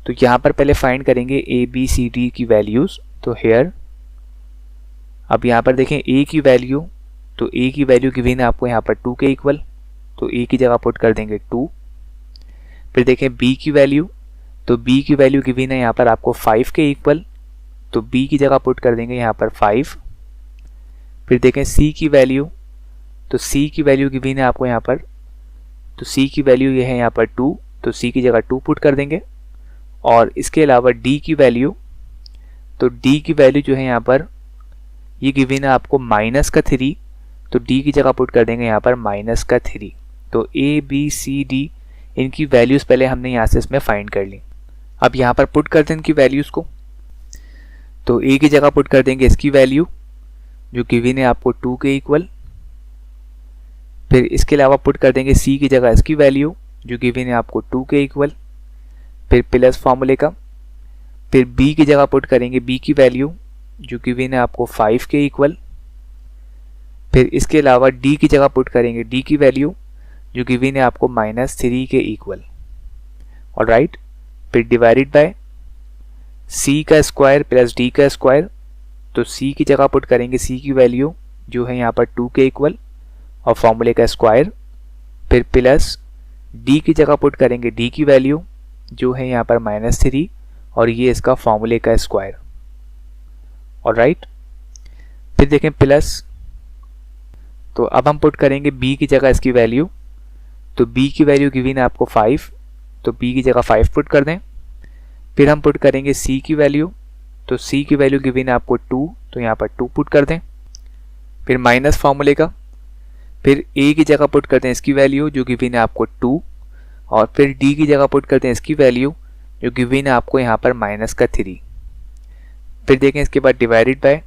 तो यहाँ पर पहले find करेंगे a b c d की values. तो hair अब यहाँ पर देखें a की वैल्यू, तो a की वैल्यू गिवन है आपको यहाँ पर 2 के इक्वल, तो a की जगह पुट कर देंगे 2। फिर देखें b की वैल्यू, तो b की वैल्यू गिवन है यहाँ पर आपको 5 के इक्वल, तो b की जगह पुट कर देंगे यहाँ पर 5। फिर देखें c की वैल्यू, तो c की वैल्यू गिवन है आपको यहाँ पर, तो c की वैल्यू ये है यहाँ पर 2, तो c की जगह 2 पुट कर देंगे। और इसके अलावा d की वैल्यू, तो d की वैल्यू जो है यहाँ पर ये गिवन है आपको माइनस का 3, तो d की जगह पुट कर देंगे यहाँ पर माइनस का 3। तो a b c d इनकी वैल्यूज पहले हमने यहाँ से इसमें फाइंड कर ली। अब यहाँ पर पुट कर दें इनकी वैल्यूज को, तो a की जगह पुट कर देंगे इसकी वैल्यू जो गिवन है आपको 2 के इक्वल। फिर इसके अलावा पुट कर देंगे c की जगह इसकी वैल्यू जो गिवन है आपको 2 के इक्वल, फिर प्लस फॉर्मूले का। फिर b की जगह पुट करेंगे b की वैल्यू जो गिवन है आपको 5 के इक्वल। फिर इसके अलावा d की जगह पुट करेंगे d की वैल्यू जो गिवन है आपको -3 के इक्वल। ऑलराइट, फिर डिवाइडेड बाय c का स्क्वायर प्लस d का स्क्वायर, तो c की जगह पुट करेंगे c की वैल्यू जो है यहाँ पर 2 के इक्वल और फॉर्मूले का स्क्वायर। फिर प्लस d की जगह पुट करेंगे d की वैल्यू जो है यहाँ पर -3 और ये इसका फॉर्मूले का स्क्वायर। ऑलराइट, फिर देखें प्लस, तो अब हम पुट करेंगे b की जगह इसकी वैल्यू, तो b की वैल्यू गिवन है आपको 5, तो b की जगह 5 पुट कर दें। फिर हम पुट करेंगे c की वैल्यू, तो c की वैल्यू गिवन है आपको 2, तो यहाँ पर 2 पुट कर दें। फिर माइनस फॉर्मूले का, फिर a की जगह पुट करते हैं इसकी वैल्यू जो गिवन है आपको 2 और फिर d की जगह पुट करते हैं इसकी वैल्यू जो गिवन है आपको यहाँ पर -3। फिर देखें इसके बाद डिवाइडेड बाय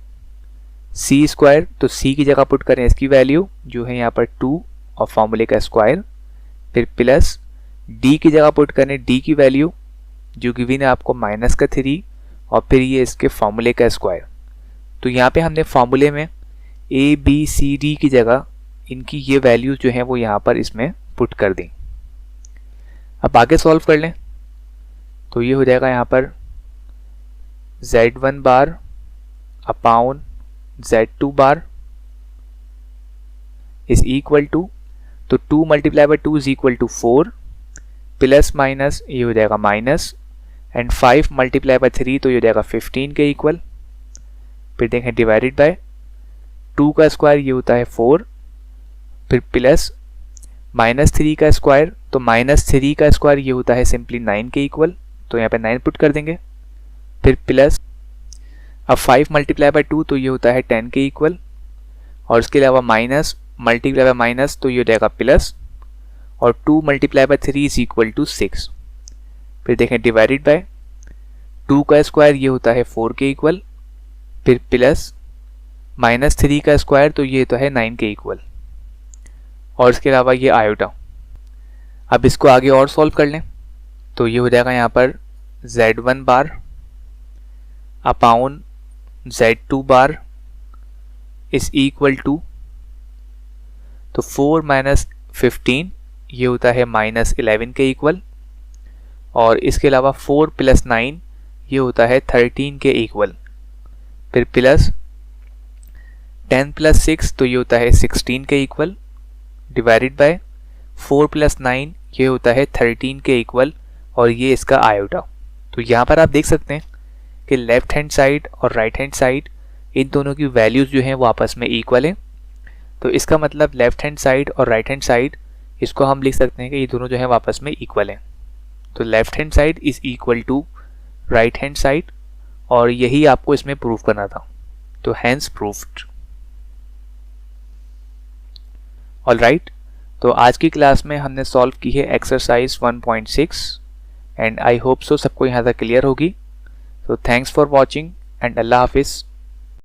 c स्क्वायर, तो c की जगह पुट करें इसकी वैल्यू जो है यहाँ पर 2 और फॉर्मूले का स्क्वायर। फिर प्लस d की जगह पुट करें d की वैल्यू जो गिवन है आपको -3 और फिर ये इसके फॉर्मूले का स्क्वायर। तो यहाँ पे हमने फॉर्मूले में a b c d की जगह इनकी ये वैल्यूज जो है वो यहाँ पर इसमें पुट कर दें। अब आगे सॉल्व कर लें, तो ये हो जाएगा यहाँ पर z1 bar upon z2 bar is equal to, तो 2 multiply by 2 is equal to 4 plus minus ये हो जाएगा माइनस एंड 5 मल्टीप्लाई बाय 3 तो ये हो जाएगा 15 के इक्वल। फिर देखें डिवाइडेड बाय 2 का स्क्वायर ये होता है 4, फिर प्लस -3 का स्क्वायर, तो -3 का स्क्वायर ये होता है सिंपली 9 के इक्वल, तो यहाँ पे 9 पुट कर देंगे। फिर प्लस अब 5 मल्टीप्लाई बाय 2 तो ये होता है 10 के इक्वल और इसके अलावा माइनस मल्टीप्लाई बाय माइनस तो ये हो जाएगा प्लस और 2 multiply by 3 is equal to 6। फिर देखें डिवाइडेड बाय 2 का स्क्वायर ये होता है 4 के इक्वल, फिर प्लस -3 का स्क्वायर तो ये तो है 9 के इक्वल और इसके अलावा ये आयोटा। अब इसको आगे और सॉल्व कर लें, तो ये हो जाएगा यहाँ पर z1 bar upon z2 bar is equal to, तो 4 माइनस 15 ये होता है -11 के इक्वल और इसके अलावा 4 प्लस 9 ये होता है 13 के इक्वल। फिर प्लस 10 प्लस 6 तो ये होता है 16 के इक्वल डिवाइडेड बाय 4 प्लस 9 ये होता है 13 के इक्वल और ये इसका आयोटा। तो यहाँ पर आप देख सकते हैं कि लेफ्ट हैंड साइड और राइट हैंड साइड इन दोनों की वैल्यूज़ जो हैं वो आपस में इक्वल हैं। तो इसका मतलब लेफ्ट हैंड साइड और राइट हैंड साइड इसको हम लिख सकते हैं कि ये दोनों जो हैं आपस में इक्वल हैं। तो left hand side is equal to right hand side और यही आपको इसमें प्रूव करना था, तो हैंस प्रूव्ड। ऑलराइट, तो आज की क्लास में हमने सॉल्व की है exercise 1.6 and I hope so सबको यहाँ तक क्लियर होगी। तो थैंक्स फॉर वॉचिंग एंड अल्लाह हाफिज़।